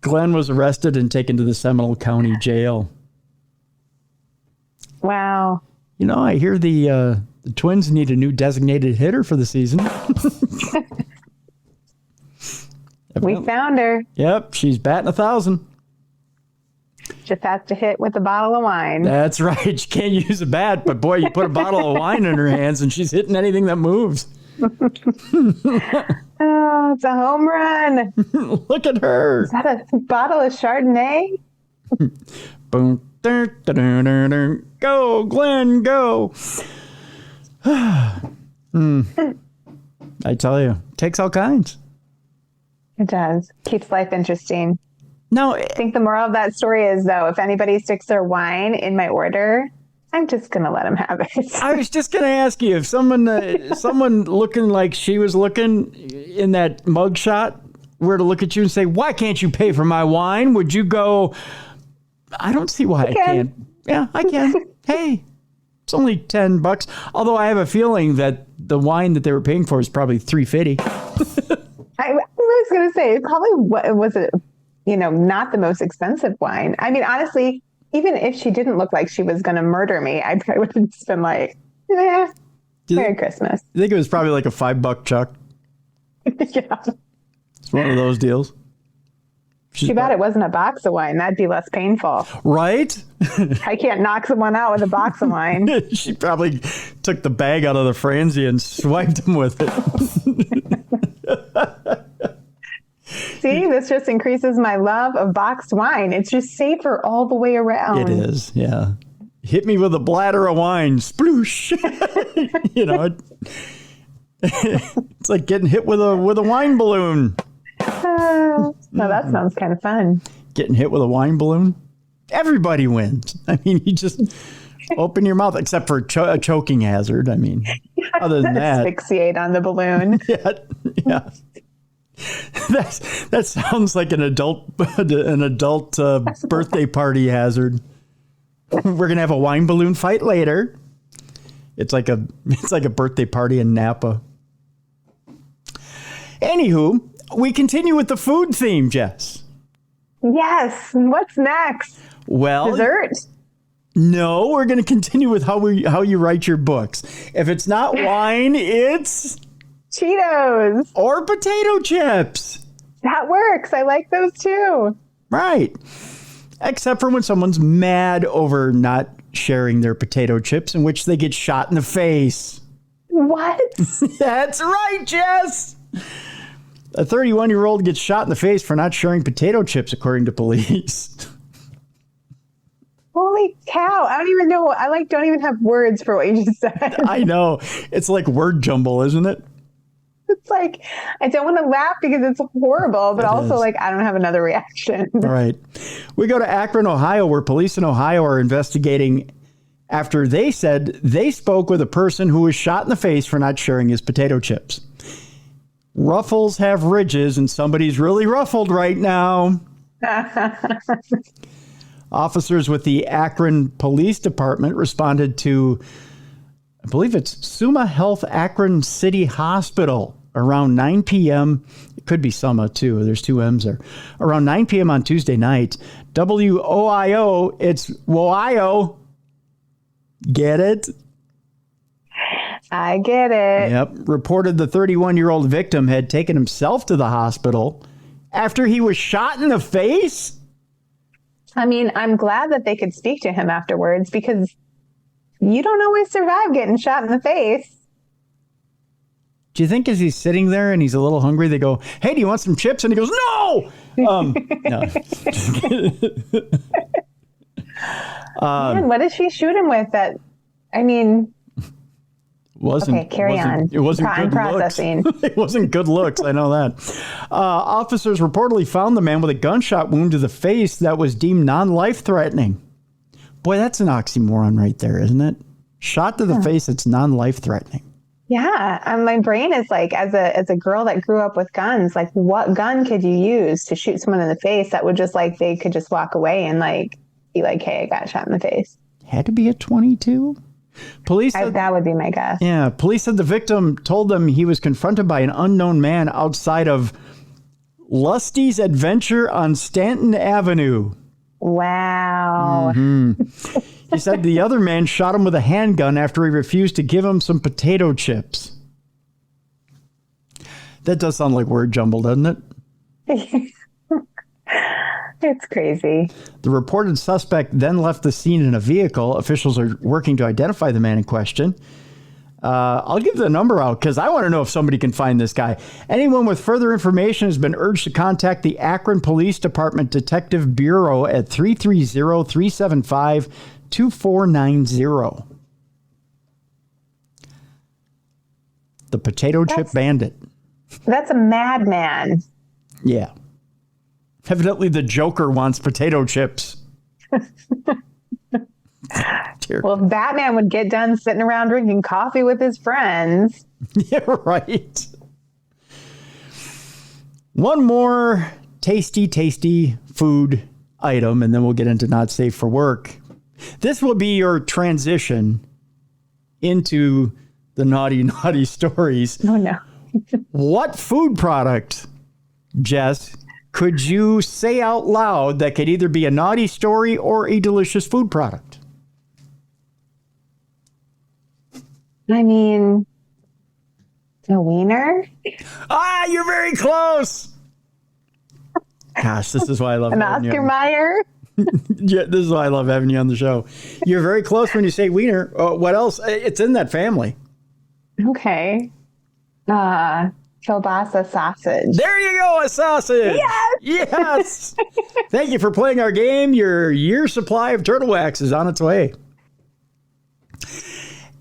Glenn was arrested and taken to the Seminole County Jail. Wow. You know, I hear the Twins need a new designated hitter for the season. We found her. Yep, she's batting 1,000. Just has to hit with a bottle of wine. That's right. She can't use a bat, but boy, you put a bottle of wine in her hands and she's hitting anything that moves. Oh, it's a home run. Look at her. Is that a bottle of Chardonnay? Boom. Go, Glenn, go. I tell you, takes all kinds. It does. Keeps life interesting. No, I think the moral of that story is, though, if anybody sticks their wine in my order, I'm just going to let them have it. I was just going to ask you if someone looking like she was looking in that mugshot were to look at you and say, "Why can't you pay for my wine?" Would you go, "I don't see why I can't." Yeah, I can. Hey, it's only $10. Although I have a feeling that the wine that they were paying for is probably $3.50. I was going to say, it probably was it, not the most expensive wine. I mean, honestly, even if she didn't look like she was going to murder me, I probably would have just been like, Merry Christmas. I think it was probably like a $5 chuck. Yeah. It's one of those deals. Too bad it wasn't a box of wine. That'd be less painful. Right? I can't knock someone out with a box of wine. She probably took the bag out of the Franzi and swiped him with it. See, this just increases my love of boxed wine. It's just safer all the way around. It is, yeah. Hit me with a bladder of wine. Sploosh. It's like getting hit with a wine balloon. No, that sounds kind of fun. Getting hit with a wine balloon? Everybody wins. I mean, you just open your mouth, except for a choking hazard. I mean, other than that. Asphyxiate on the balloon. Yeah. That sounds like an adult birthday party hazard. We're gonna have a wine balloon fight later. It's like a birthday party in Napa. Anywho, we continue with the food theme, Jess. Yes. What's next? Well, dessert. No, we're going to continue with how you write your books. If it's not wine, it's Cheetos or potato chips. That works. I like those too. Right. Except for when someone's mad over not sharing their potato chips, in which they get shot in the face. What? That's right, Jess. A 31-year-old gets shot in the face for not sharing potato chips, according to police. Holy cow. I don't even know. I don't even have words for what you just said. I know. It's like word jumble, isn't it? It's like, I don't want to laugh because it's horrible, but also I don't have another reaction. Right. We go to Akron, Ohio, where police in Ohio are investigating after they said they spoke with a person who was shot in the face for not sharing his potato chips. Ruffles have ridges, and somebody's really ruffled right now. Officers with the Akron Police Department responded to, I believe it's Summa Health Akron City Hospital around 9 p.m. It could be Summa, too. There's two M's there. Around 9 p.m. on Tuesday night. WOIO, it's WOIO. Get it? I get it. Yep. Reported the 31-year-old victim had taken himself to the hospital after he was shot in the face. I mean, I'm glad that they could speak to him afterwards because you don't always survive getting shot in the face. Do you think as he's sitting there and he's a little hungry, they go, "Hey, do you want some chips?" And he goes, "No." No. Man, what did she shoot him with? That, I mean, carry on. It wasn't good processing. looks. It wasn't good looks. I know that. Officers reportedly found the man with a gunshot wound to the face that was deemed non-life threatening. Boy, that's an oxymoron right there, isn't it? Shot to the face, it's non-life threatening. Yeah, my brain is like, as a girl that grew up with guns, like, what gun could you use to shoot someone in the face that would just like, they could just walk away and like be like, "Hey, I got shot in the face." Had to be a 22. Police said, that would be my guess. Yeah, police said the victim told them he was confronted by an unknown man outside of Lusty's Adventure on Stanton Avenue. Wow. Mm-hmm. He said the other man shot him with a handgun after he refused to give him some potato chips. That does sound like word jumble, doesn't it? It's crazy. The reported suspect then left the scene in a vehicle. Officials are working to identify the man in question. I'll give the number out because I want to know if somebody can find this guy. Anyone with further information has been urged to contact the Akron Police Department Detective Bureau at 330-375-2490. The Potato Chip Bandit. That's a madman. Yeah. Evidently, the Joker wants potato chips. Well, if Batman would get done sitting around drinking coffee with his friends. Yeah, right. One more tasty food item, and then we'll get into not safe for work. This will be your transition into the naughty stories. Oh, no. What food product, Jess, could you say out loud that could either be a naughty story or a delicious food product? I mean, a wiener? Ah, you're very close. Gosh, this is why I love an Oscar Mayer. Yeah, this is why I love having you on the show. You're very close when you say wiener. What else? It's in that family. Okay. Kielbasa sausage. There you go, a sausage. Yes. Yes. Thank you for playing our game. Your year's supply of turtle wax is on its way.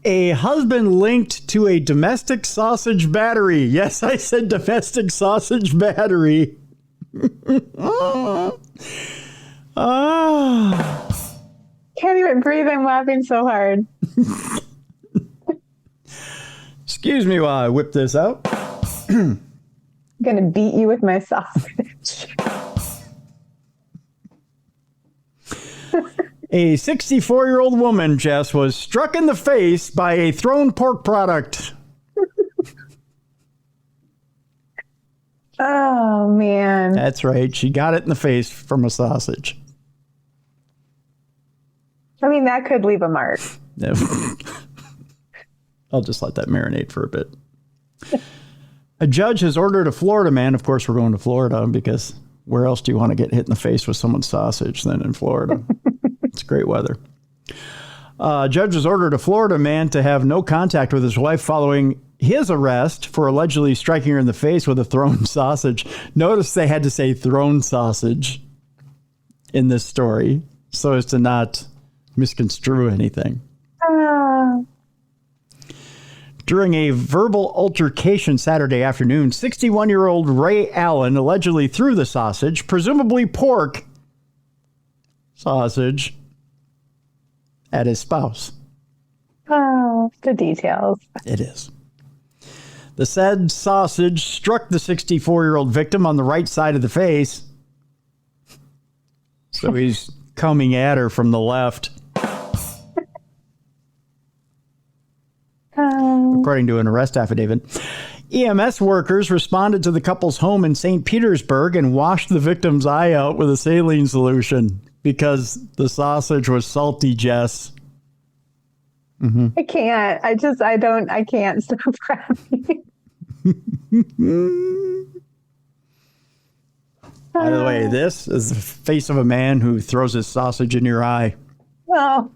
A husband linked to a domestic sausage battery. Yes, I said domestic sausage battery. Can't even breathe. I'm laughing so hard. Excuse me while I whip this out. I'm going to beat you with my sausage. A 64-year-old woman, Jess, was struck in the face by a thrown pork product. Oh, man. That's right. She got it in the face from a sausage. I mean, that could leave a mark. I'll just let that marinate for a bit. A judge has ordered a Florida man. Of course, we're going to Florida because where else do you want to get hit in the face with someone's sausage than in Florida? It's great weather. Judge has ordered a Florida man to have no contact with his wife following his arrest for allegedly striking her in the face with a thrown sausage. Notice they had to say thrown sausage in this story so as to not misconstrue anything. During a verbal altercation Saturday afternoon, 61-year-old Ray Allen allegedly threw the sausage, presumably pork sausage, at his spouse. Oh, the details. It is. The said sausage struck the 64-year-old victim on the right side of the face. So he's coming at her from the left. According to an arrest affidavit. EMS workers responded to the couple's home in St. Petersburg and washed the victim's eye out with a saline solution because the sausage was salty, Jess. Mm-hmm. I can't. I can't stop laughing. By the way, this is the face of a man who throws his sausage in your eye. Oh,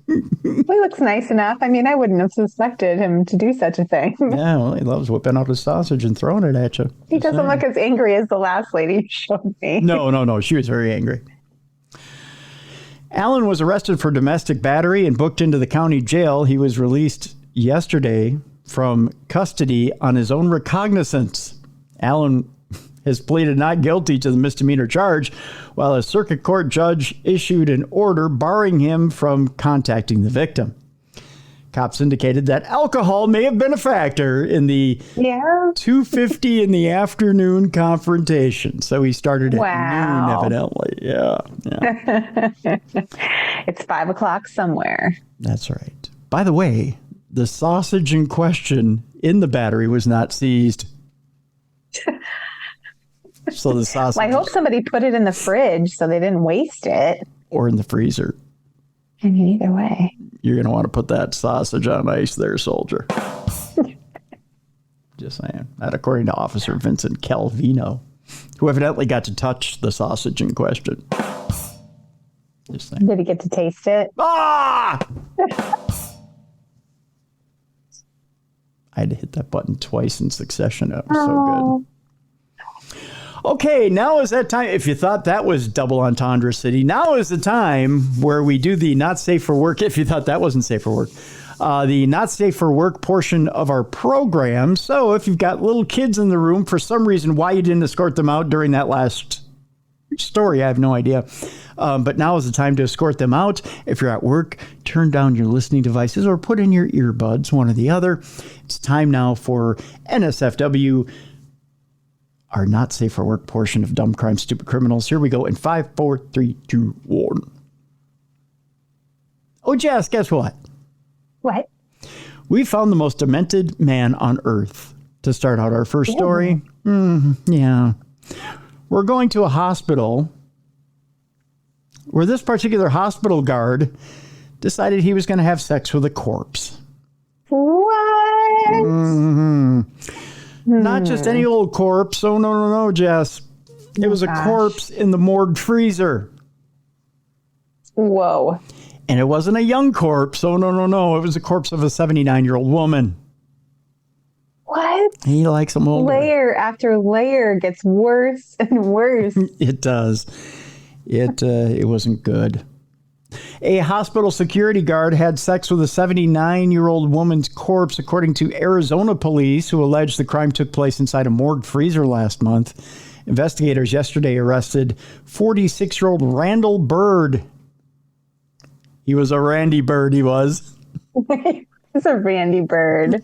He looks nice enough. I mean, I wouldn't have suspected him to do such a thing. Yeah, well, he loves whipping out his sausage and throwing it at you. He doesn't look as angry as the last lady you showed me. No. She was very angry. Allen was arrested for domestic battery and booked into the county jail. He was released yesterday from custody on his own recognizance. Allen has pleaded not guilty to the misdemeanor charge, while a circuit court judge issued an order barring him from contacting the victim. Cops indicated that alcohol may have been a factor in the 2:50 in the afternoon confrontation. So he started at noon, evidently. Yeah. It's 5 o'clock somewhere. That's right. By the way, the sausage in question in the battery was not seized. So the sausage. Well, I hope somebody put it in the fridge so they didn't waste it. Or in the freezer. I mean, either way. You're going to want to put that sausage on ice there, soldier. Just saying. That according to Officer Vincent Calvino, who evidently got to touch the sausage in question. Just saying. Did he get to taste it? Ah! I had to hit that button twice in succession. It was so good. Okay, now is that time. If you thought that was double entendre city, now is the time where we do the not safe for work. If you thought that wasn't safe for work, the not safe for work portion of our program. So if you've got little kids in the room, for some reason, why you didn't escort them out during that last story, I have no idea. But now is the time to escort them out. If you're at work, turn down your listening devices or put in your earbuds, one or the other. It's time now for NSFW, our not safe for work portion of Dumb Crime, Stupid Criminals. Here we go in 5, 4, 3, 2, 1. Oh, Jess, guess what? What? We found the most demented man on earth to start out our first story. Yeah. We're going to a hospital where this particular hospital guard decided he was going to have sex with a corpse. What? Mm-hmm. Not just any old corpse. Oh, no, Jess. It was a corpse in the morgue freezer. Whoa. And it wasn't a young corpse. Oh, no. It was a corpse of a 79-year-old woman. What? He likes them older. Layer after layer gets worse and worse. It does. It wasn't good. A hospital security guard had sex with a 79-year-old woman's corpse, according to Arizona police, who alleged the crime took place inside a morgue freezer last month. Investigators yesterday arrested 46-year-old Randall Bird. He was a Randy Bird, he was. He's a Randy Bird.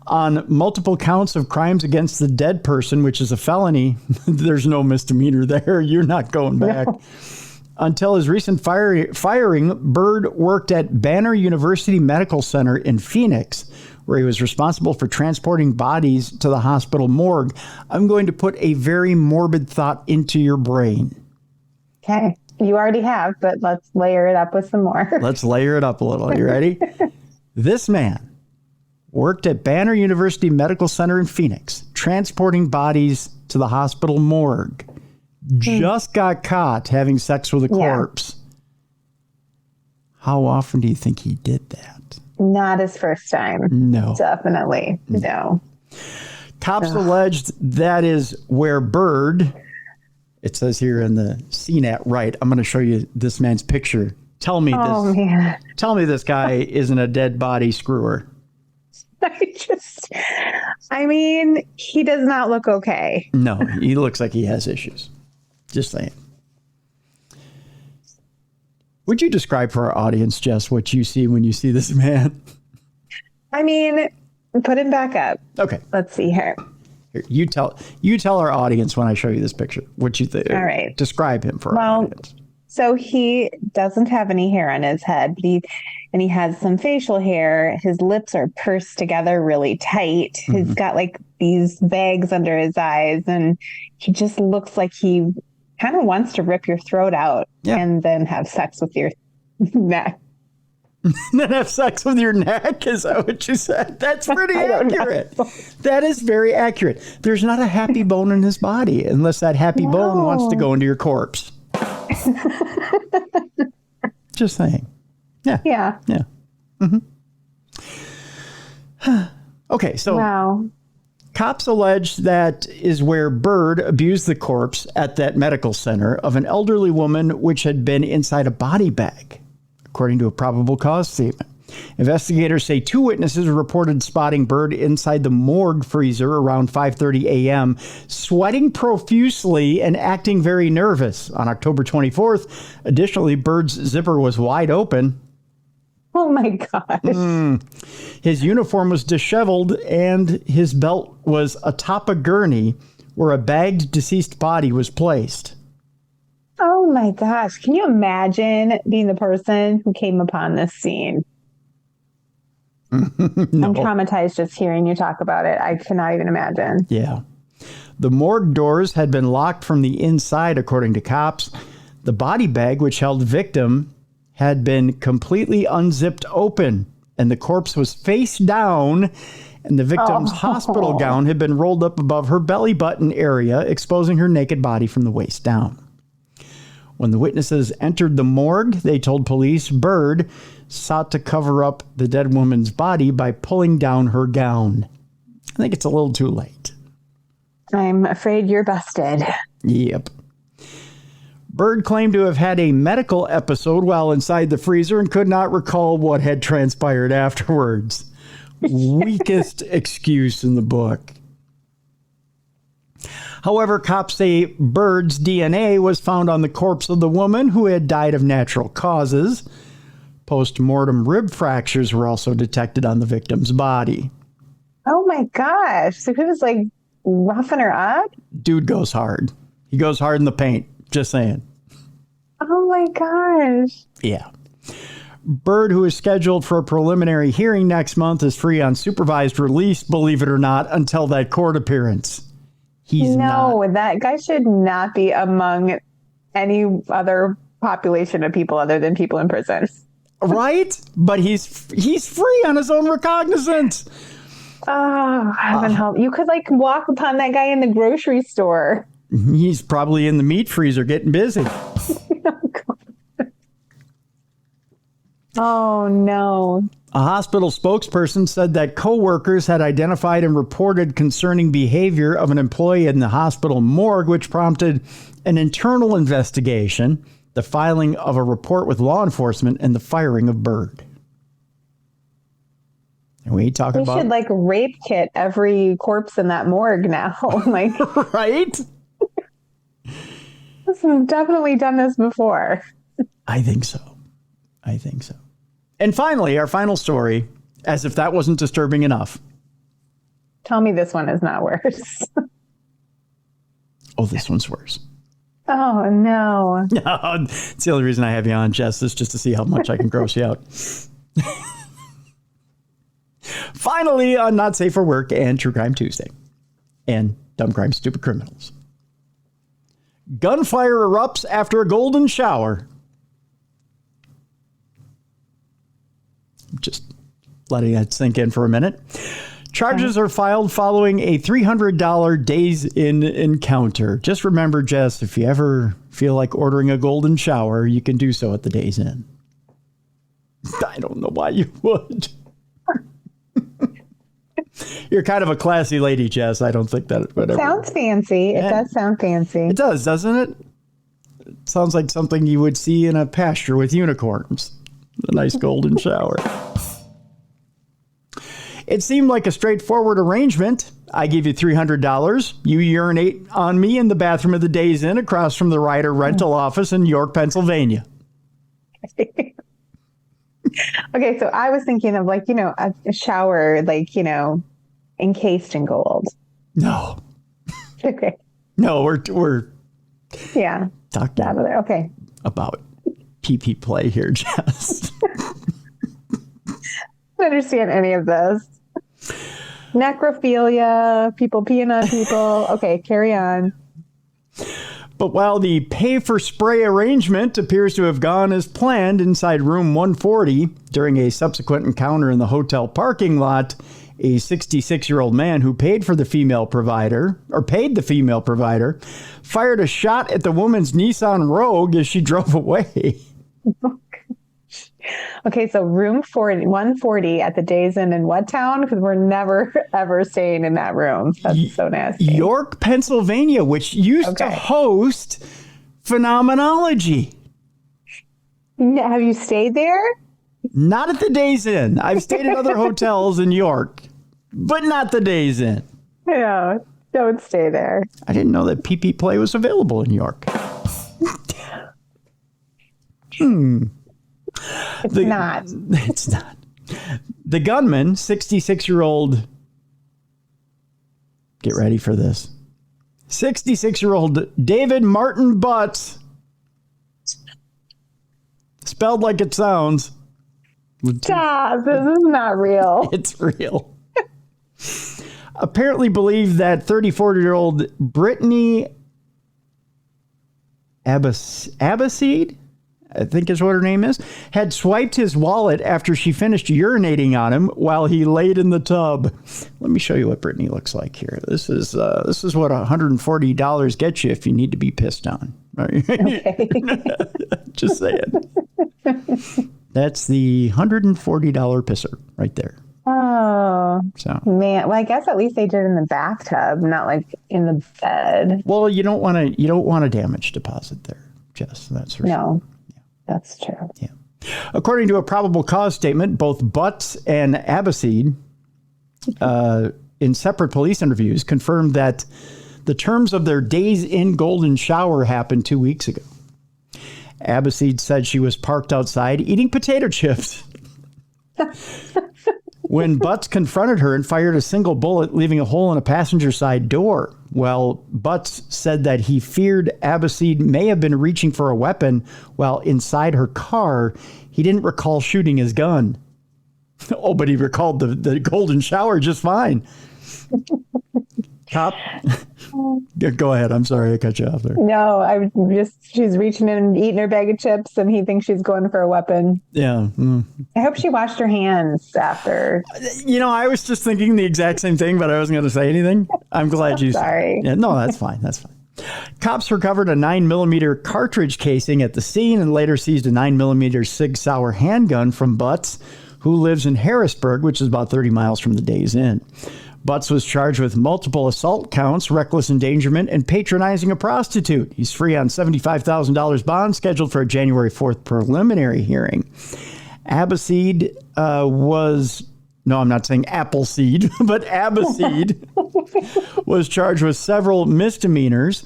On multiple counts of crimes against the dead person, which is a felony. There's no misdemeanor there. You're not going back. No. Until his recent firing, Bird worked at Banner University Medical Center in Phoenix, where he was responsible for transporting bodies to the hospital morgue. I'm going to put a very morbid thought into your brain. Okay. You already have, but let's layer it up with some more. Let's layer it up a little. You ready? This man worked at Banner University Medical Center in Phoenix, transporting bodies to the hospital morgue. Just got caught having sex with a corpse. Yeah. How often do you think he did that? Not his first time. No. Definitely. No. Cops alleged that is where Bird, it says here in the scene at right, I'm going to show you this man's picture. Tell me this guy isn't a dead body screwer. I mean, he does not look okay. No, he looks like he has issues. Just saying. Would you describe for our audience, Jess, what you see when you see this man? I mean, put him back up. Okay. Let's see here. Here, you tell our audience when I show you this picture what you think. All right. Describe him for our audience. So he doesn't have any hair on his head, but he has some facial hair. His lips are pursed together really tight. Mm-hmm. He's got like these bags under his eyes, and he just looks like he kind of wants to rip your throat out and then have sex with your neck. Then have sex with your neck? Is that what you said? That's pretty accurate. That is very accurate. There's not a happy bone in his body unless that happy bone wants to go into your corpse. Just saying. Yeah. Yeah. Okay, so Wow. cops allege that is where Bird abused the corpse at that medical center of an elderly woman which had been inside a body bag, according to a probable cause statement. Investigators say 2 witnesses reported spotting Bird inside the morgue freezer around 5:30 a.m., sweating profusely and acting very nervous. On October 24th, additionally, Bird's zipper was wide open. Oh my gosh. His uniform was disheveled and his belt was atop a gurney where a bagged deceased body was placed. Oh my gosh. Can you imagine being the person who came upon this scene? No. I'm traumatized just hearing you talk about it. I cannot even imagine. Yeah. The morgue doors had been locked from the inside, according to cops. The body bag, which held the victim, had been completely unzipped open, and the corpse was face down, and the victim's hospital gown had been rolled up above her belly button area, exposing her naked body from the waist down. When the witnesses entered the morgue, they told police Bird sought to cover up the dead woman's body by pulling down her gown. I think it's a little too late. I'm afraid you're busted. Yep. Bird claimed to have had a medical episode while inside the freezer and could not recall what had transpired afterwards. Weakest excuse in the book. However, cops say Bird's DNA was found on the corpse of the woman who had died of natural causes. Post-mortem rib fractures were also detected on the victim's body. Oh my gosh. So he was like roughing her up? Dude goes hard. He goes hard in the paint. Just saying. Oh my gosh. Yeah. Bird, who is scheduled for a preliminary hearing next month, is free on supervised release, believe it or not, until that court appearance. He's not. That guy should not be among any other population of people other than people in prison. Right? But he's free on his own recognizance. Oh, heaven help. You could like walk upon that guy in the grocery store. He's probably in the meat freezer getting busy. Oh, no. A hospital spokesperson said that coworkers had identified and reported concerning behavior of an employee in the hospital morgue, which prompted an internal investigation, the filing of a report with law enforcement, and the firing of Bird. And we talk about... We should like rape kit every corpse in that morgue now. Like, right? I've definitely done this before. I think so. And finally, our final story, as if that wasn't disturbing enough. Tell me this one is not worse. Oh, this one's worse. Oh, no. No, it's the only reason I have you on, Jess, is just to see how much I can gross you out. Finally, on Not Safe for Work and True Crime Tuesday. And Dumb Crime, Stupid Criminals. Gunfire erupts after a golden shower. Just letting that sink in for a minute. Charges are filed following a $300 Days Inn encounter. Just remember, Jess, if you ever feel like ordering a golden shower, you can do so at the Days Inn. I don't know why you would. You're kind of a classy lady, Jess. I don't think that would ever... Sounds fancy. It does sound fancy. It does, doesn't it? It sounds like something you would see in a pasture with unicorns. A nice golden shower. It seemed like a straightforward arrangement. I give you $300. You urinate on me in the bathroom of the Days Inn across from the Ryder rental office in York, Pennsylvania. Okay, so I was thinking of like, a shower, like, encased in gold. No. Okay. No, we're yeah. talking okay. about pee-pee play here, Jess. I don't understand any of this. Necrophilia, people peeing on people. Okay, carry on. But while the pay-for-spray arrangement appears to have gone as planned inside room 140, during a subsequent encounter in the hotel parking lot, a 66-year-old man who paid the female provider, fired a shot at the woman's Nissan Rogue as she drove away. Okay, so room 140 at the Days Inn in what town? Because we're never, ever staying in that room. That's so nasty. York, Pennsylvania, which used to host Phenomenology. Have you stayed there? Not at the Days Inn. I've stayed at other hotels in York, but not the Days Inn. Yeah, don't stay there. I didn't know that PP Play was available in York. It's not. It's not. The gunman, 66-year-old, get ready for this, 66-year-old David Martin Butts, spelled like it sounds. Stop, this is not real. It's real. Apparently believed that 34-year-old Brittany Abbasid, I think is what her name is, had swiped his wallet after she finished urinating on him while he laid in the tub. Let me show you what Brittany looks like here. This is what $140 gets you if you need to be pissed on. Right? Okay. Just saying. That's the $140 pisser right there. Oh, so man. Well, I guess at least they did it in the bathtub, not like in the bed. Well, you don't want a damage deposit there, Jess. That's for sure. That's true. Yeah. According to a probable cause statement, both Butts and Abbasid, in separate police interviews, confirmed that the terms of their Days Inn golden shower happened 2 weeks ago. Abbasid said she was parked outside eating potato chips when Butts confronted her and fired a single bullet, leaving a hole in a passenger side door. Well, Butts said that he feared Abbasid may have been reaching for a weapon while inside her car. He didn't recall shooting his gun. Oh, but he recalled the golden shower just fine. Cop? Go ahead. I'm sorry I cut you off there. No, she's reaching in and eating her bag of chips and he thinks she's going for a weapon. Yeah. I hope she washed her hands after. I was just thinking the exact same thing, but I wasn't going to say anything. I'm glad you Sorry. Yeah, no, that's fine. That's fine. Cops recovered a 9mm cartridge casing at the scene and later seized a 9mm Sig Sauer handgun from Butts, who lives in Harrisburg, which is about 30 miles from the Days Inn. Butts was charged with multiple assault counts, reckless endangerment, and patronizing a prostitute. He's free on $75,000 bond, scheduled for a January 4th preliminary hearing. Abbasid I'm not saying Appleseed, but Abbasid was charged with several misdemeanors,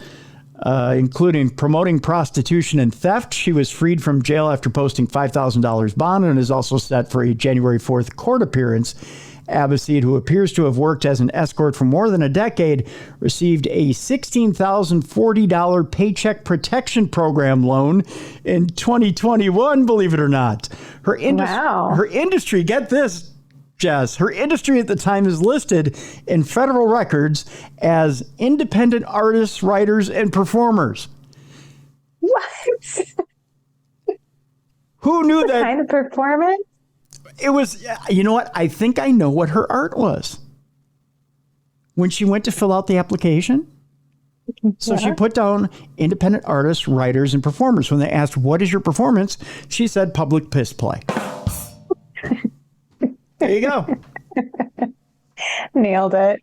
including promoting prostitution and theft. She was freed from jail after posting $5,000 bond and is also set for a January 4th court appearance. Abbasid, who appears to have worked as an escort for more than a decade, received a $16,040 Paycheck Protection Program loan in 2021, believe it or not. Her industry, get this, Jess, her industry at the time is listed in federal records as independent artists, writers, and performers. What? Who knew that? What kind of performance? It was, you know what? I think I know what her art was. When she went to fill out the application. So she put down independent artists, writers, and performers. When they asked, what is your performance? She said public piss play. There you go. Nailed it.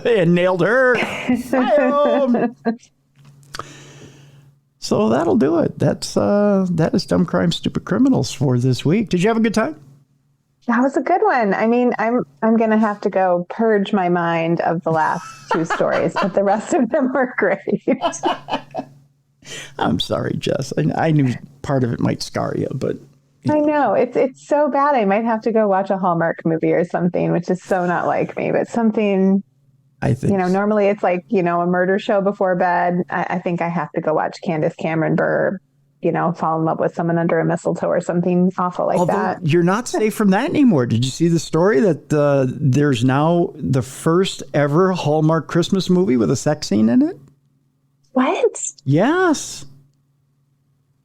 And nailed her. So that'll do it. That is Dumb Crime, Stupid Criminals for this week. Did you have a good time? That was a good one. I mean, I'm going to have to go purge my mind of the last two stories, but the rest of them were great. I'm sorry, Jess. I knew part of it might scar you, but... I know. It's so bad. I might have to go watch a Hallmark movie or something, which is so not like me, but something... I think normally it's like, a murder show before bed. I think I have to go watch Candace Cameron Bure, fall in love with someone under a mistletoe or something awful like that. You're not safe from that anymore. Did you see the story that there's now the first ever Hallmark Christmas movie with a sex scene in it? What? Yes.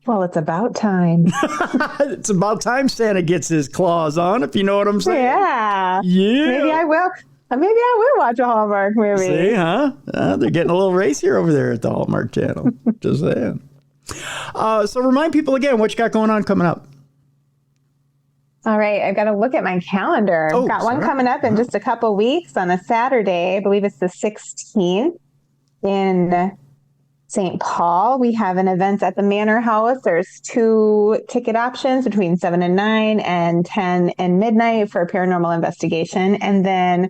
Well, it's about time. It's about time Santa gets his claws on, if you know what I'm saying. Yeah. Yeah. Maybe I will watch a Hallmark movie. See, huh? They're getting a little racier over there at the Hallmark Channel. Just saying. So remind people again what you got going on coming up. All right, I've got to look at my calendar. Oh, I've got one coming up in just a couple weeks on a Saturday. I believe it's the 16th in St. Paul. We have an event at the Manor House. There's 2 ticket options between 7 and 9 and 10 and midnight for a paranormal investigation. And then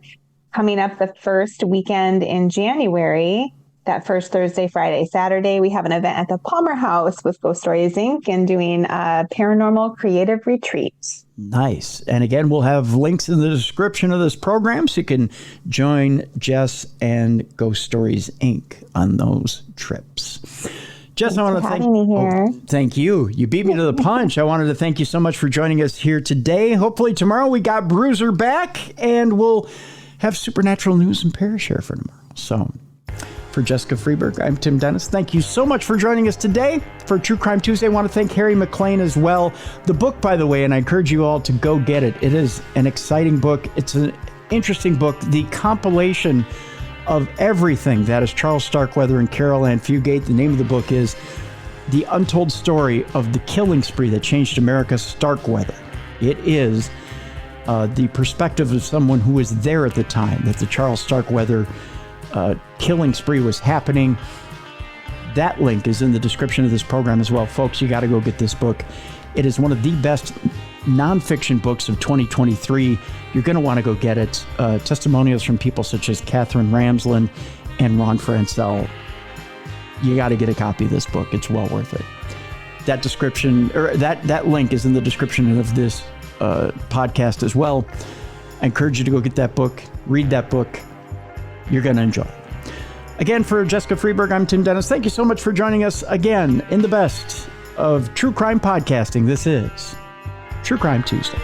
coming up the first weekend in January, that first Thursday, Friday, Saturday, we have an event at the Palmer House with Ghost Stories Inc. and doing a paranormal creative retreat. Nice. And again, we'll have links in the description of this program so you can join Jess and Ghost Stories Inc. on those trips. Jess, I want to thank me here. Thank you. You beat me to the punch. I wanted to thank you so much for joining us here today. Hopefully tomorrow we got Bruiser back and we'll have supernatural news and Parashare for tomorrow. So for Jessica Freeberg, I'm Tim Dennis. Thank you so much for joining us today for True Crime Tuesday. I want to thank Harry MacLean as well. The book, by the way, and I encourage you all to go get it. It is an exciting book. It's an interesting book. The compilation of everything that is Charles Starkweather and Caril Ann Fugate. The name of the book is The Untold Story of the Killing Spree That Changed America, Starkweather. It is the perspective of someone who was there at the time that the Charles Starkweather killing spree was happening. That link is in the description of this program as well. Folks, you got to go get this book. It is one of the best nonfiction books of 2023. You're going to want to go get it. Testimonials from people such as Catherine Ramsland and Ron Francel. You got to get a copy of this book. It's well worth it. That description, or that link is in the description of this podcast as well. I encourage you to go get that book, read that book. You're going to enjoy it. Again, for Jessica Freeberg, I'm Tim Dennis. Thank you so much for joining us again in the best of true crime podcasting. This is True Crime Tuesday.